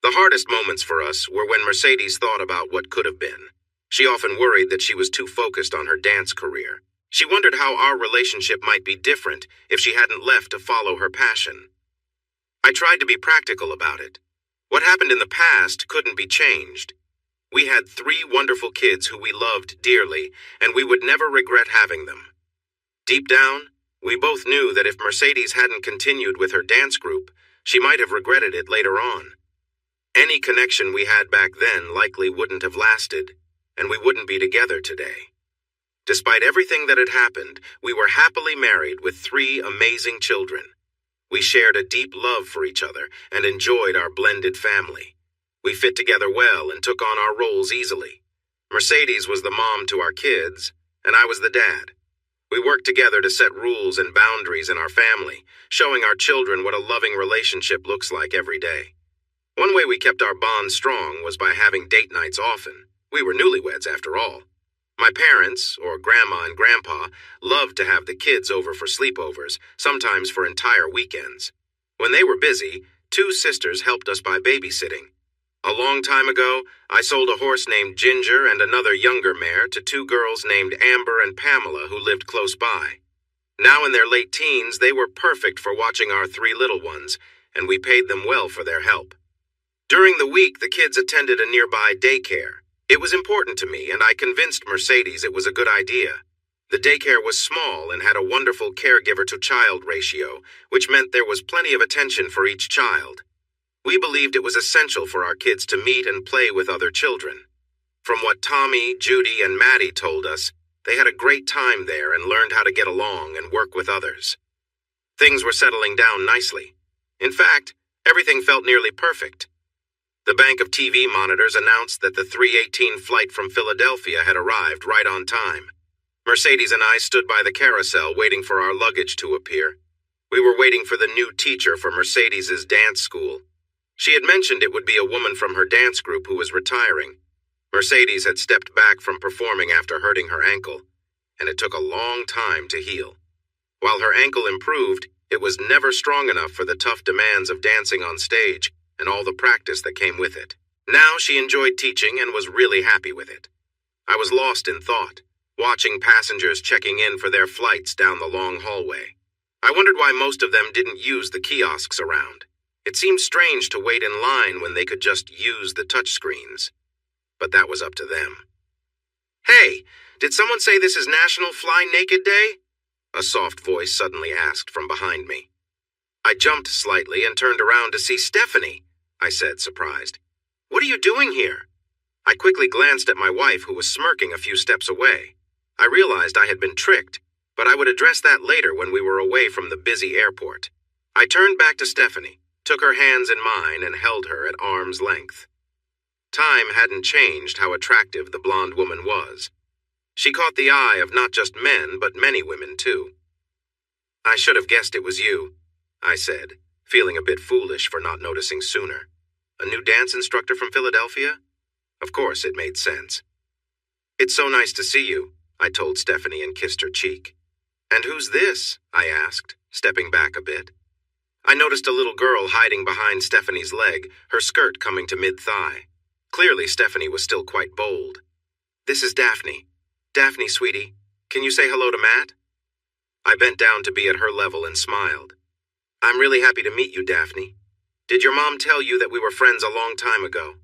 The hardest moments for us were when Mercedes thought about what could have been. She often worried that she was too focused on her dance career. She wondered how our relationship might be different if she hadn't left to follow her passion. I tried to be practical about it. What happened in the past couldn't be changed. We had 3 wonderful kids who we loved dearly, and we would never regret having them. Deep down, we both knew that if Mercedes hadn't continued with her dance group, she might have regretted it later on. Any connection we had back then likely wouldn't have lasted, and we wouldn't be together today. Despite everything that had happened, we were happily married with 3 amazing children. We shared a deep love for each other and enjoyed our blended family. We fit together well and took on our roles easily. Mercedes was the mom to our kids, and I was the dad. We worked together to set rules and boundaries in our family, showing our children what a loving relationship looks like every day. One way we kept our bond strong was by having date nights often. We were newlyweds, after all. My parents, or Grandma and Grandpa, loved to have the kids over for sleepovers, sometimes for entire weekends. When they were busy, 2 sisters helped us by babysitting. A long time ago, I sold a horse named Ginger and another younger mare to 2 girls named Amber and Pamela who lived close by. Now in their late teens, they were perfect for watching our 3 little ones, and we paid them well for their help. During the week, the kids attended a nearby daycare. It was important to me, and I convinced Mercedes it was a good idea. The daycare was small and had a wonderful caregiver-to-child ratio, which meant there was plenty of attention for each child. We believed it was essential for our kids to meet and play with other children. From what Tommy, Judy, and Maddie told us, they had a great time there and learned how to get along and work with others. Things were settling down nicely. In fact, everything felt nearly perfect. The bank of TV monitors announced that the 3:18 flight from Philadelphia had arrived right on time. Mercedes and I stood by the carousel waiting for our luggage to appear. We were waiting for the new teacher for Mercedes's dance school. She had mentioned it would be a woman from her dance group who was retiring. Mercedes had stepped back from performing after hurting her ankle, and it took a long time to heal. While her ankle improved, it was never strong enough for the tough demands of dancing on stage and all the practice that came with it. Now she enjoyed teaching and was really happy with it. I was lost in thought, watching passengers checking in for their flights down the long hallway. I wondered why most of them didn't use the kiosks around. It seemed strange to wait in line when they could just use the touchscreens. But that was up to them. "Hey, did someone say this is National Fly Naked Day?" a soft voice suddenly asked from behind me. I jumped slightly and turned around to see Stephanie, I said, surprised. "What are you doing here?" I quickly glanced at my wife, who was smirking a few steps away. I realized I had been tricked, but I would address that later when we were away from the busy airport. I turned back to Stephanie, took her hands in mine, and held her at arm's length. Time hadn't changed how attractive the blonde woman was. She caught the eye of not just men, but many women, too. "I should have guessed it was you," I said, feeling a bit foolish for not noticing sooner. A new dance instructor from Philadelphia? Of course, it made sense. "It's so nice to see you," I told Stephanie and kissed her cheek. "And who's this?" I asked, stepping back a bit. I noticed a little girl hiding behind Stephanie's leg, her skirt coming to mid-thigh. Clearly, Stephanie was still quite bold. "This is Daphne. Daphne, sweetie, can you say hello to Matt?" I bent down to be at her level and smiled. "I'm really happy to meet you, Daphne. Did your mom tell you that we were friends a long time ago?"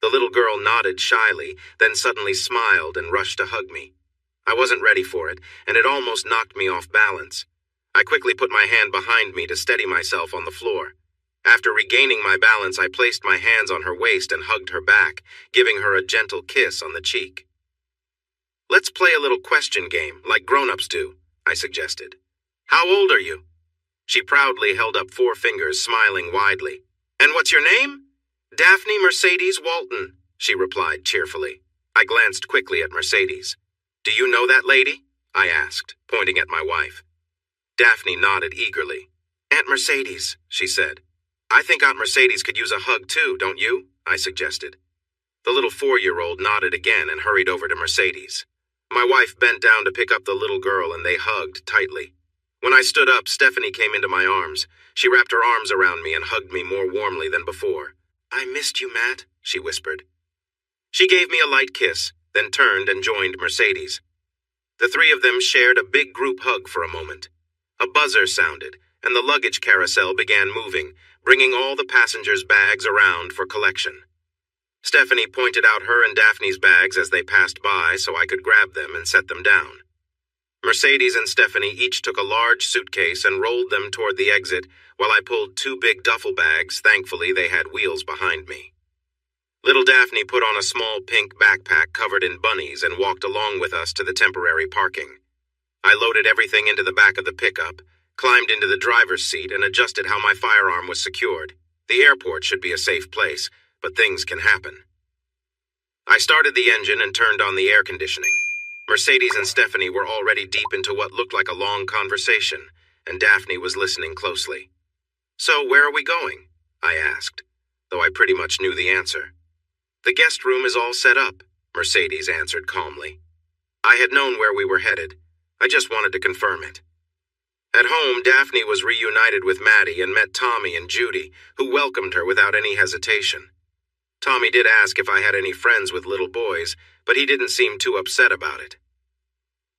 The little girl nodded shyly, then suddenly smiled and rushed to hug me. I wasn't ready for it, and it almost knocked me off balance. I quickly put my hand behind me to steady myself on the floor. After regaining my balance, I placed my hands on her waist and hugged her back, giving her a gentle kiss on the cheek. "Let's play a little question game, like grown-ups do," I suggested. "How old are you?" She proudly held up 4 fingers, smiling widely. "And what's your name?" "Daphne Mercedes Walton," she replied cheerfully. I glanced quickly at Mercedes. "Do you know that lady?" I asked, pointing at my wife. Daphne nodded eagerly. "Aunt Mercedes," she said. "I think Aunt Mercedes could use a hug too, don't you?" I suggested. The little 4-year-old nodded again and hurried over to Mercedes. My wife bent down to pick up the little girl and they hugged tightly. When I stood up, Stephanie came into my arms. She wrapped her arms around me and hugged me more warmly than before. "I missed you, Matt," she whispered. She gave me a light kiss, then turned and joined Mercedes. The 3 of them shared a big group hug for a moment. A buzzer sounded, and the luggage carousel began moving, bringing all the passengers' bags around for collection. Stephanie pointed out her and Daphne's bags as they passed by so I could grab them and set them down. Mercedes and Stephanie each took a large suitcase and rolled them toward the exit while I pulled 2 big duffel bags. Thankfully, they had wheels behind me. Little Daphne put on a small pink backpack covered in bunnies and walked along with us to the temporary parking. I loaded everything into the back of the pickup, climbed into the driver's seat, and adjusted how my firearm was secured. The airport should be a safe place, but things can happen. I started the engine and turned on the air conditioning. Mercedes and Stephanie were already deep into what looked like a long conversation, and Daphne was listening closely. "So, where are we going?" I asked, though I pretty much knew the answer. "The guest room is all set up," Mercedes answered calmly. I had known where we were headed. I just wanted to confirm it. At home, Daphne was reunited with Maddie and met Tommy and Judy, who welcomed her without any hesitation. Tommy did ask if I had any friends with little boys, but he didn't seem too upset about it.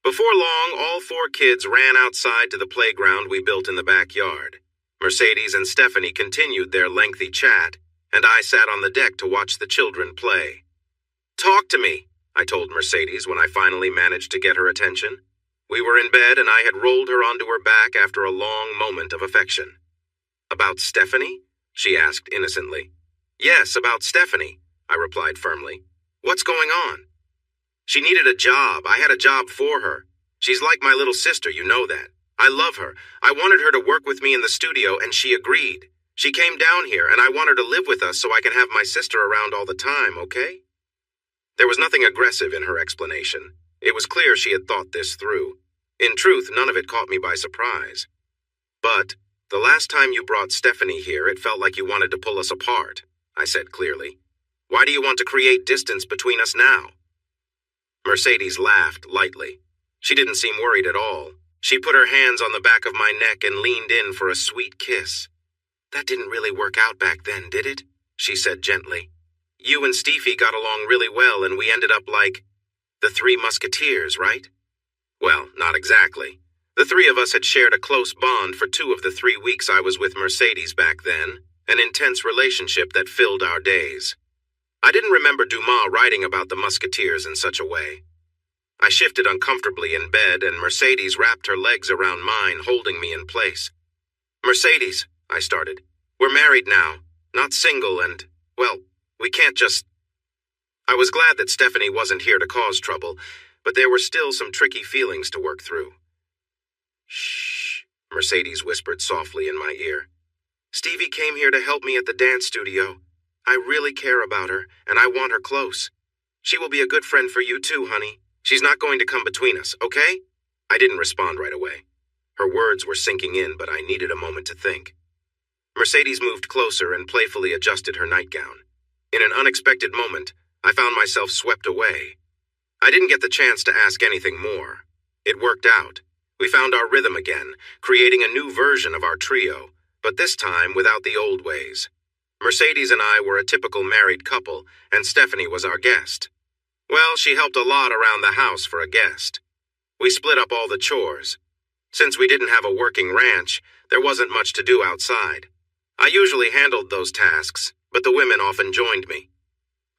Before long, all 4 kids ran outside to the playground we built in the backyard. Mercedes and Stephanie continued their lengthy chat, and I sat on the deck to watch the children play. "Talk to me," I told Mercedes when I finally managed to get her attention. We were in bed and I had rolled her onto her back after a long moment of affection. "About Stephanie?" she asked innocently. "Yes, about Stephanie," I replied firmly. "What's going on?" "She needed a job. I had a job for her. She's like my little sister, you know that. I love her. I wanted her to work with me in the studio and she agreed. She came down here and I want her to live with us so I can have my sister around all the time, okay?" There was nothing aggressive in her explanation. It was clear she had thought this through. In truth, none of it caught me by surprise. "But the last time you brought Stephanie here, it felt like you wanted to pull us apart," I said clearly. "Why do you want to create distance between us now?" Mercedes laughed lightly. She didn't seem worried at all. She put her hands on the back of my neck and leaned in for a sweet kiss. "That didn't really work out back then, did it?" she said gently. "You and Stevie got along really well and we ended up like the 3 Musketeers, right?" Well, not exactly. The 3 of us had shared a close bond for 2 of the 3 weeks I was with Mercedes back then, an intense relationship that filled our days. I didn't remember Dumas writing about the Musketeers in such a way. I shifted uncomfortably in bed and Mercedes wrapped her legs around mine, holding me in place. "Mercedes," I started, "we're married now, not single and, well, we can't just—" I was glad that Stephanie wasn't here to cause trouble, but there were still some tricky feelings to work through. "Shh," Mercedes whispered softly in my ear. "Stevie came here to help me at the dance studio. I really care about her, and I want her close. She will be a good friend for you too, honey. She's not going to come between us, okay?" I didn't respond right away. Her words were sinking in, but I needed a moment to think. Mercedes moved closer and playfully adjusted her nightgown. In an unexpected moment, I found myself swept away. I didn't get the chance to ask anything more. It worked out. We found our rhythm again, creating a new version of our trio, but this time without the old ways. Mercedes and I were a typical married couple, and Stephanie was our guest. Well, she helped a lot around the house for a guest. We split up all the chores. Since we didn't have a working ranch, there wasn't much to do outside. I usually handled those tasks, but the women often joined me.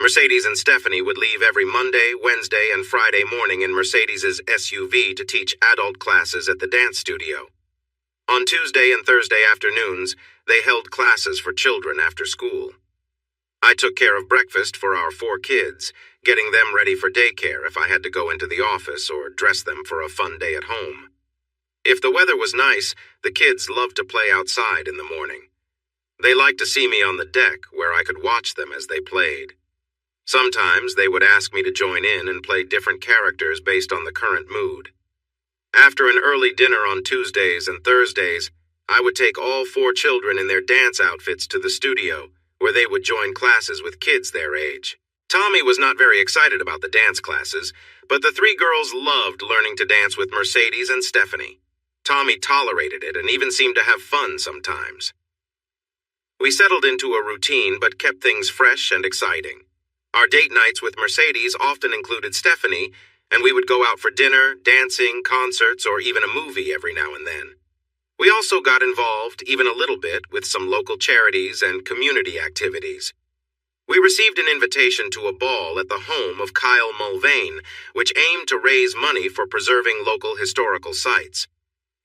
Mercedes and Stephanie would leave every Monday, Wednesday, and Friday morning in Mercedes's SUV to teach adult classes at the dance studio. On Tuesday and Thursday afternoons, they held classes for children after school. I took care of breakfast for our 4 kids, getting them ready for daycare if I had to go into the office or dress them for a fun day at home. If the weather was nice, the kids loved to play outside in the morning. They liked to see me on the deck where I could watch them as they played. Sometimes they would ask me to join in and play different characters based on the current mood. After an early dinner on Tuesdays and Thursdays, I would take all 4 children in their dance outfits to the studio, where they would join classes with kids their age. Tommy was not very excited about the dance classes, but the 3 girls loved learning to dance with Mercedes and Stephanie. Tommy tolerated it and even seemed to have fun sometimes. We settled into a routine but kept things fresh and exciting. Our date nights with Mercedes often included Stephanie, and we would go out for dinner, dancing, concerts, or even a movie every now and then. We also got involved, even a little bit, with some local charities and community activities. We received an invitation to a ball at the home of Kyle Mulvane, which aimed to raise money for preserving local historical sites.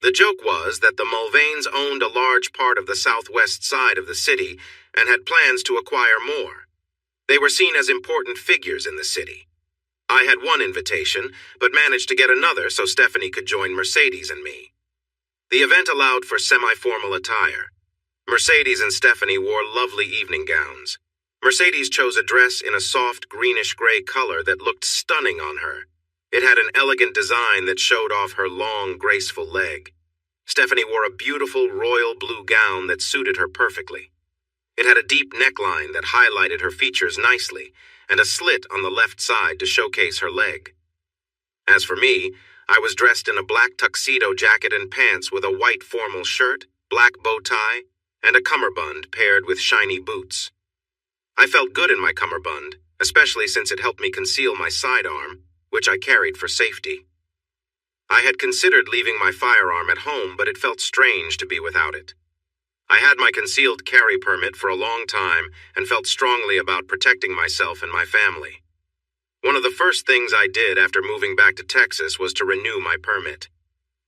The joke was that the Mulvanes owned a large part of the southwest side of the city and had plans to acquire more. They were seen as important figures in the city. I had one invitation, but managed to get another so Stephanie could join Mercedes and me. The event allowed for semi-formal attire. Mercedes and Stephanie wore lovely evening gowns. Mercedes chose a dress in a soft greenish-gray color that looked stunning on her. It had an elegant design that showed off her long, graceful leg. Stephanie wore a beautiful royal blue gown that suited her perfectly. It had a deep neckline that highlighted her features nicely, and a slit on the left side to showcase her leg. As for me, I was dressed in a black tuxedo jacket and pants with a white formal shirt, black bow tie, and a cummerbund paired with shiny boots. I felt good in my cummerbund, especially since it helped me conceal my sidearm, which I carried for safety. I had considered leaving my firearm at home, but it felt strange to be without it. I had my concealed carry permit for a long time and felt strongly about protecting myself and my family. One of the first things I did after moving back to Texas was to renew my permit.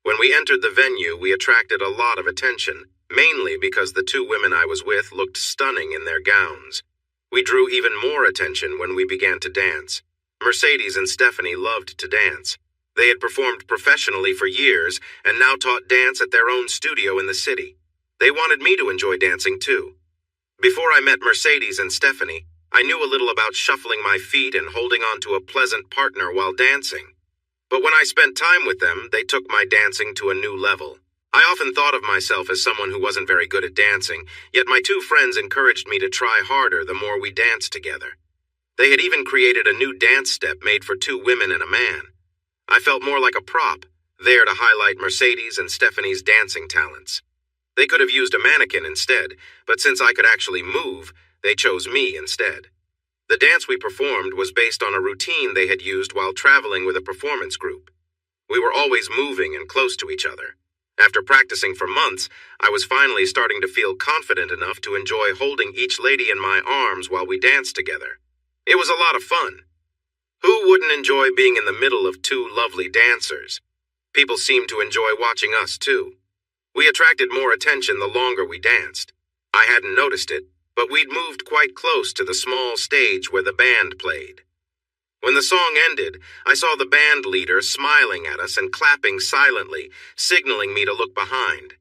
When we entered the venue, we attracted a lot of attention, mainly because the two women I was with looked stunning in their gowns. We drew even more attention when we began to dance. Mercedes and Stephanie loved to dance. They had performed professionally for years and now taught dance at their own studio in the city. They wanted me to enjoy dancing too. Before I met Mercedes and Stephanie, I knew a little about shuffling my feet and holding on to a pleasant partner while dancing. But when I spent time with them, they took my dancing to a new level. I often thought of myself as someone who wasn't very good at dancing, yet my two friends encouraged me to try harder the more we danced together. They had even created a new dance step made for two women and a man. I felt more like a prop, there to highlight Mercedes and Stephanie's dancing talents. They could have used a mannequin instead, but since I could actually move, they chose me instead. The dance we performed was based on a routine they had used while traveling with a performance group. We were always moving and close to each other. After practicing for months, I was finally starting to feel confident enough to enjoy holding each lady in my arms while we danced together. It was a lot of fun. Who wouldn't enjoy being in the middle of two lovely dancers? People seemed to enjoy watching us too. We attracted more attention the longer we danced. I hadn't noticed it, but we'd moved quite close to the small stage where the band played. When the song ended, I saw the band leader smiling at us and clapping silently, signaling me to look behind.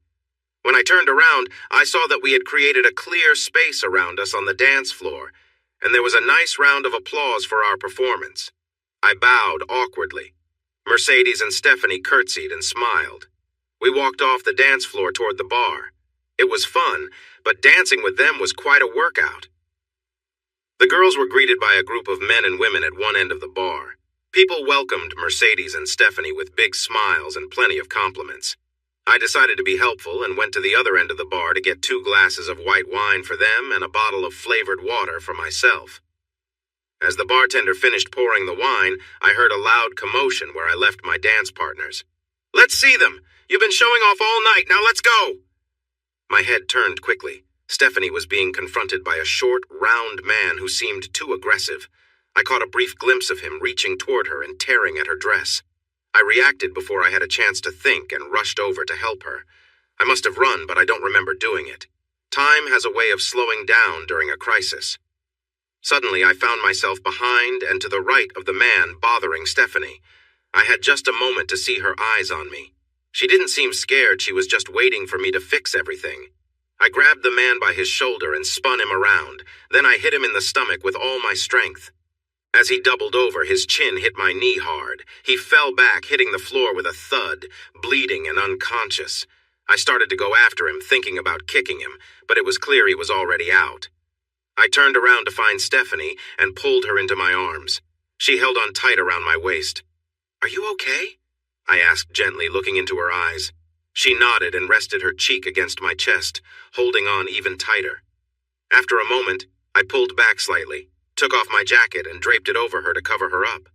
When I turned around, I saw that we had created a clear space around us on the dance floor, and there was a nice round of applause for our performance. I bowed awkwardly. Mercedes and Stephanie curtsied and smiled. We walked off the dance floor toward the bar. It was fun, but dancing with them was quite a workout. The girls were greeted by a group of men and women at one end of the bar. People welcomed Mercedes and Stephanie with big smiles and plenty of compliments. I decided to be helpful and went to the other end of the bar to get 2 glasses of white wine for them and a bottle of flavored water for myself. As the bartender finished pouring the wine, I heard a loud commotion where I left my dance partners. "Let's see them! You've been showing off all night, now let's go!" My head turned quickly. Stephanie was being confronted by a short, round man who seemed too aggressive. I caught a brief glimpse of him reaching toward her and tearing at her dress. I reacted before I had a chance to think and rushed over to help her. I must have run, but I don't remember doing it. Time has a way of slowing down during a crisis. Suddenly, I found myself behind and to the right of the man bothering Stephanie. I had just a moment to see her eyes on me. She didn't seem scared, she was just waiting for me to fix everything. I grabbed the man by his shoulder and spun him around. Then I hit him in the stomach with all my strength. As he doubled over, his chin hit my knee hard. He fell back, hitting the floor with a thud, bleeding and unconscious. I started to go after him, thinking about kicking him, but it was clear he was already out. I turned around to find Stephanie and pulled her into my arms. She held on tight around my waist. "Are you okay?" I asked gently, looking into her eyes. She nodded and rested her cheek against my chest, holding on even tighter. After a moment, I pulled back slightly, took off my jacket and draped it over her to cover her up.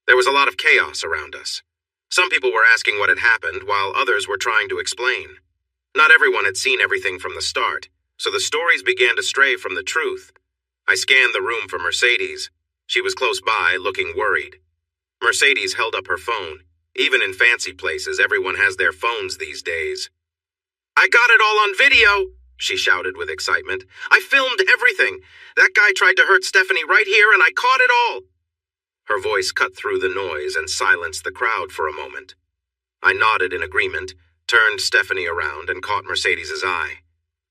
There was a lot of chaos around us. Some people were asking what had happened, while others were trying to explain. Not everyone had seen everything from the start, so the stories began to stray from the truth. I scanned the room for Mercedes. She was close by, looking worried. Mercedes held up her phone. Even in fancy places, everyone has their phones these days. "I got it all on video," she shouted with excitement. "I filmed everything. That guy tried to hurt Stephanie right here, and I caught it all." Her voice cut through the noise and silenced the crowd for a moment. I nodded in agreement, turned Stephanie around, and caught Mercedes's eye.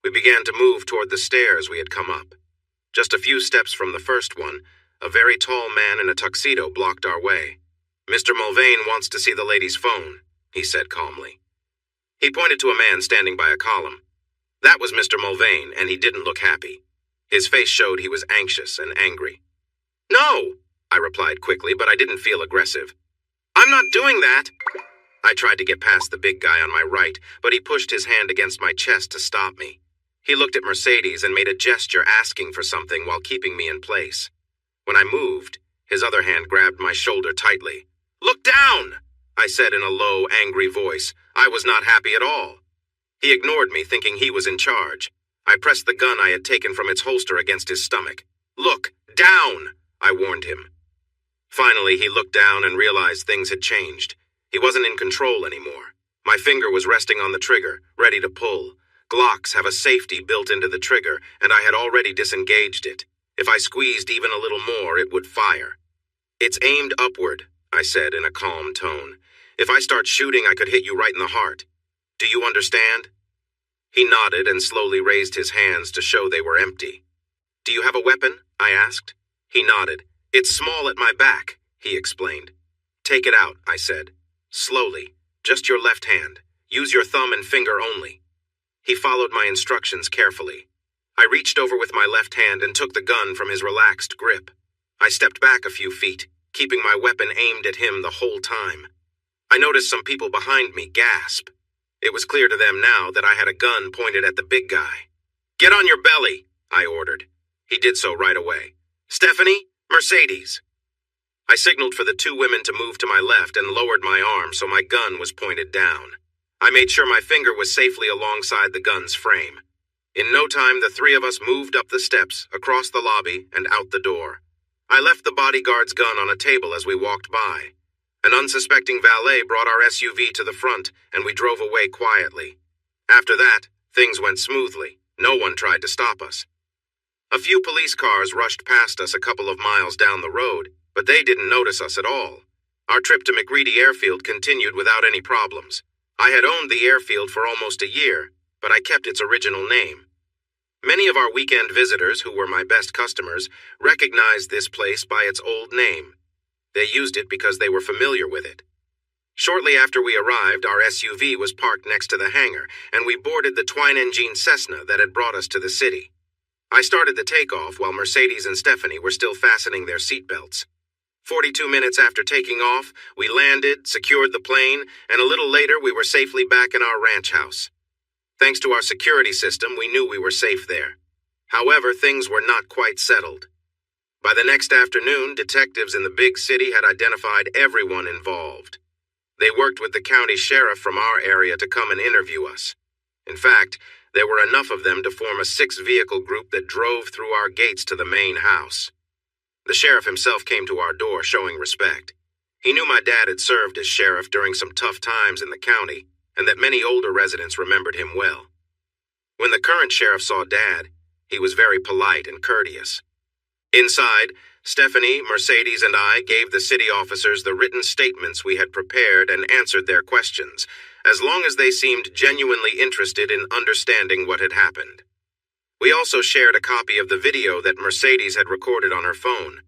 We began to move toward the stairs we had come up. Just a few steps from the first one, a very tall man in a tuxedo blocked our way. "Mr. Mulvane wants to see the lady's phone," he said calmly. He pointed to a man standing by a column. That was Mr. Mulvane, and he didn't look happy. His face showed he was anxious and angry. "No," I replied quickly, but I didn't feel aggressive. "I'm not doing that." I tried to get past the big guy on my right, but he pushed his hand against my chest to stop me. He looked at Mercedes and made a gesture asking for something while keeping me in place. When I moved, his other hand grabbed my shoulder tightly. "Look down!" I said in a low, angry voice. I was not happy at all. He ignored me, thinking he was in charge. I pressed the gun I had taken from its holster against his stomach. "Look down!" I warned him. Finally, he looked down and realized things had changed. He wasn't in control anymore. My finger was resting on the trigger, ready to pull. Glocks have a safety built into the trigger, and I had already disengaged it. If I squeezed even a little more, it would fire. "It's aimed upward," I said in a calm tone. "If I start shooting, I could hit you right in the heart. Do you understand?" He nodded and slowly raised his hands to show they were empty. "Do you have a weapon?" I asked. He nodded. "It's small at my back," he explained. "Take it out," I said. "Slowly. Just your left hand. Use your thumb and finger only." He followed my instructions carefully. I reached over with my left hand and took the gun from his relaxed grip. I stepped back a few feet, keeping my weapon aimed at him the whole time. I noticed some people behind me gasp. It was clear to them now that I had a gun pointed at the big guy. "Get on your belly," I ordered. He did so right away. "Stephanie, Mercedes." I signaled for the two women to move to my left and lowered my arm so my gun was pointed down. I made sure my finger was safely alongside the gun's frame. In no time, the three of us moved up the steps, across the lobby, and out the door. I left the bodyguard's gun on a table as we walked by. An unsuspecting valet brought our SUV to the front, and we drove away quietly. After that, things went smoothly. No one tried to stop us. A few police cars rushed past us a couple of miles down the road, but they didn't notice us at all. Our trip to McReady Airfield continued without any problems. I had owned the airfield for almost a year, but I kept its original name. Many of our weekend visitors, who were my best customers, recognized this place by its old name. They used it because they were familiar with it. Shortly after we arrived, our SUV was parked next to the hangar, and we boarded the twin-engine Cessna that had brought us to the city. I started the takeoff while Mercedes and Stephanie were still fastening their seatbelts. 42 minutes after taking off, we landed, secured the plane, and a little later we were safely back in our ranch house. Thanks to our security system, we knew we were safe there. However, things were not quite settled. By the next afternoon, detectives in the big city had identified everyone involved. They worked with the county sheriff from our area to come and interview us. In fact, there were enough of them to form a 6-vehicle group that drove through our gates to the main house. The sheriff himself came to our door showing respect. He knew my dad had served as sheriff during some tough times in the county, and that many older residents remembered him well. When the current sheriff saw Dad, he was very polite and courteous. Inside, Stephanie, Mercedes, and I gave the city officers the written statements we had prepared and answered their questions, as long as they seemed genuinely interested in understanding what had happened. We also shared a copy of the video that Mercedes had recorded on her phone.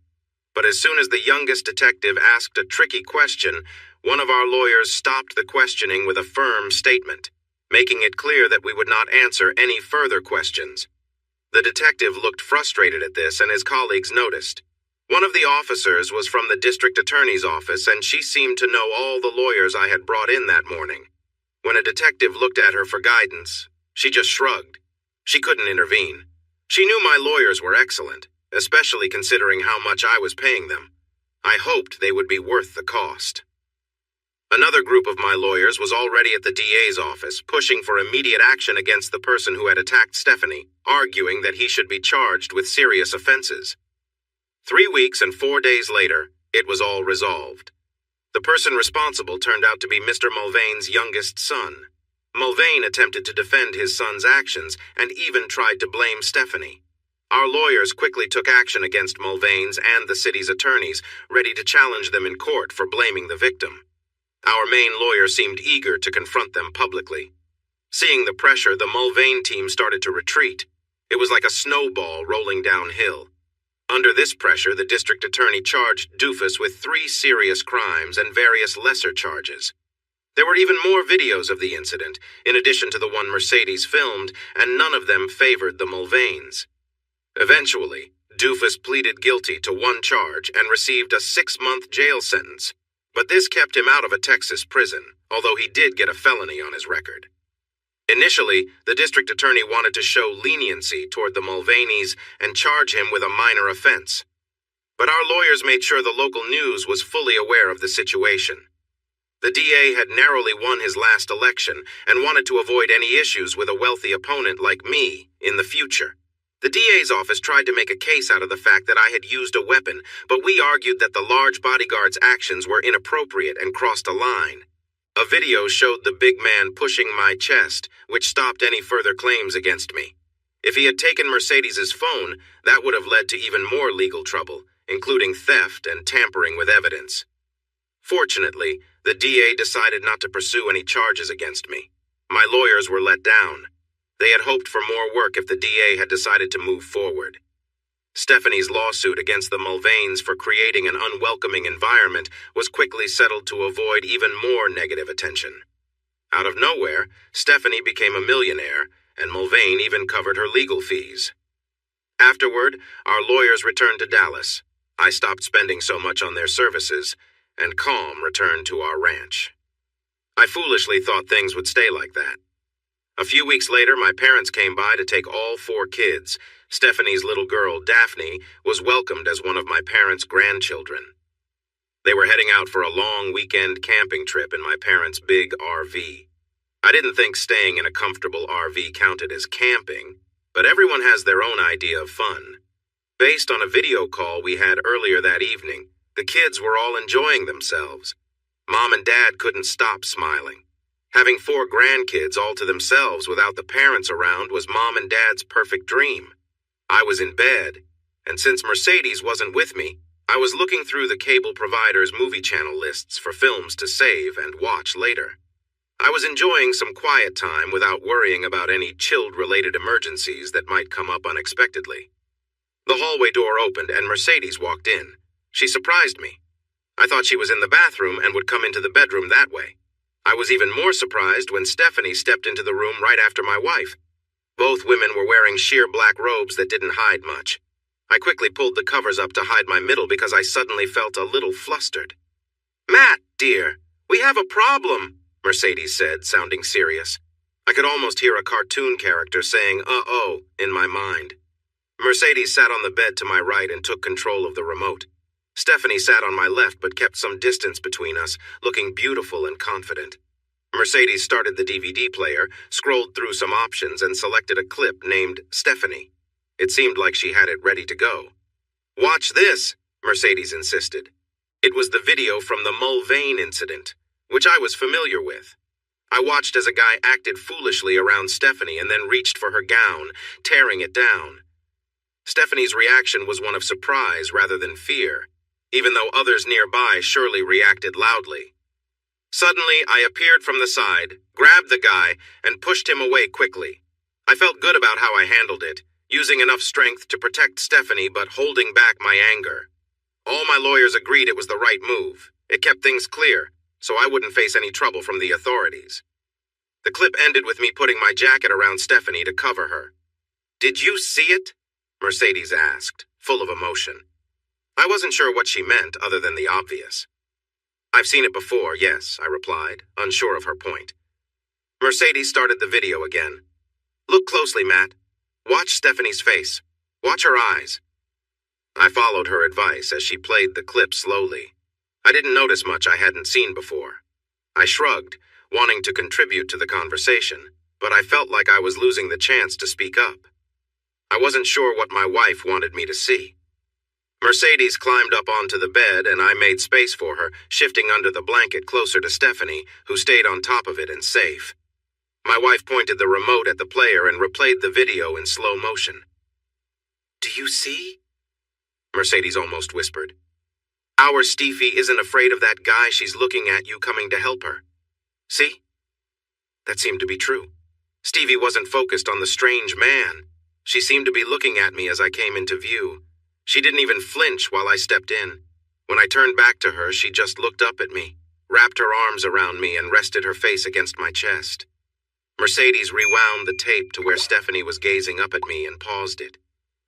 But as soon as the youngest detective asked a tricky question, one of our lawyers stopped the questioning with a firm statement, making it clear that we would not answer any further questions. The detective looked frustrated at this, and his colleagues noticed. One of the officers was from the district attorney's office, and she seemed to know all the lawyers I had brought in that morning. When a detective looked at her for guidance, she just shrugged. She couldn't intervene. She knew my lawyers were excellent, especially considering how much I was paying them. I hoped they would be worth the cost. Another group of my lawyers was already at the DA's office, pushing for immediate action against the person who had attacked Stephanie, arguing that he should be charged with serious offenses. 3 weeks and 4 days later, it was all resolved. The person responsible turned out to be Mr. Mulvane's youngest son. Mulvane attempted to defend his son's actions and even tried to blame Stephanie. Our lawyers quickly took action against Mulvane's and the city's attorneys, ready to challenge them in court for blaming the victim. Our main lawyer seemed eager to confront them publicly. Seeing the pressure, the Mulvane team started to retreat. It was like a snowball rolling downhill. Under this pressure, the district attorney charged Doofus with 3 serious crimes and various lesser charges. There were even more videos of the incident, in addition to the one Mercedes filmed, and none of them favored the Mulvanes. Eventually, Doofus pleaded guilty to 1 charge and received a 6-month jail sentence. But this kept him out of a Texas prison, although he did get a felony on his record. Initially, the district attorney wanted to show leniency toward the Mulvanes and charge him with a minor offense. But our lawyers made sure the local news was fully aware of the situation. The DA had narrowly won his last election and wanted to avoid any issues with a wealthy opponent like me in the future. The DA's office tried to make a case out of the fact that I had used a weapon, but we argued that the large bodyguard's actions were inappropriate and crossed a line. A video showed the big man pushing my chest, which stopped any further claims against me. If he had taken Mercedes's phone, that would have led to even more legal trouble, including theft and tampering with evidence. Fortunately, the DA decided not to pursue any charges against me. My lawyers were let down. They had hoped for more work if the DA had decided to move forward. Stephanie's lawsuit against the Mulvanes for creating an unwelcoming environment was quickly settled to avoid even more negative attention. Out of nowhere, Stephanie became a millionaire, and Mulvane even covered her legal fees. Afterward, our lawyers returned to Dallas. I stopped spending so much on their services, and calm returned to our ranch. I foolishly thought things would stay like that. A few weeks later, my parents came by to take all 4 kids. Stephanie's little girl, Daphne, was welcomed as one of my parents' grandchildren. They were heading out for a long weekend camping trip in my parents' big RV. I didn't think staying in a comfortable RV counted as camping, but everyone has their own idea of fun. Based on a video call we had earlier that evening, the kids were all enjoying themselves. Mom and Dad couldn't stop smiling. Having 4 grandkids all to themselves without the parents around was Mom and Dad's perfect dream. I was in bed, and since Mercedes wasn't with me, I was looking through the cable provider's movie channel lists for films to save and watch later. I was enjoying some quiet time without worrying about any child-related emergencies that might come up unexpectedly. The hallway door opened and Mercedes walked in. She surprised me. I thought she was in the bathroom and would come into the bedroom that way. I was even more surprised when Stephanie stepped into the room right after my wife. Both women were wearing sheer black robes that didn't hide much. I quickly pulled the covers up to hide my middle because I suddenly felt a little flustered. "Matt, dear, we have a problem," Mercedes said, sounding serious. I could almost hear a cartoon character saying, "uh-oh," in my mind. Mercedes sat on the bed to my right and took control of the remote. Stephanie sat on my left but kept some distance between us, looking beautiful and confident. Mercedes started the DVD player, scrolled through some options, and selected a clip named Stephanie. It seemed like she had it ready to go. "Watch this," Mercedes insisted. It was the video from the Mulvane incident, which I was familiar with. I watched as a guy acted foolishly around Stephanie and then reached for her gown, tearing it down. Stephanie's reaction was one of surprise rather than fear, even though others nearby surely reacted loudly. Suddenly, I appeared from the side, grabbed the guy, and pushed him away quickly. I felt good about how I handled it, using enough strength to protect Stephanie but holding back my anger. All my lawyers agreed it was the right move. It kept things clear, so I wouldn't face any trouble from the authorities. The clip ended with me putting my jacket around Stephanie to cover her. "Did you see it?" Mercedes asked, full of emotion. I wasn't sure what she meant other than the obvious. "I've seen it before, yes," I replied, unsure of her point. Mercedes started the video again. "Look closely, Matt. Watch Stephanie's face. Watch her eyes." I followed her advice as she played the clip slowly. I didn't notice much I hadn't seen before. I shrugged, wanting to contribute to the conversation, but I felt like I was losing the chance to speak up. I wasn't sure what my wife wanted me to see. Mercedes climbed up onto the bed and I made space for her, shifting under the blanket closer to Stephanie, who stayed on top of it and safe. My wife pointed the remote at the player and replayed the video in slow motion. "Do you see?" Mercedes almost whispered. "Our Steffi isn't afraid of that guy she's looking at you coming to help her. See?" That seemed to be true. Stevie wasn't focused on the strange man. She seemed to be looking at me as I came into view. She didn't even flinch while I stepped in. When I turned back to her, she just looked up at me, wrapped her arms around me, and rested her face against my chest. Mercedes rewound the tape to where Stephanie was gazing up at me and paused it.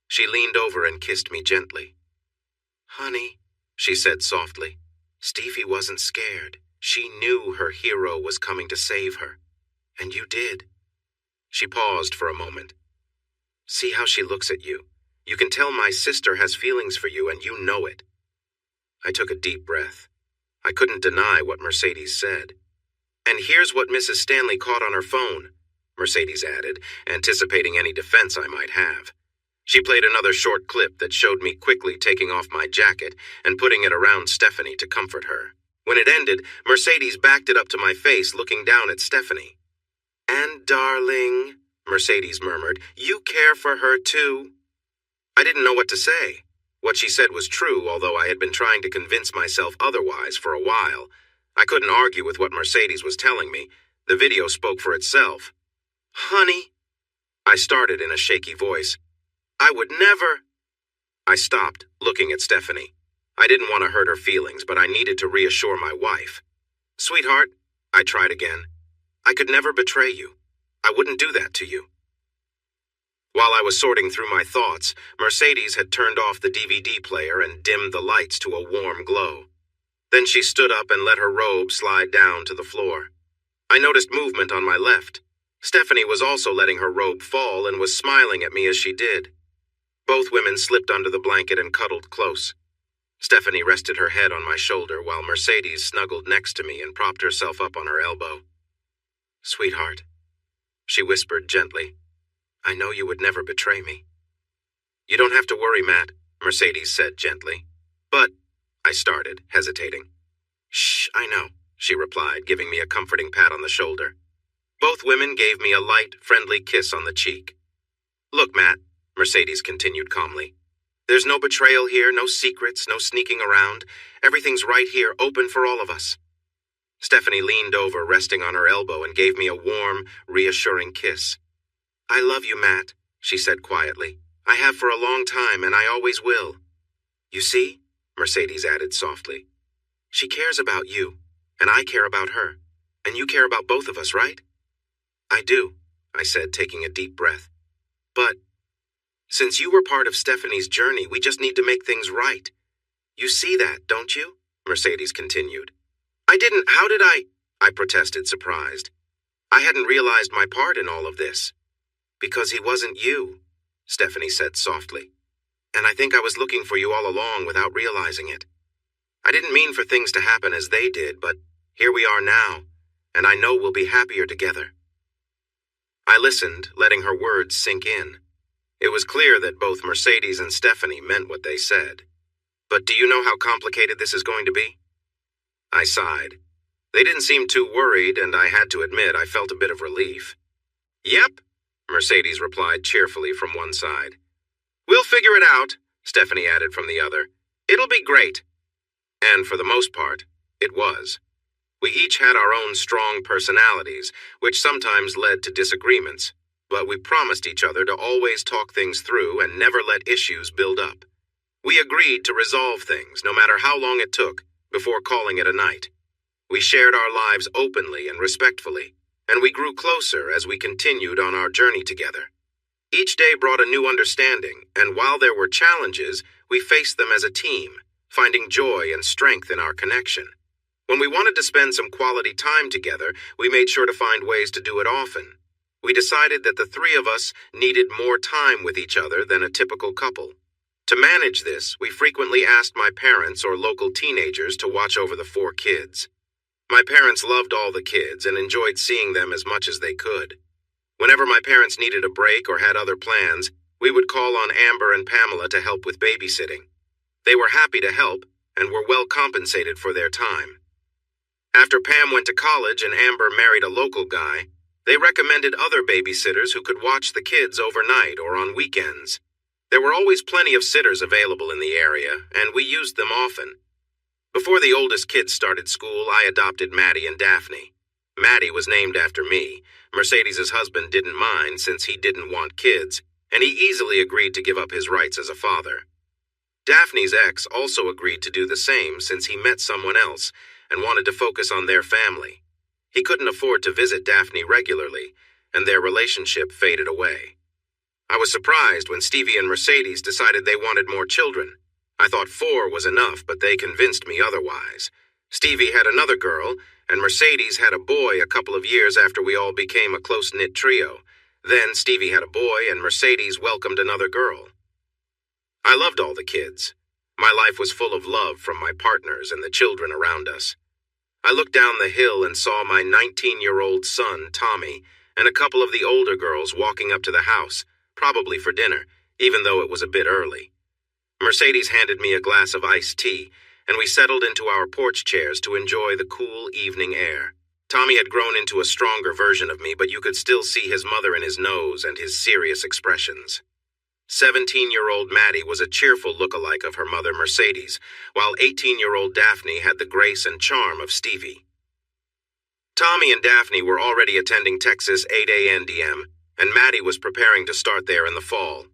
She leaned over and kissed me gently. "Honey," she said softly. "Steffi wasn't scared. She knew her hero was coming to save her. And you did." She paused for a moment. "See how she looks at you. You can tell my sister has feelings for you, and you know it." I took a deep breath. I couldn't deny what Mercedes said. "And here's what Mrs. Stanley caught on her phone," Mercedes added, anticipating any defense I might have. She played another short clip that showed me quickly taking off my jacket and putting it around Stephanie to comfort her. When it ended, Mercedes backed it up to my face, looking down at Stephanie. "And darling," Mercedes murmured, "you care for her too." I didn't know what to say. What she said was true, although I had been trying to convince myself otherwise for a while. I couldn't argue with what Mercedes was telling me. The video spoke for itself. "Honey," I started in a shaky voice. "I would never—" I stopped, looking at Stephanie. I didn't want to hurt her feelings, but I needed to reassure my wife. "Sweetheart," I tried again, "I could never betray you. I wouldn't do that to you." While I was sorting through my thoughts, Mercedes had turned off the DVD player and dimmed the lights to a warm glow. Then she stood up and let her robe slide down to the floor. I noticed movement on my left. Stephanie was also letting her robe fall and was smiling at me as she did. Both women slipped under the blanket and cuddled close. Stephanie rested her head on my shoulder while Mercedes snuggled next to me and propped herself up on her elbow. "Sweetheart," she whispered gently, "I know you would never betray me." "You don't have to worry, Matt," Mercedes said gently. "But—" I started, hesitating. "Shh, I know," she replied, giving me a comforting pat on the shoulder. Both women gave me a light, friendly kiss on the cheek. "Look, Matt," Mercedes continued calmly, "there's no betrayal here, no secrets, no sneaking around. Everything's right here, open for all of us." Stephanie leaned over, resting on her elbow, and gave me a warm, reassuring kiss. "I love you, Matt," she said quietly. "I have for a long time, and I always will." "You see?" Mercedes added softly. "She cares about you, and I care about her, and you care about both of us, right?" "I do," I said, taking a deep breath. "But since you were part of Stephanie's journey, we just need to make things right. You see that, don't you?" Mercedes continued. How did I protested, surprised. "I hadn't realized my part in all of this." "Because he wasn't you," Stephanie said softly. "And I think I was looking for you all along without realizing it. I didn't mean for things to happen as they did, but here we are now, and I know we'll be happier together." I listened, letting her words sink in. It was clear that both Mercedes and Stephanie meant what they said. "But do you know how complicated this is going to be?" I sighed. They didn't seem too worried, and I had to admit I felt a bit of relief. "Yep," Mercedes replied cheerfully from one side. "We'll figure it out," Stephanie added from the other. "It'll be great." And for the most part, it was. We each had our own strong personalities, which sometimes led to disagreements, but we promised each other to always talk things through and never let issues build up. We agreed to resolve things, no matter how long it took, before calling it a night. We shared our lives openly and respectfully, and we grew closer as we continued on our journey together. Each day brought a new understanding, and while there were challenges, we faced them as a team, finding joy and strength in our connection. When we wanted to spend some quality time together, we made sure to find ways to do it often. We decided that the three of us needed more time with each other than a typical couple. To manage this, we frequently asked my parents or local teenagers to watch over the 4 kids. My parents loved all the kids and enjoyed seeing them as much as they could. Whenever my parents needed a break or had other plans, we would call on Amber and Pamela to help with babysitting. They were happy to help and were well compensated for their time. After Pam went to college and Amber married a local guy, they recommended other babysitters who could watch the kids overnight or on weekends. There were always plenty of sitters available in the area, and we used them often. Before the oldest kids started school, I adopted Maddie and Daphne. Maddie was named after me. Mercedes' husband didn't mind since he didn't want kids, and he easily agreed to give up his rights as a father. Daphne's ex also agreed to do the same since he met someone else and wanted to focus on their family. He couldn't afford to visit Daphne regularly, and their relationship faded away. I was surprised when Stevie and Mercedes decided they wanted more children. I thought 4 was enough, but they convinced me otherwise. Stevie had another girl, and Mercedes had a boy a couple of years after we all became a close-knit trio. Then Stevie had a boy, and Mercedes welcomed another girl. I loved all the kids. My life was full of love from my partners and the children around us. I looked down the hill and saw my 19-year-old son, Tommy, and a couple of the older girls walking up to the house, probably for dinner, even though it was a bit early. Mercedes handed me a glass of iced tea, and we settled into our porch chairs to enjoy the cool evening air. Tommy had grown into a stronger version of me, but you could still see his mother in his nose and his serious expressions. 17-year-old Maddie was a cheerful look-alike of her mother, Mercedes, while 18-year-old Daphne had the grace and charm of Stevie. Tommy and Daphne were already attending Texas 8A&DM, and Maddie was preparing to start there in the fall.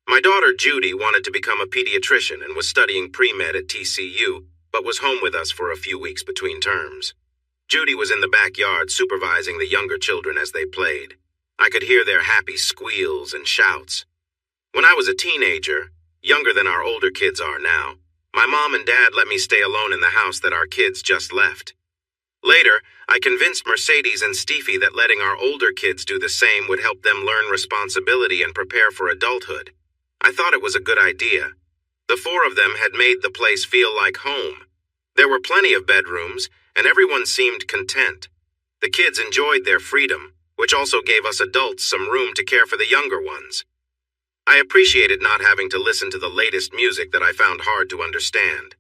My daughter Judy wanted to become a pediatrician and was studying pre-med at TCU, but was home with us for a few weeks between terms. Judy was in the backyard supervising the younger children as they played. I could hear their happy squeals and shouts. When I was a teenager, younger than our older kids are now, my mom and dad let me stay alone in the house that our kids just left. Later, I convinced Mercedes and Stevie that letting our older kids do the same would help them learn responsibility and prepare for adulthood. I thought it was a good idea. The 4 of them had made the place feel like home. There were plenty of bedrooms, and everyone seemed content. The kids enjoyed their freedom, which also gave us adults some room to care for the younger ones. I appreciated not having to listen to the latest music that I found hard to understand.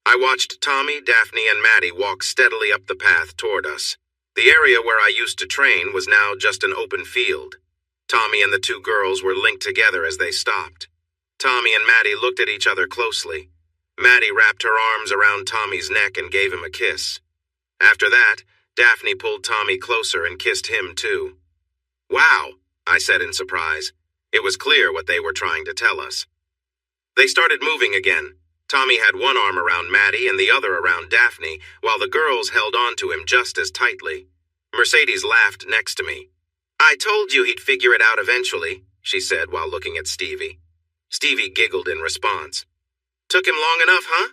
I watched Tommy, Daphne, and Maddie walk steadily up the path toward us. The area where I used to train was now just an open field. Tommy and the 2 girls were linked together as they stopped. Tommy and Maddie looked at each other closely. Maddie wrapped her arms around Tommy's neck and gave him a kiss. After that, Daphne pulled Tommy closer and kissed him too. "Wow," I said in surprise. It was clear what they were trying to tell us. They started moving again. Tommy had one arm around Maddie and the other around Daphne, while the girls held on to him just as tightly. Mercedes laughed next to me. "I told you he'd figure it out eventually," she said while looking at Stevie. Stevie giggled in response. "Took him long enough, huh?"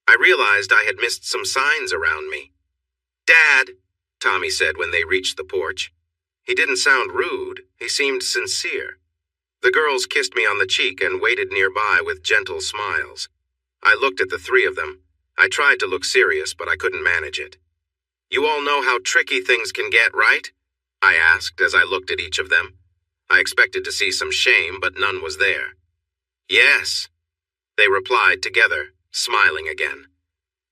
I realized I had missed some signs around me. "Dad," Tommy said when they reached the porch. He didn't sound rude. He seemed sincere. The girls kissed me on the cheek and waited nearby with gentle smiles. I looked at the 3 of them. I tried to look serious, but I couldn't manage it. "You all know how tricky things can get, right?" I asked as I looked at each of them. I expected to see some shame, but none was there. "Yes," they replied together, smiling again.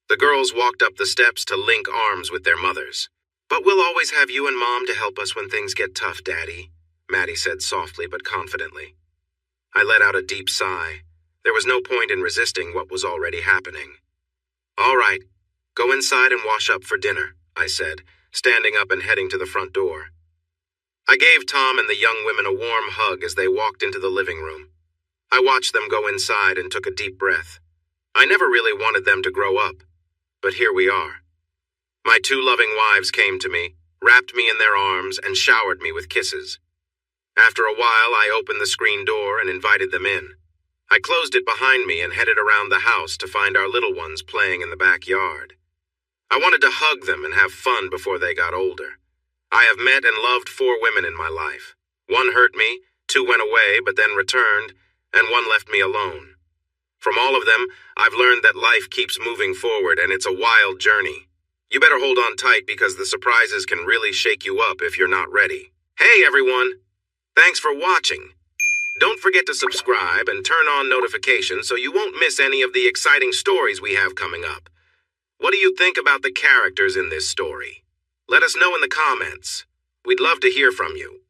The girls walked up the steps to link arms with their mothers. "But we'll always have you and Mom to help us when things get tough, Daddy," Maddie said softly but confidently. I let out a deep sigh. There was no point in resisting what was already happening. "All right, go inside and wash up for dinner," I said, standing up and heading to the front door. I gave Tom and the young women a warm hug as they walked into the living room. I watched them go inside and took a deep breath. I never really wanted them to grow up, but here we are. My 2 loving wives came to me, wrapped me in their arms, and showered me with kisses. After a while, I opened the screen door and invited them in. I closed it behind me and headed around the house to find our little ones playing in the backyard. I wanted to hug them and have fun before they got older. I have met and loved 4 women in my life. 1 hurt me, 2 went away but then returned, and 1 left me alone. From all of them, I've learned that life keeps moving forward and it's a wild journey. You better hold on tight because the surprises can really shake you up if you're not ready. Hey everyone! Thanks for watching. Don't forget to subscribe and turn on notifications so you won't miss any of the exciting stories we have coming up. What do you think about the characters in this story? Let us know in the comments. We'd love to hear from you.